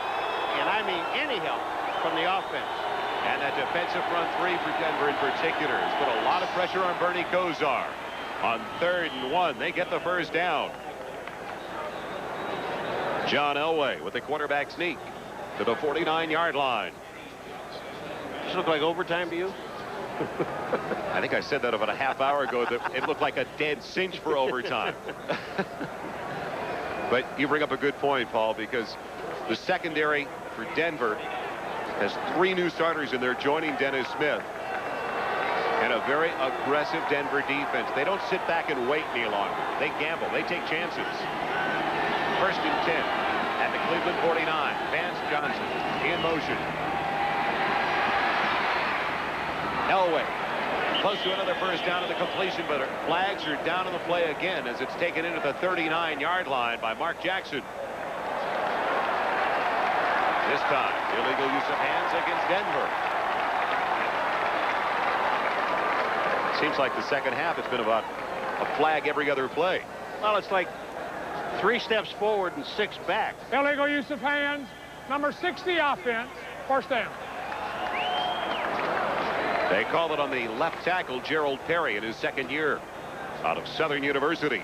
and I mean any help, from the offense. And that defensive front 3 for Denver in particular has put a lot of pressure on Bernie Kosar. On 3rd and 1, they get the first down. John Elway with the quarterback sneak to the 49-yard line. Does this look like overtime to you? I think I said that about a half hour ago, that it looked like a dead cinch for overtime. But you bring up a good point, Paul, because the secondary for Denver has 3 new starters in there, joining Dennis Smith. And a very aggressive Denver defense. They don't sit back and wait any longer. They gamble. They take chances. 1st and 10 at the Cleveland 49. Vance Johnson in motion. Elway close to another first down of the completion, but flags are down on the play again as it's taken into the 39-yard line by Mark Jackson. This time, illegal use of hands against Denver. Seems like the second half it's been about a flag every other play. Well, it's like 3 steps forward and 6 back. Illegal use of hands. Number 60 offense. 1st down. They call it on the left tackle, Gerald Perry, in his 2nd year out of Southern University.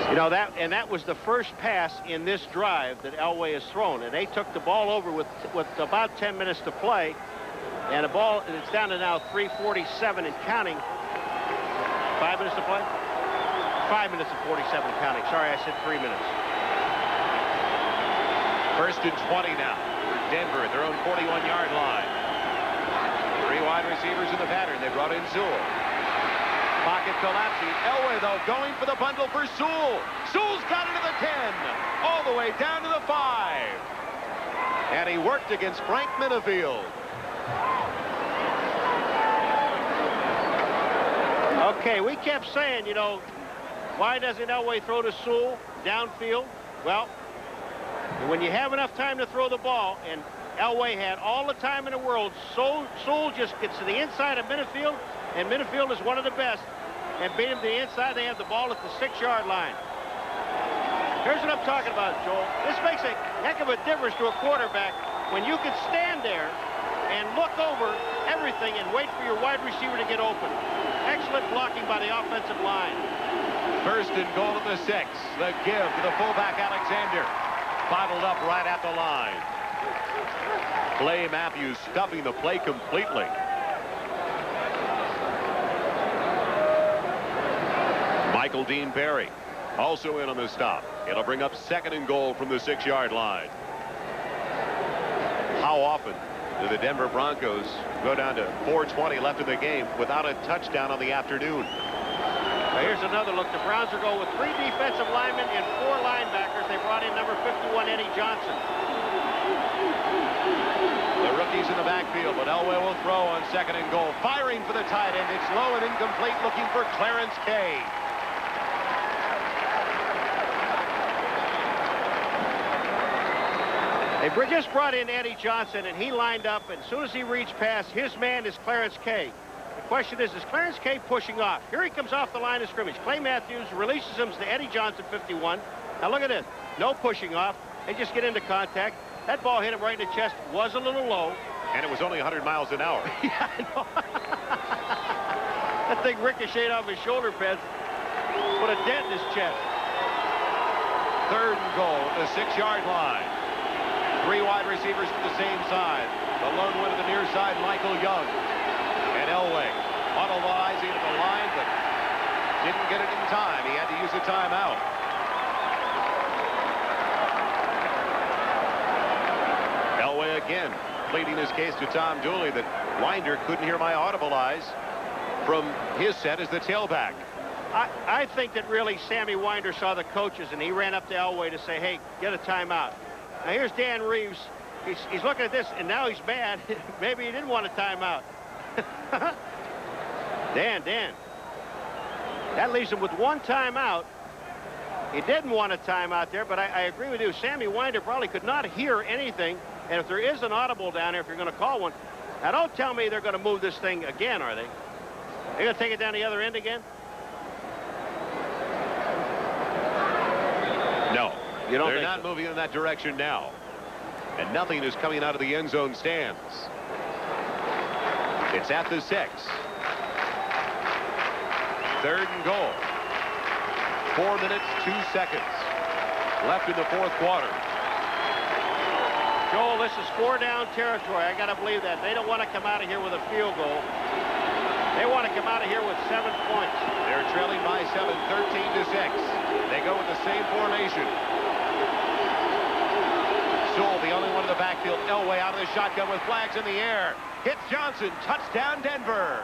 You know, that was the first pass in this drive that Elway has thrown, and they took the ball over with about 10 minutes to play, and the ball, it's down to now 3:47 and counting. 5 minutes to play? 5 minutes and 47 and counting. Sorry, I said 3 minutes. 1st and 20 now for Denver at their own 41-yard line. 3 wide receivers in the pattern. They brought in Sewell. Pocket collapsing. Elway, though, going for the bundle for Sewell. Sewell's got it to the 10. All the way down to the 5. And he worked against Frank Minifield. Okay, we kept saying, you know, why doesn't Elway throw to Sewell downfield? Well, when you have enough time to throw the ball, and Elway had all the time in the world, Sewell just gets to the inside of Minifield, and Minifield is one of the best, and beat him to the inside. They have the ball at the 6-yard line. Here's what I'm talking about, Joel. This makes a heck of a difference to a quarterback when you can stand there and look over everything and wait for your wide receiver to get open. Excellent blocking by the offensive line. 1st and goal at the 6. The give to the fullback, Alexander. Bottled up right at the line. Clay Matthews stuffing the play completely. Michael Dean Perry also in on the stop. It'll bring up 2nd and goal from the 6-yard line. How often do the Denver Broncos go down to 4:20 left in the game without a touchdown on the afternoon? Now here's another look. The Browns are going with 3 defensive linemen and 4 linebackers. They brought in number 51, Eddie Johnson. The rookie's in the backfield, but Elway will throw on 2nd and goal. Firing for the tight end. It's low and incomplete, looking for Clarence Kay. They just brought in Eddie Johnson, and he lined up, and as soon as he reached past, his man is Clarence Kay. The question is Clarence Kay pushing off? Here he comes off the line of scrimmage. Clay Matthews releases him to Eddie Johnson, 51. Now look at this. No pushing off. They just get into contact. That ball hit him right in the chest. Was a little low. And it was only 100 miles an hour. Yeah, I know. That thing ricocheted off his shoulder pads. put a dent in his chest. 3rd and goal at the 6-yard line. 3 wide receivers to the same side. The lone one to the near side, Michael Young. And Elway auto-vising at the line, but didn't get it in time. He had to use a timeout. Elway again pleading his case to Tom Dooley that Winder couldn't hear my audible eyes from his set as the tailback. I think that really Sammy Winder saw the coaches, and he ran up to Elway to say, hey, get a timeout. Now here's Dan Reeves. He's looking at this, and now he's mad. Maybe he didn't want a timeout. Dan. That leaves him with 1 timeout. He didn't want a timeout there, but I agree with you. Sammy Winder probably could not hear anything. And if there is an audible down there, if you're going to call one, now don't tell me they're going to move this thing again, are they? They're going to take it down the other end again? No. You don't They're think not so? moving in that direction now. And nothing is coming out of the end zone stands. It's at the 6. 3rd and goal. 4 minutes, 2 seconds left in the 4th quarter. Joel, this is 4-down territory. I got to believe that. They don't want to come out of here with a field goal. They want to come out of here with 7 points. They're trailing by 7, 13-6. They go with the same formation. Sewell, the only one in the backfield. Elway out of the shotgun with flags in the air. Hits Johnson. Touchdown, Denver.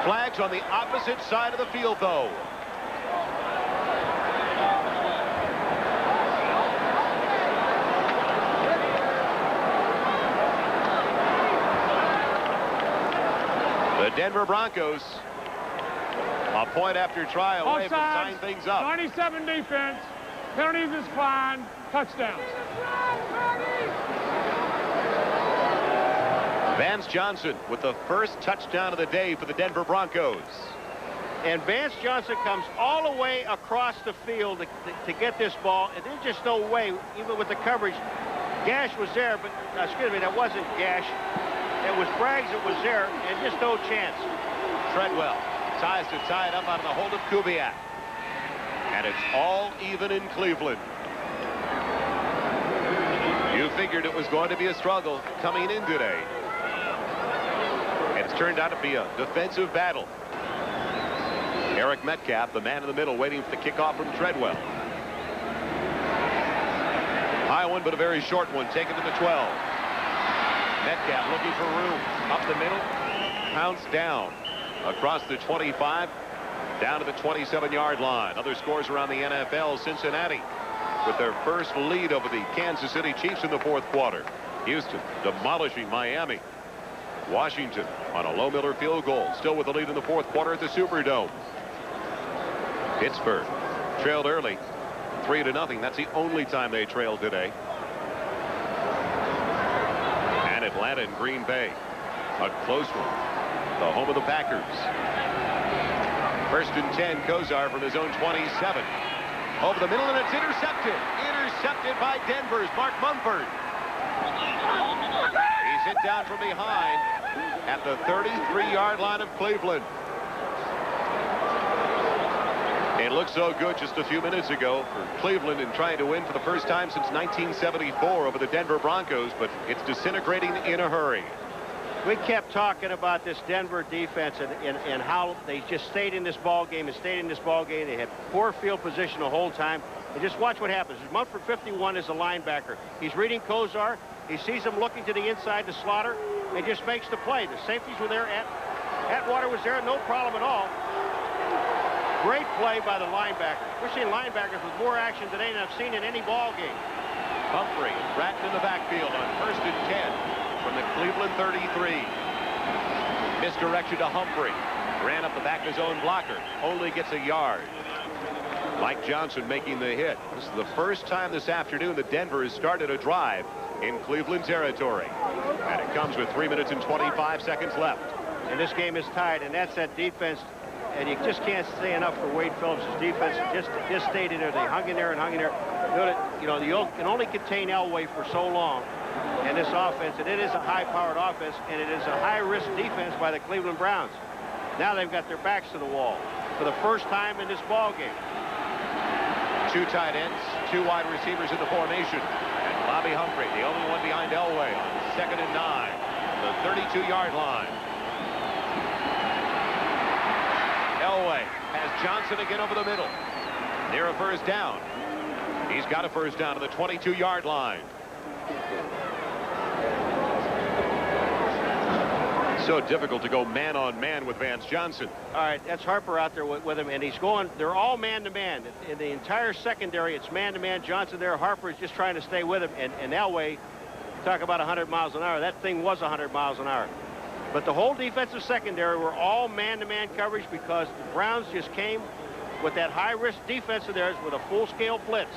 Flags on the opposite side of the field, though. The Denver Broncos, a point after try away from tying things up. 97 defense. Penalties is declined. Touchdowns. Vance Johnson with the first touchdown of the day for the Denver Broncos. And Vance Johnson comes all the way across the field to get this ball, and there's just no way, even with the coverage. Gash was there, but excuse me, that wasn't Gash. It was Braggs that was there, and just no chance. Treadwell tries to tie it up out of the hold of Kubiak. And it's all even in Cleveland. You figured it was going to be a struggle coming in today. And it's turned out to be a defensive battle. Eric Metcalf, the man in the middle, waiting for the kickoff from Treadwell. High one, but a very short one, taken to the 12. Metcalf looking for room. Up the middle. Pounced down. Across the 25. Down to the 27-yard line. Other scores around the NFL. Cincinnati with their first lead over the Kansas City Chiefs in the 4th quarter. Houston demolishing Miami. Washington on a Low Miller field goal. Still with the lead in the 4th quarter at the Superdome. Pittsburgh trailed early. 3-0. That's the only time they trailed today. Atlanta and Green Bay. A close one. The home of the Packers. 1st and 10. Kozar from his own 27. Over the middle, and it's intercepted. Intercepted by Denver's Mark Mumford. He's hit down from behind at the 33-yard line of Cleveland. It looked so good just a few minutes ago for Cleveland in trying to win for the first time since 1974 over the Denver Broncos, but it's disintegrating in a hurry. We kept talking about this Denver defense and how they just stayed in this ball game and stayed in this ball game. They had poor field position the whole time. And just watch what happens. Mumford 51 is a linebacker. He's reading Kozar. He sees him looking to the inside to Slaughter and just makes the play. The safeties were there. Atwater was there. No problem at all. Great play by the linebacker. We're seeing linebackers with more action today than I've seen in any ball game. Humphrey Ratton in the backfield on 1st and 10 from the Cleveland 33. Misdirection to Humphrey. Ran up the back of his own blocker. Only gets a yard. Mike Johnson making the hit. This is the first time this afternoon that Denver has started a drive in Cleveland territory. And it comes with 3 minutes and 25 seconds left. And this game is tied, and that's that defense. And you just can't say enough for Wade Phillips' defense. Just stayed in there. They hung in there and hung in there. You know, you can only contain Elway for so long. And this offense, and it is a high-powered offense, and it is a high-risk defense by the Cleveland Browns. Now they've got their backs to the wall. for the first time in this ball game. 2 tight ends, 2 wide receivers in the formation. And Bobby Humphrey, the only one behind Elway on 2nd and 9, the 32-yard line. Elway has Johnson again over the middle. Near a first down. He's got a first down to the 22-yard line. So difficult to go man-on-man with Vance Johnson. All right, that's Harper out there with him, and he's going, they're all man-to-man. In the entire secondary, it's man-to-man. Johnson there, Harper is just trying to stay with him, and Elway, talk about 100 miles an hour. That thing was 100 miles an hour. But the whole defensive secondary were all man-to-man coverage because the Browns just came with that high-risk defense of theirs with a full-scale blitz.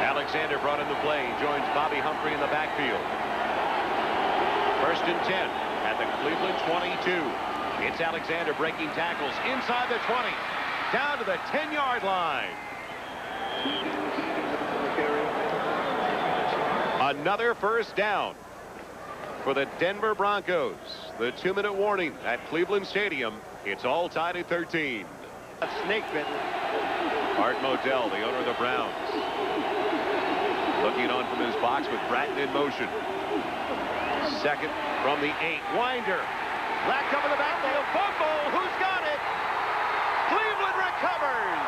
Alexander brought in the play. He joins Bobby Humphrey in the backfield. 1st and 10 at the Cleveland 22. It's Alexander breaking tackles inside the 20, down to the 10-yard line. Another first down for the Denver Broncos. The 2-minute warning at Cleveland Stadium. It's all tied at 13. A snake bit. Art Modell, the owner of the Browns, looking on from his box with Bratton in motion. 2nd from the 8. Winder. Lacked up in the backfield. Fumble. Who's got it? Cleveland recovers.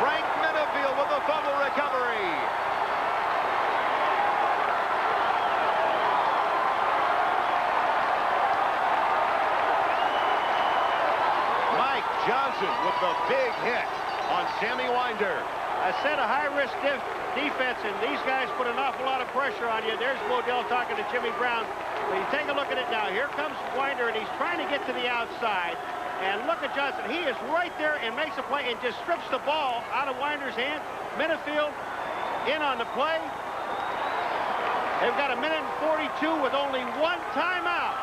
Frank Minifield with the fumble recovery. Mike Johnson with the big hit on Sammy Winder. I said a high-risk defense, and these guys put an awful lot of pressure on you. There's Modell talking to Jimmy Brown. But you take a look at it now. Here comes Winder, and he's trying to get to the outside. And look at Johnson. He is right there and makes a play and just strips the ball out of Winder's hand. Minifield in on the play. They've got 1 minute and 42 with only 1 timeout.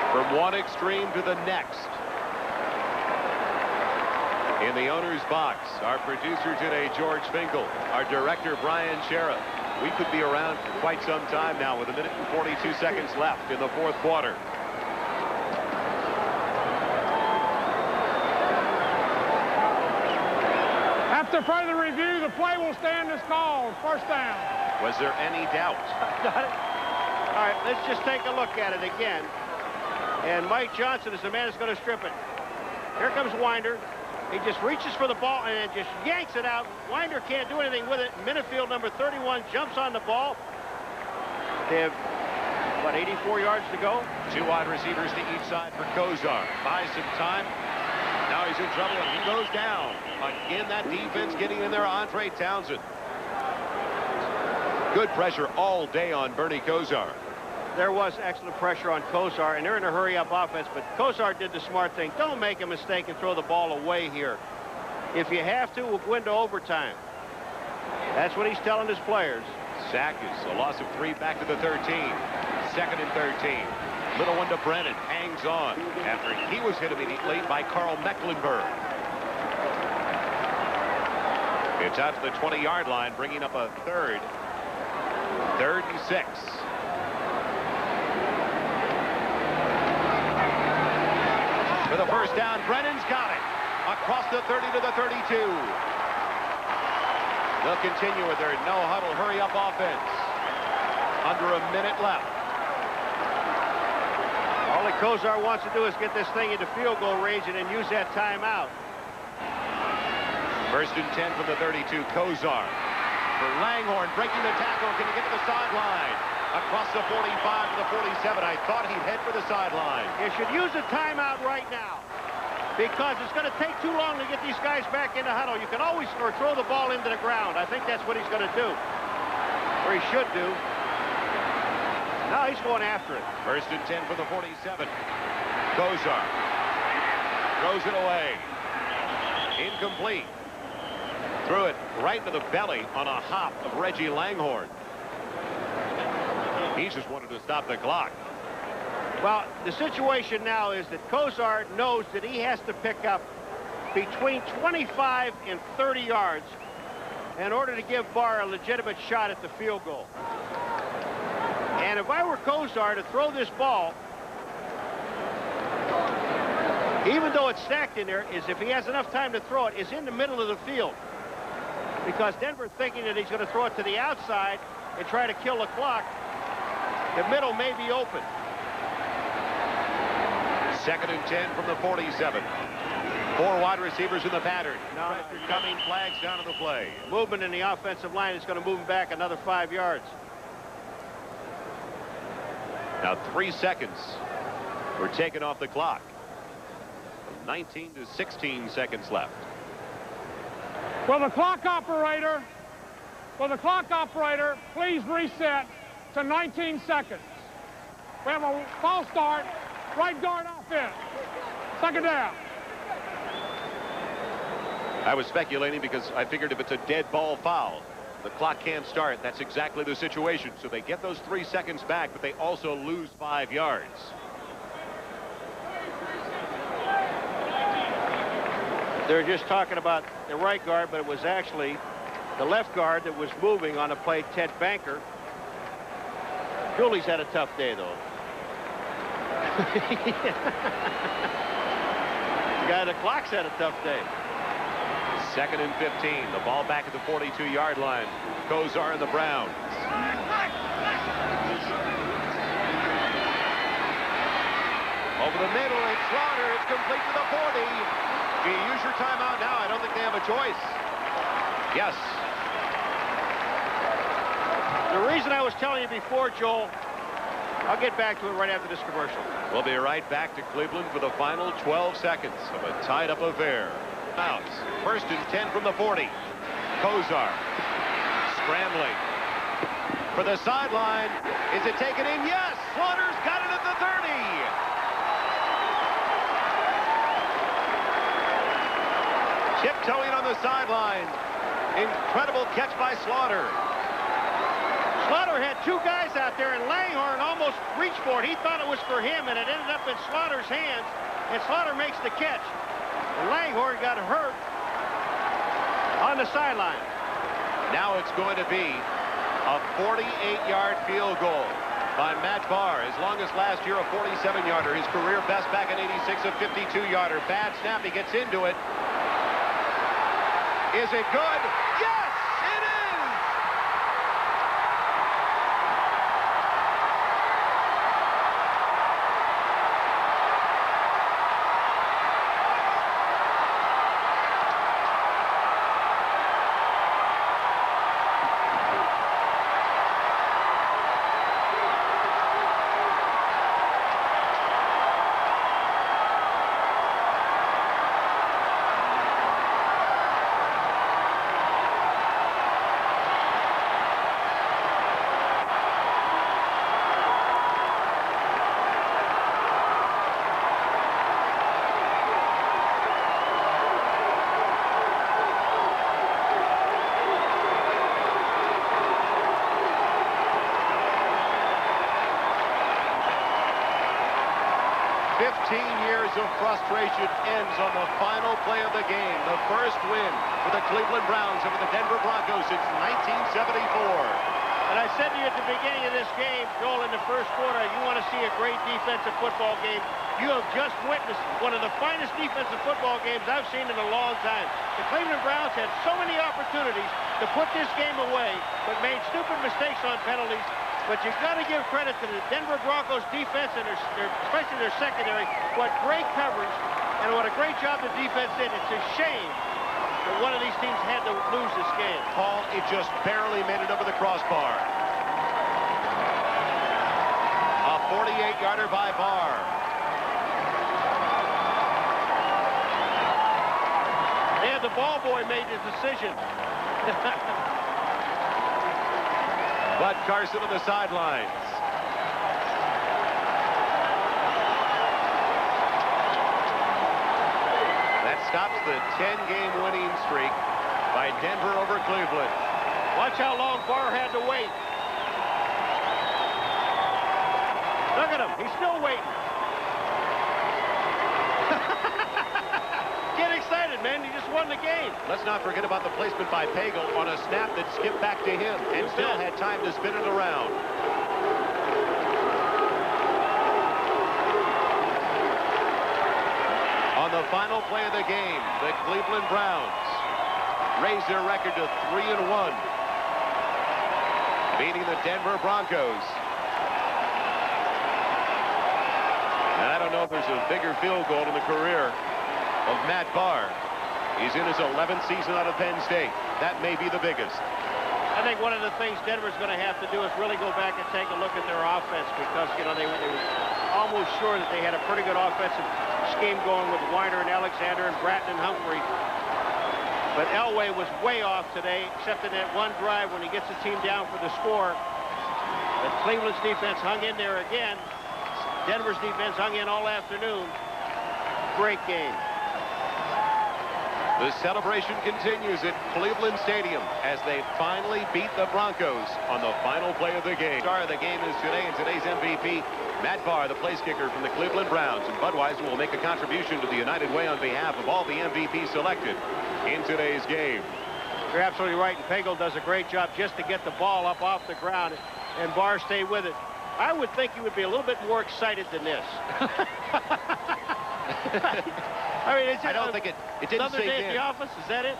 From one extreme to the next. In the owner's box, our producer today, George Finkel, our director, Brian Sheriff. We could be around for quite some time now with 1 minute and 42 seconds left in the 4th quarter. After further review, the play will stand as called. First down. Was there any doubt? All right, let's just take a look at it again. And Mike Johnson is the man that's going to strip it. Here comes Winder. He just reaches for the ball and then just yanks it out. Winder can't do anything with it. Minifield, number 31, jumps on the ball. They have, what, 84 yards to go? 2 wide receivers to each side for Kozar. Buys some time. Now he's in trouble and he goes down. Again, that defense getting in there. Andre Townsend. Good pressure all day on Bernie Kozar. There was excellent pressure on Kozar, and they're in a hurry-up offense, but Kozar did the smart thing. Don't make a mistake and throw the ball away here. If you have to, we'll go into overtime. That's what he's telling his players. Sack is a loss of 3 back to the 13. 2nd and 13. Little one to Brennan. Hangs on after he was hit immediately by Carl Mecklenburg. It's out to the 20-yard line, bringing up a 3rd. 3rd and 6. For the first down, Brennan's got it. Across the 30 to the 32. They'll continue with their no-huddle, hurry-up offense. Under a minute left. All that Kozar wants to do is get this thing into field goal range and then use that timeout. 1st and 10 from the 32, Kozar. For Langhorn, breaking the tackle. Can he get to the sideline? Across the 45 to the 47. I thought he'd head for the sideline. You should use a timeout right now because it's going to take too long to get these guys back in the huddle. You can always throw the ball into the ground. I think that's what he's going to do, or he should do. Now he's going after it. 1st and 10 for the 47. Kozar throws it away. Incomplete. Threw it right into the belly on a hop of Reggie Langhorn. He just wanted to stop the clock. Well, the situation now is that Kozar knows that he has to pick up between 25 and 30 yards in order to give Barr a legitimate shot at the field goal. And if I were Kozar to throw this ball, even though it's stacked in there, is if he has enough time to throw it, is in the middle of the field. Because Denver thinking that he's going to throw it to the outside and try to kill the clock, the middle may be open. 2nd and 10 from the 47. 4 wide receivers in the pattern. Now Coming, flags down to the play. Movement in the offensive line is going to move him back another 5 yards. Now 3 seconds were taken off the clock. 19 to 16 seconds left. Will the clock operator, please reset to 19 seconds. We have a false start, right guard offense. 2nd down. I was speculating because I figured if it's a dead ball foul, the clock can't start. That's exactly the situation. So they get those 3 seconds back, but they also lose 5 yards. They're just talking about the right guard, but it was actually the left guard that was moving on the play, Ted Banker. Dooley's had a tough day, though. The guy at the clock's had a tough day. 2nd and 15. The ball back at the 42-yard line. Kozar and the Browns. Over the middle, it's Slaughter. It's complete to the 40. Do you use your timeout now? I don't think they have a choice. Yes. The reason I was telling you before, Joel, I'll get back to it right after this commercial. We'll be right back to Cleveland for the final 12 seconds of a tied-up affair. Out. 1st and 10 from the 40. Kozar scrambling for the sideline. Is it taken in? Yes! Slaughter's got it at the 30. Tiptoeing on the sideline. Incredible catch by Slaughter. Slaughter had 2 guys out there, and Langhorne almost reached for it. He thought it was for him, and it ended up in Slaughter's hands, and Slaughter makes the catch. And Langhorne got hurt on the sideline. Now it's going to be a 48-yard field goal by Matt Barr. As long as last year a 47-yarder, his career best back in '86, a 52-yarder. Bad snap, he gets into it. Is it good? Yes, it is! Of frustration ends on the final play of the game. The first win for the Cleveland Browns over the Denver Broncos since 1974. And I said to you at the beginning of this game, Joel, in the first quarter, you want to see a great defensive football game. You have just witnessed one of the finest defensive football games I've seen in a long time. The Cleveland Browns had so many opportunities to put this game away, but made stupid mistakes on penalties. But you've got to give credit to the Denver Broncos defense and especially their secondary. What great coverage and what a great job the defense did. It's a shame that one of these teams had to lose this game. Paul, it just barely made it over the crossbar. A 48-yarder by Barr. And the ball boy made the decision. Bud Carson on the sidelines. That stops the 10-game winning streak by Denver over Cleveland. Watch how long Barr had to wait. Look at him. He's still waiting. Get excited. it, man. He just won the game. Let's not forget about the placement by Pagel on a snap that skipped back to him and still had time to spin it around. On the final play of the game, the Cleveland Browns raise their record to 3-1, beating the Denver Broncos. And I don't know if there's a bigger field goal in the career of Matt Barr. He's in his 11th season out of Penn State. That may be the biggest. I think one of the things Denver's going to have to do is really go back and take a look at their offense, because, you know, they were almost sure that they had a pretty good offensive scheme going with Weiner and Alexander and Bratton and Humphrey. But Elway was way off today, except in that one drive when he gets the team down for the score. But Cleveland's defense hung in there again. Denver's defense hung in all afternoon. Great game. The celebration continues at Cleveland Stadium as they finally beat the Broncos on the final play of the game. Star of the game is today, and today's MVP, Matt Barr, the place kicker from the Cleveland Browns. And Budweiser will make a contribution to the United Way on behalf of all the MVPs selected in today's game. You're absolutely right, and Pagel does a great job just to get the ball up off the ground, and Barr stay with it. I would think he would be a little bit more excited than this. I mean, it's just, I don't think it didn't another day sink at in. the office, is that it?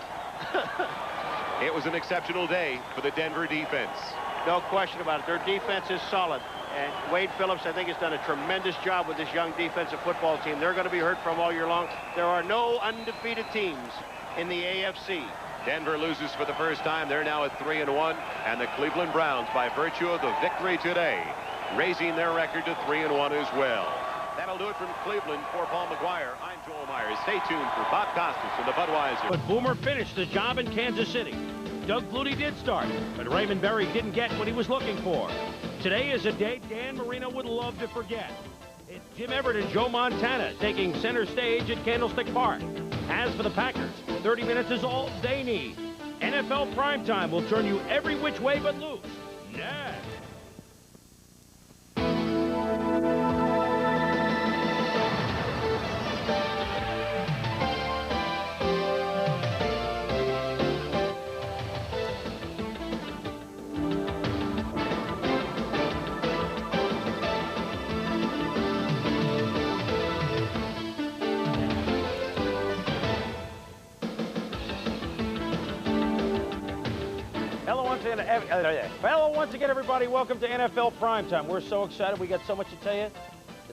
It was an exceptional day for the Denver defense. No question about it. Their defense is solid. And Wade Phillips, I think, has done a tremendous job with this young defensive football team. They're going to be heard from all year long. There are no undefeated teams in the AFC. Denver loses for the first time. They're now at 3-1. And the Cleveland Browns, by virtue of the victory today, raising their record to 3-1 as well. That'll do it from Cleveland. For Paul McGuire, I'm Joel Myers. Stay tuned for Bob Costas and the Budweiser. But Boomer finished the job in Kansas City. Doug Flutie did start, but Raymond Berry didn't get what he was looking for. Today is a day Dan Marino would love to forget. It's Jim Everett and Joe Montana taking center stage at Candlestick Park. As for the Packers, 30 minutes is all they need. NFL Primetime will turn you every which way but loose. Next. Hello once again, everybody. Welcome to NFL Primetime. We're so excited. We got so much to tell you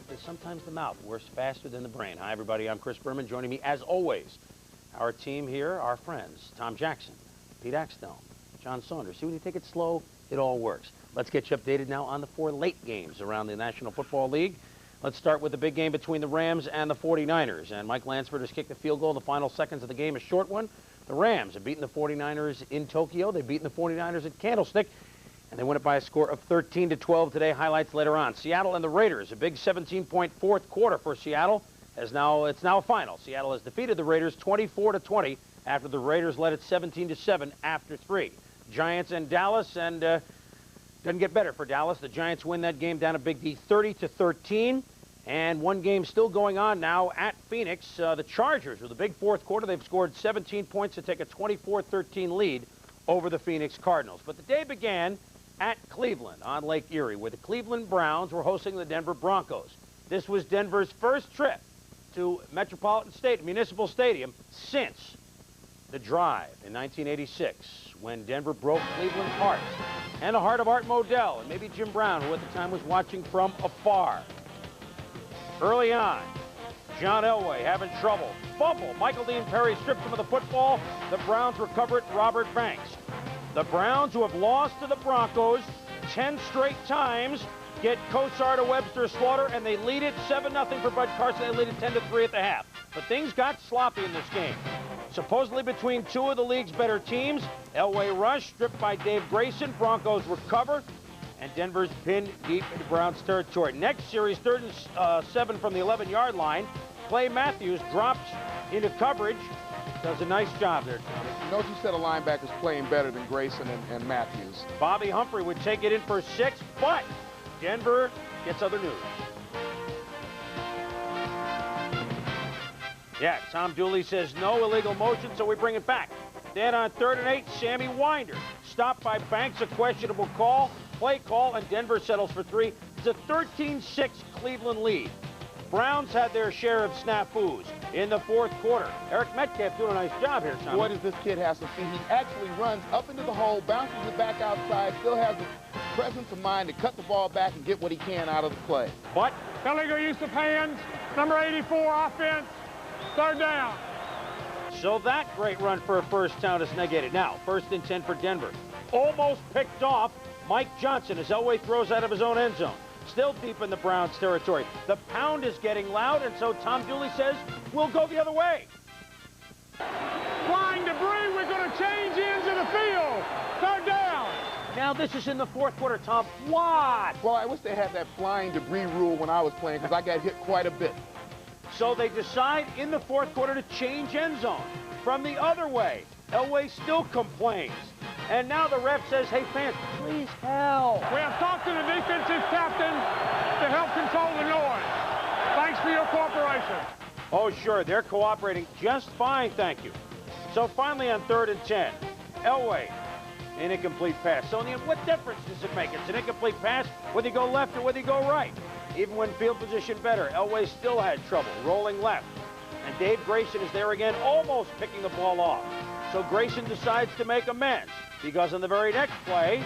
that sometimes the mouth works faster than the brain. Hi, everybody. I'm Chris Berman. Joining me, as always, our team here, our friends, Tom Jackson, Pete Axtell, John Saunders. See, when you take it slow, it all works. Let's get you updated now on the 4 late games around the National Football League. Let's start with the big game between the Rams and the 49ers. And Mike Lansford has kicked the field goal in the final seconds of the game, a short one. The Rams have beaten the 49ers in Tokyo. They've beaten the 49ers at Candlestick, and they win it by a score of 13-12 today. Highlights later on. Seattle and the Raiders, a big 17-point fourth quarter for Seattle. It's now a final. Seattle has defeated the Raiders 24-20 after the Raiders led it 17-7 after 3. Giants and Dallas, and doesn't get better for Dallas. The Giants win that game down a Big D 30-13. And one game still going on now at Phoenix. The Chargers, with a big fourth quarter, they've scored 17 points to take a 24-13 lead over the Phoenix Cardinals. But the day began at Cleveland on Lake Erie, where the Cleveland Browns were hosting the Denver Broncos. This was Denver's first trip to Metropolitan Municipal Stadium since the drive in 1986, when Denver broke Cleveland's heart and the heart of Art Modell and maybe Jim Brown, who at the time was watching from afar. Early on, John Elway having trouble. Fumble. Michael Dean Perry stripped him of the football. The Browns recover it. Robert Banks. The Browns, who have lost to the Broncos 10 straight times, get Kosar to Webster Slaughter, and they lead it 7-0 for Bud Carson. They lead it 10-3 at the half. But things got sloppy in this game. Supposedly between two of the league's better teams. Elway rush, stripped by Dave Grayson. Broncos recover. And Denver's pinned deep into Browns territory. Next series, 3rd and 7 from the 11-yard line. Clay Matthews drops into coverage. Does a nice job there, Tony. Note you said a linebacker's playing better than Grayson and Matthews. Bobby Humphrey would take it in for 6, but Denver gets other news. Yeah, Tom Dooley says no illegal motion, so we bring it back. Then on 3rd and 8, Sammy Winder stopped by Banks, a questionable call, play call, and Denver settles for 3. It's a 13-6 Cleveland lead. Browns had their share of snafus in the 4th quarter. Eric Metcalf doing a nice job here, Tom. What does this kid have to see? He actually runs up into the hole, bounces it back outside, still has the presence of mind to cut the ball back and get what he can out of the play. But illegal use of hands, number 84 offense, 3rd down. so that great run for a first down is negated. Now, 1st and 10 for Denver. Almost picked off Mike Johnson as Elway throws out of his own end zone. Still deep in the Browns' territory. The pound is getting loud, and so Tom Dooley says, we'll go the other way. Flying debris, we're going to change ends of the field. 3rd down. Now this is in the 4th quarter, Tom. What? Well, I wish they had that flying debris rule when I was playing because I got hit quite a bit. So they decide in the 4th quarter to change end zone from the other way. Elway still complains. And now the ref says, hey, fans, please help. We have talked to the defensive captain to help control the noise. Thanks for your cooperation. Oh, sure, they're cooperating just fine, thank you. So finally on 3rd and 10, Elway, an incomplete pass. So in the end, what difference does it make? It's an incomplete pass whether you go left or whether you go right. Even when field position better, Elway still had trouble rolling left. And Dave Grayson is there again, almost picking the ball off. So Grayson decides to make amends because on the very next play,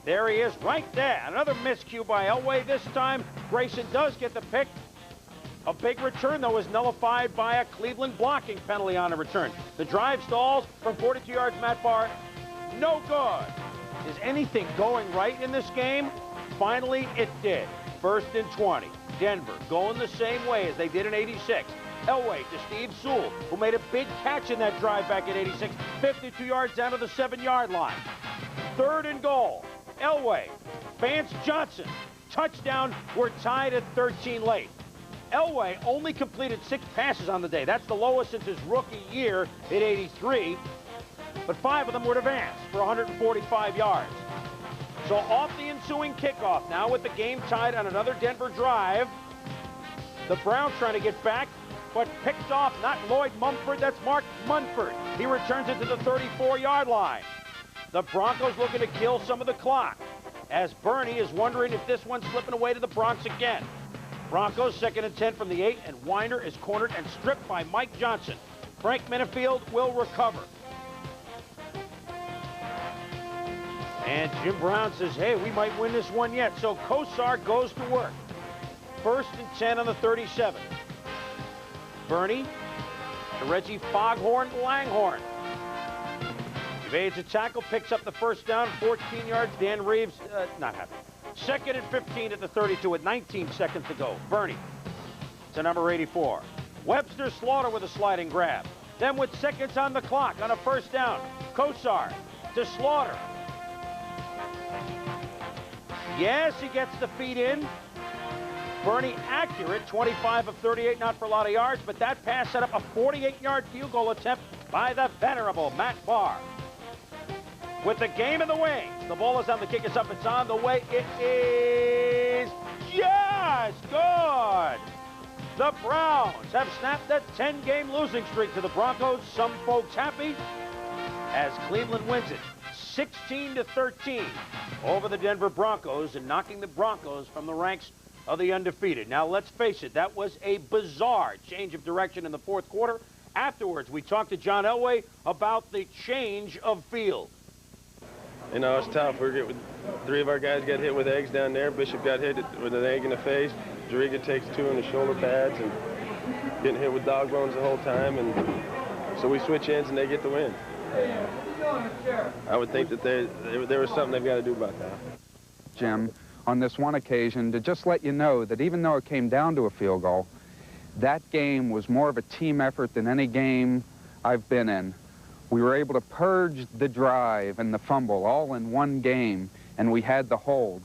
there he is right there. Another miscue by Elway. This time, Grayson does get the pick. A big return, though, is nullified by a Cleveland blocking penalty on the return. The drive stalls from 42 yards, Matt Barr. No good. Is anything going right in this game? Finally, it did. 1st and 20. Denver going the same way as they did in '86. Elway to Steve Sewell, who made a big catch in that drive back in '86. 52 yards down to the 7-yard line. 3rd and goal. Elway, Vance Johnson, touchdown. We're tied at 13 late. Elway only completed 6 passes on the day. That's the lowest since his rookie year in '83. But 5 of them were to Vance for 145 yards. So off the ensuing kickoff now with the game tied on another Denver drive. The Browns trying to get back, but picked off not Lloyd Mumford, that's Mark Munford. He returns it to the 34-yard line. The Broncos looking to kill some of the clock, as Bernie is wondering if this one's slipping away to the Bronx again. Broncos 2nd and 10 from the 8, and Winder is cornered and stripped by Mike Johnson. Frank Minifield will recover. And Jim Brown says, hey, we might win this one yet. So Kosar goes to work. 1st and 10 on the 37. Bernie to Reggie Foghorn Langhorn. Evades a tackle, picks up the 1st down, 14 yards. Dan Reeves, not happy. 2nd and 15 at the 32 with 19 seconds to go. Bernie to number 84. Webster Slaughter with a sliding grab. Then with seconds on the clock on a 1st down, Kosar to Slaughter. Yes, he gets the feet in. Bernie accurate, 25 of 38, not for a lot of yards, but that pass set up a 48-yard field goal attempt by the venerable Matt Barr. With the game in the wings, the ball is on the kick, it's up, it's on the way. It is just good. The Browns have snapped a 10-game losing streak to the Broncos. Some folks happy as Cleveland wins it 16-13 over the Denver Broncos and knocking the Broncos from the ranks of the undefeated. Now, let's face it, that was a bizarre change of direction in the 4th quarter. Afterwards, we talked to John Elway about the change of field. You know, it's tough. 3 of our guys got hit with eggs down there. Bishop got hit with an egg in the face. Jariga takes 2 in the shoulder pads and getting hit with dog bones the whole time. And so we switch ends and they get the win. I would think that there was something they've got to do about that. Jim, on this one occasion, to just let you know that even though it came down to a field goal, that game was more of a team effort than any game I've been in. We were able to purge the drive and the fumble all in one game, and we had the hold.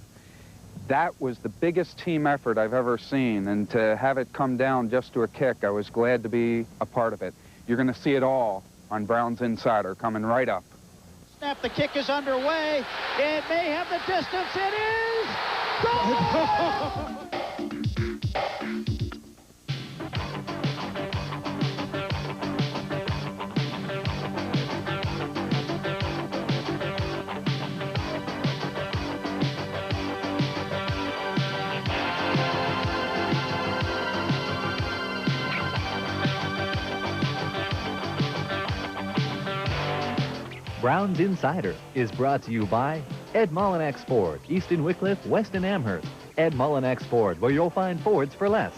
That was the biggest team effort I've ever seen, and to have it come down just to a kick, I was glad to be a part of it. You're going to see it all on Browns Insider coming right up. Snap, the kick is underway. It may have the distance. It is goal! Brown's Insider is brought to you by Ed Mullinax Ford, Easton Wickliffe, Weston Amherst. Ed Mullinax Ford, where you'll find Fords for less.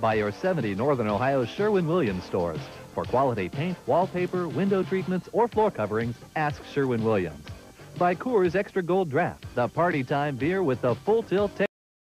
By your 70 Northern Ohio Sherwin-Williams stores. For quality paint, wallpaper, window treatments, or floor coverings, ask Sherwin-Williams. By Coors Extra Gold Draft, the party time beer with the full tilt taste.